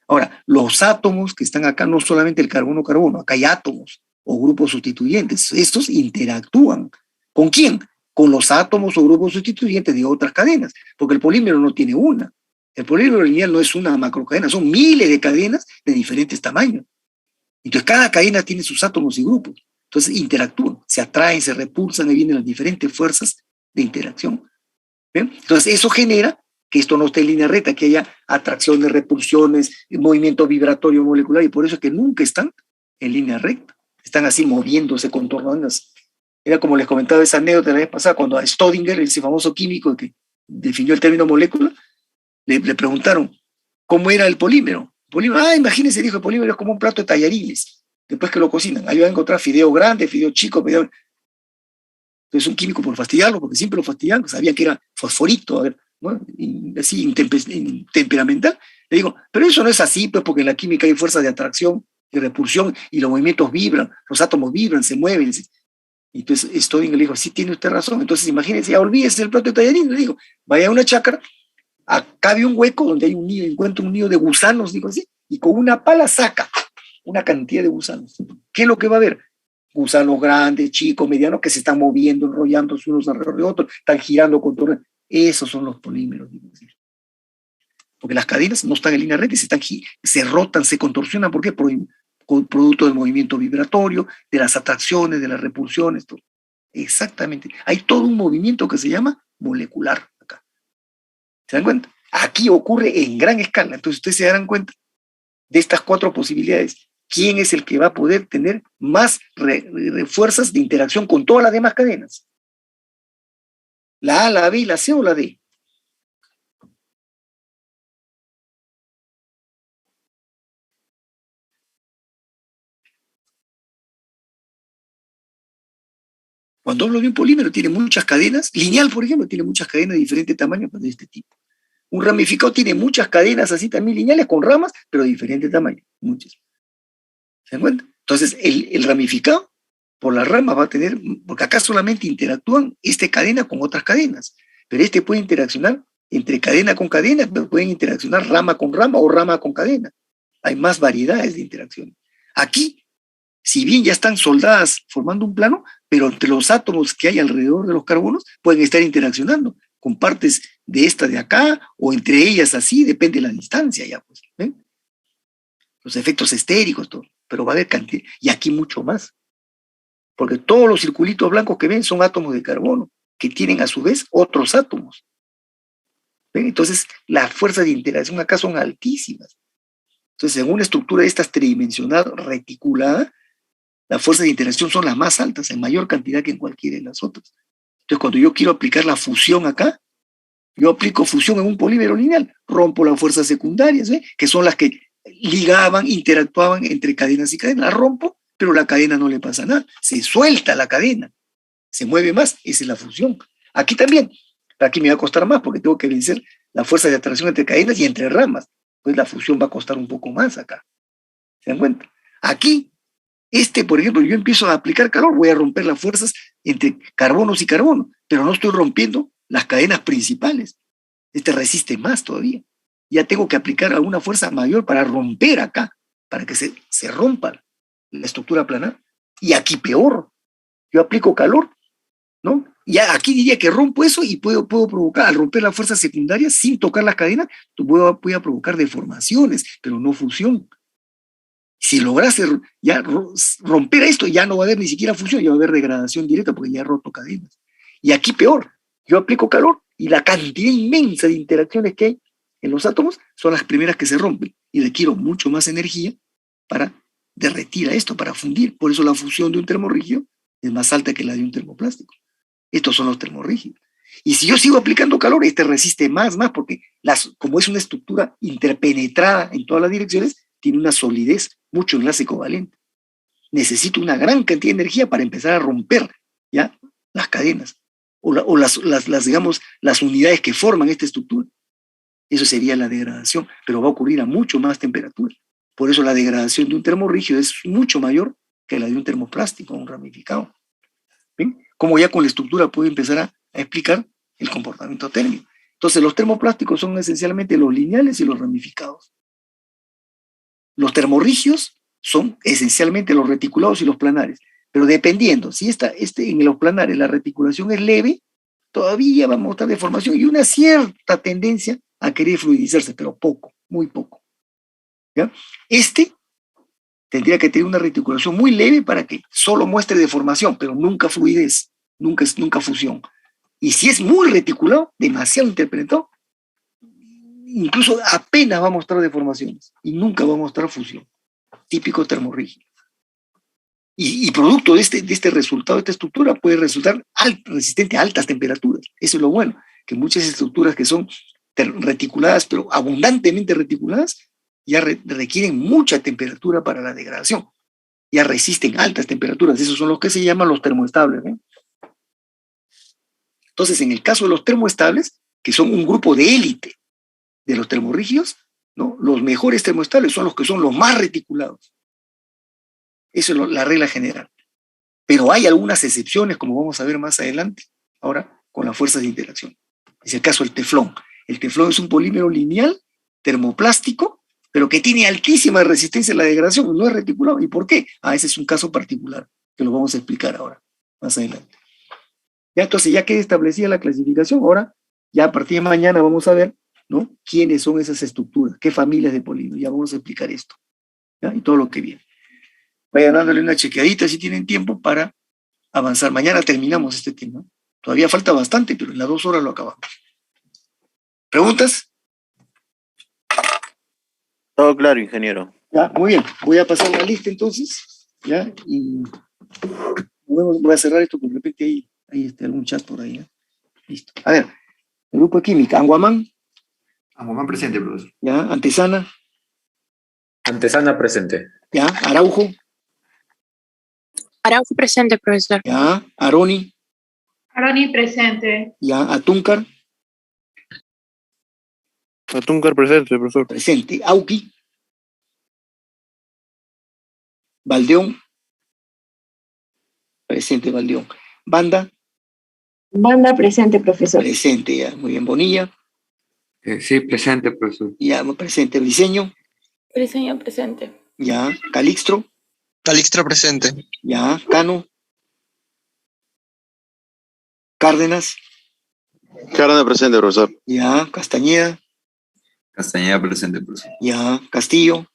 Ahora, los átomos que están acá, no solamente el carbono-carbono, acá hay átomos o grupos sustituyentes. Estos interactúan. ¿Con quién? Con los átomos o grupos sustituyentes de otras cadenas, porque el polímero no tiene una. El polímero lineal no es una macrocadena, son miles de cadenas de diferentes tamaños. Entonces, cada cadena tiene sus átomos y grupos. Entonces, interactúan, se atraen, se repulsan, y vienen las diferentes fuerzas de interacción. ¿Ven? Entonces, eso genera que esto no esté en línea recta, que haya atracciones, repulsiones, movimiento vibratorio molecular, y por eso es que nunca están en línea recta. Están así moviéndose, contornándose. Era como les comentaba esa anécdota la vez pasada, cuando a Staudinger, ese famoso químico que definió el término molécula, le preguntaron cómo era el polímero. Imagínense, dijo, el polímero es como un plato de tallarines, después que lo cocinan. Ahí van a encontrar fideo grande, fideo chico, fideo... Entonces un químico, por fastidiarlo, porque siempre lo fastidiaban, sabían que era fosforito, a ver, ¿no? Así temperamental, le digo, pero eso no es así, pues, porque en la química hay fuerzas de atracción y repulsión, y los movimientos vibran, los átomos vibran, se mueven. Y entonces Staudinger le dijo, sí, tiene usted razón. Entonces imagínense, ya olvídese del plato de tallarín, le digo, vaya a una chácara, acá había un hueco donde hay un nido, encuentra un nido de gusanos, digo así, y con una pala saca una cantidad de gusanos. ¿Qué es lo que va a haber? Gusanos grandes, chicos, medianos, que se están moviendo, enrollándose unos alrededor de otros, están girando con todo. Esos son los polímeros, digo así. Porque las cadenas no están en línea recta, se rotan, se contorsionan. ¿Por qué? Producto del movimiento vibratorio, de las atracciones, de las repulsiones, todo. Exactamente. Hay todo un movimiento que se llama molecular acá. ¿Se dan cuenta? Aquí ocurre en gran escala. Entonces ustedes se darán cuenta de estas 4 posibilidades. ¿Quién es el que va a poder tener más fuerzas de interacción con todas las demás cadenas? ¿La A, la B, la C o la D? Cuando hablo de un polímero, tiene muchas cadenas. Lineal, por ejemplo, tiene muchas cadenas de diferentes tamaños de este tipo. Un ramificado tiene muchas cadenas así también lineales con ramas, pero de diferentes tamaños. Muchas. ¿Se dan cuenta? Entonces, el ramificado, por las ramas, va a tener, porque acá solamente interactúan esta cadena con otras cadenas, pero este puede interaccionar entre cadena con cadena, pero pueden interaccionar rama con rama o rama con cadena. Hay más variedades de interacción. Aquí Si bien ya están soldadas formando un plano, pero entre los átomos que hay alrededor de los carbonos pueden estar interaccionando con partes de esta de acá o entre ellas así, depende de la distancia ya, pues. ¿Ven? Los efectos estéricos, todo. Pero va a haber cantidad, y aquí mucho más. Porque todos los circulitos blancos que ven son átomos de carbono, que tienen a su vez otros átomos. ¿Ven? Entonces, las fuerzas de interacción acá son altísimas. Entonces, en una estructura de estas tridimensional reticulada, las fuerzas de interacción son las más altas, en mayor cantidad que en cualquiera de las otras. Entonces, cuando yo quiero aplicar la fusión acá, yo aplico fusión en un polímero lineal, rompo las fuerzas secundarias, ¿eh? Que son las que ligaban, interactuaban entre cadenas y cadenas, las rompo, pero la cadena no le pasa nada, se suelta la cadena, se mueve más, esa es la fusión. Aquí también, aquí me va a costar más porque tengo que vencer la fuerza de atracción entre cadenas y entre ramas, pues la fusión va a costar un poco más acá. ¿Se dan cuenta? Aquí, por ejemplo, yo empiezo a aplicar calor, voy a romper las fuerzas entre carbonos y carbono, pero no estoy rompiendo las cadenas principales. Resiste más todavía. Ya tengo que aplicar alguna fuerza mayor para romper acá, para que se rompa la estructura planar. Y aquí peor, yo aplico calor, ¿no? Ya aquí diría que rompo eso y puedo provocar, al romper las fuerzas secundarias sin tocar las cadenas, voy a provocar deformaciones, pero no fusión. Si lograse ya romper esto, ya no va a haber ni siquiera fusión, ya va a haber degradación directa porque ya he roto cadenas. Y aquí peor, yo aplico calor y la cantidad inmensa de interacciones que hay en los átomos son las primeras que se rompen y requiero mucho más energía para derretir a esto, para fundir. Por eso la fusión de un termorrígido es más alta que la de un termoplástico. Estos son los termorrígidos. Y si yo sigo aplicando calor, resiste más, porque como es una estructura interpenetrada en todas las direcciones, tiene una solidez, mucho enlace covalente. Necesito una gran cantidad de energía para empezar a romper ya las cadenas o digamos, las unidades que forman esta estructura. Eso sería la degradación, pero va a ocurrir a mucho más temperatura. Por eso la degradación de un termorrígido es mucho mayor que la de un termoplástico, un ramificado. ¿Ven? Como ya con la estructura puedo empezar a explicar el comportamiento térmico. Entonces los termoplásticos son esencialmente los lineales y los ramificados. Los termorrígidos son esencialmente los reticulados y los planares, pero dependiendo, si en los planares la reticulación es leve, todavía vamos a mostrar deformación y una cierta tendencia a querer fluidizarse, pero poco, muy poco. ¿Ya? Tendría que tener una reticulación muy leve para que solo muestre deformación, pero nunca fluidez, nunca fusión. Y si es muy reticulado, demasiado interpretado, incluso apenas va a mostrar deformaciones y nunca va a mostrar fusión. Típico termorrígido. Y producto de este resultado, de esta estructura, puede resultar resistente a altas temperaturas. Eso es lo bueno, que muchas estructuras que son reticuladas, pero abundantemente reticuladas, ya requieren mucha temperatura para la degradación. Ya resisten altas temperaturas. Esos son los que se llaman los termoestables, ¿no? Entonces, en el caso de los termoestables, que son un grupo de élite de los termorrígidos, ¿no? Los mejores termoestables son los que son los más reticulados. Eso es la regla general. Pero hay algunas excepciones, como vamos a ver más adelante, ahora con las fuerzas de interacción. Es el caso del teflón. El teflón es un polímero lineal, termoplástico, pero que tiene altísima resistencia a la degradación, no es reticulado. ¿Y por qué? Ese es un caso particular, que lo vamos a explicar ahora, más adelante. Ya, entonces, ya queda establecida la clasificación, ahora, ya a partir de mañana vamos a ver, ¿no? ¿Quiénes son esas estructuras? ¿Qué familias de polímeros? Ya vamos a explicar esto, ¿ya? Y todo lo que viene. Vayan dándole una chequeadita si tienen tiempo para avanzar. Mañana terminamos este tema. Todavía falta bastante, pero en las 2 horas lo acabamos. ¿Preguntas?
Todo claro, ingeniero.
Ya, muy bien. Voy a pasar la lista entonces, ¿ya? Y voy a cerrar esto porque de repente hay algún chat por ahí, ¿ya? Listo. A ver, el grupo de química. Anguamán.
Anguamán presente, profesor.
Ya, Antesana.
Antesana presente.
Ya, Araujo.
Araujo presente, profesor.
Ya, Aroni.
Aroni presente.
Ya, Atúncar.
Atúncar presente, profesor.
Presente. Auqui. Valdeón. Presente, Valdeón. Banda.
Banda presente, profesor.
Presente, ya. Muy bien. Bonilla.
Sí, presente, profesor.
Ya, presente. Briseño.
Briseño presente.
Ya. Calixtro.
Calixto presente.
Ya, Cano. Cárdenas.
Cárdenas presente, profesor.
Ya, Castañeda.
Castañeda presente, profesor.
Ya, Castillo.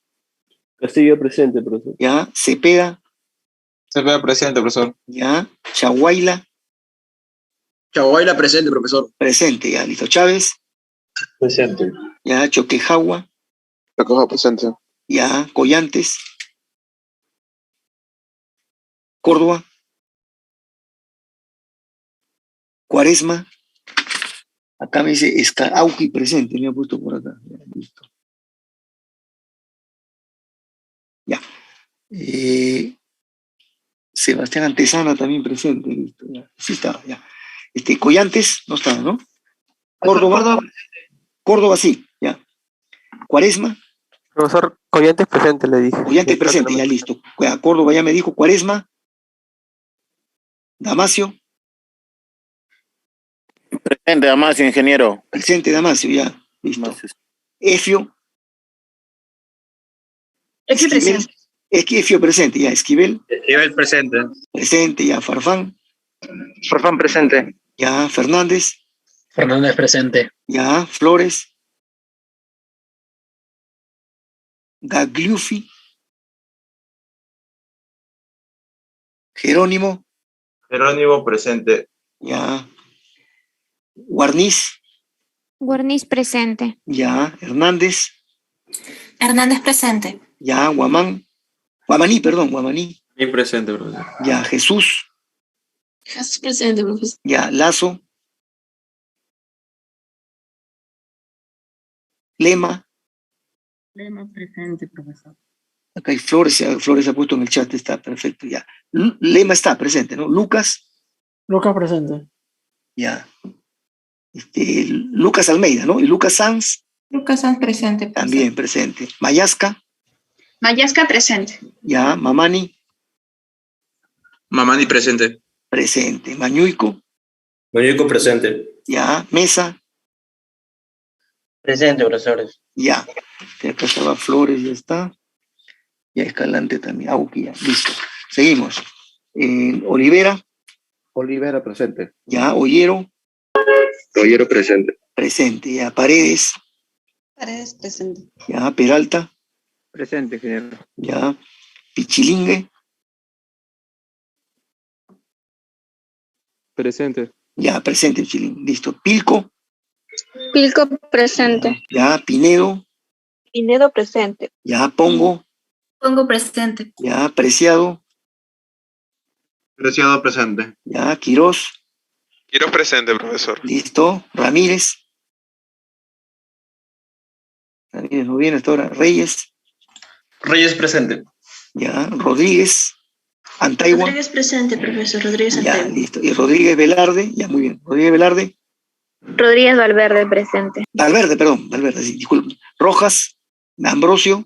Castillo presente, profesor.
Ya, Cepeda.
Cepeda presente, profesor.
Ya, Chaguaila.
Chaguaila presente, profesor.
Presente, ya, listo. Chávez.
Presente.
Ya, Choquejagua.
Acoja presente.
Ya, Collantes. Córdoba. Cuaresma. Acá me dice Auqui presente, me ha puesto por acá. Ya, listo. Ya. Sebastián Antesana también presente, listo. Ya. Sí está, ya. Collantes no está, ¿no? Córdoba. Córdoba sí, ya. Cuaresma.
Profesor, Collantes presente, le dije.
Collantes presente, ya listo. Córdoba ya me dijo. Cuaresma. Damasio.
Presente, Damasio, ingeniero.
Presente, Damasio, ya. Listo. Efio.
Presente.
Efio presente, ya. Esquivel.
Esquivel presente.
Presente, ya. Farfán.
Farfán presente.
Ya. Fernández.
Fernández presente.
Ya. Flores. Gagliufi. Jerónimo.
Jerónimo presente.
Ya. Guarniz.
Guarniz presente.
Ya. Hernández.
Hernández presente.
Ya. Guamaní, perdón, Guamaní.
Bien presente, profesor.
Ya. Jesús.
Jesús presente, profesor.
Ya. Lazo. Lema.
Lema presente, profesor.
Acá hay Flores, Flores ha puesto en el chat, está perfecto, ya. Lema está presente, ¿no? Lucas.
Lucas presente.
Ya. Lucas Almeida, ¿no? Y Lucas Sanz.
Lucas Sanz presente.
También presente. Mayasca.
Mayasca presente.
Ya. Mamani.
Mamani presente.
Presente. Mañuico.
Mañuico presente.
Ya. Mesa.
Presente, profesores.
Ya. Acá estaba Flores, ya está. Ya Escalante también. Auqui, ya. Listo. Seguimos. Olivera.
Olivera presente.
Ya. Ollero.
Ollero presente.
Presente. Ya. Paredes.
Paredes presente.
Ya. Peralta.
Presente, ingeniero.
Ya. Pichilingue.
Presente.
Ya. Presente, Pichilingue. Listo. Pilco.
Pilco presente.
Ya. Pinedo.
Pinedo presente.
Ya. Pongo.
Pongo presente.
Ya. Preciado.
Preciado presente.
Ya. Quirós.
Quiero presente, profesor.
Listo. Ramírez. Ramírez no viene hasta ahora. Reyes.
Reyes presente.
Ya. Rodríguez. Antaigua.
Rodríguez presente, profesor. Rodríguez
Ya,
Antaigua.
listo. Y Rodríguez Velarde. Ya, muy bien. Rodríguez Velarde.
Rodríguez Valverde presente.
Valverde, perdón. Valverde, sí, disculpen. Rojas. Ambrosio.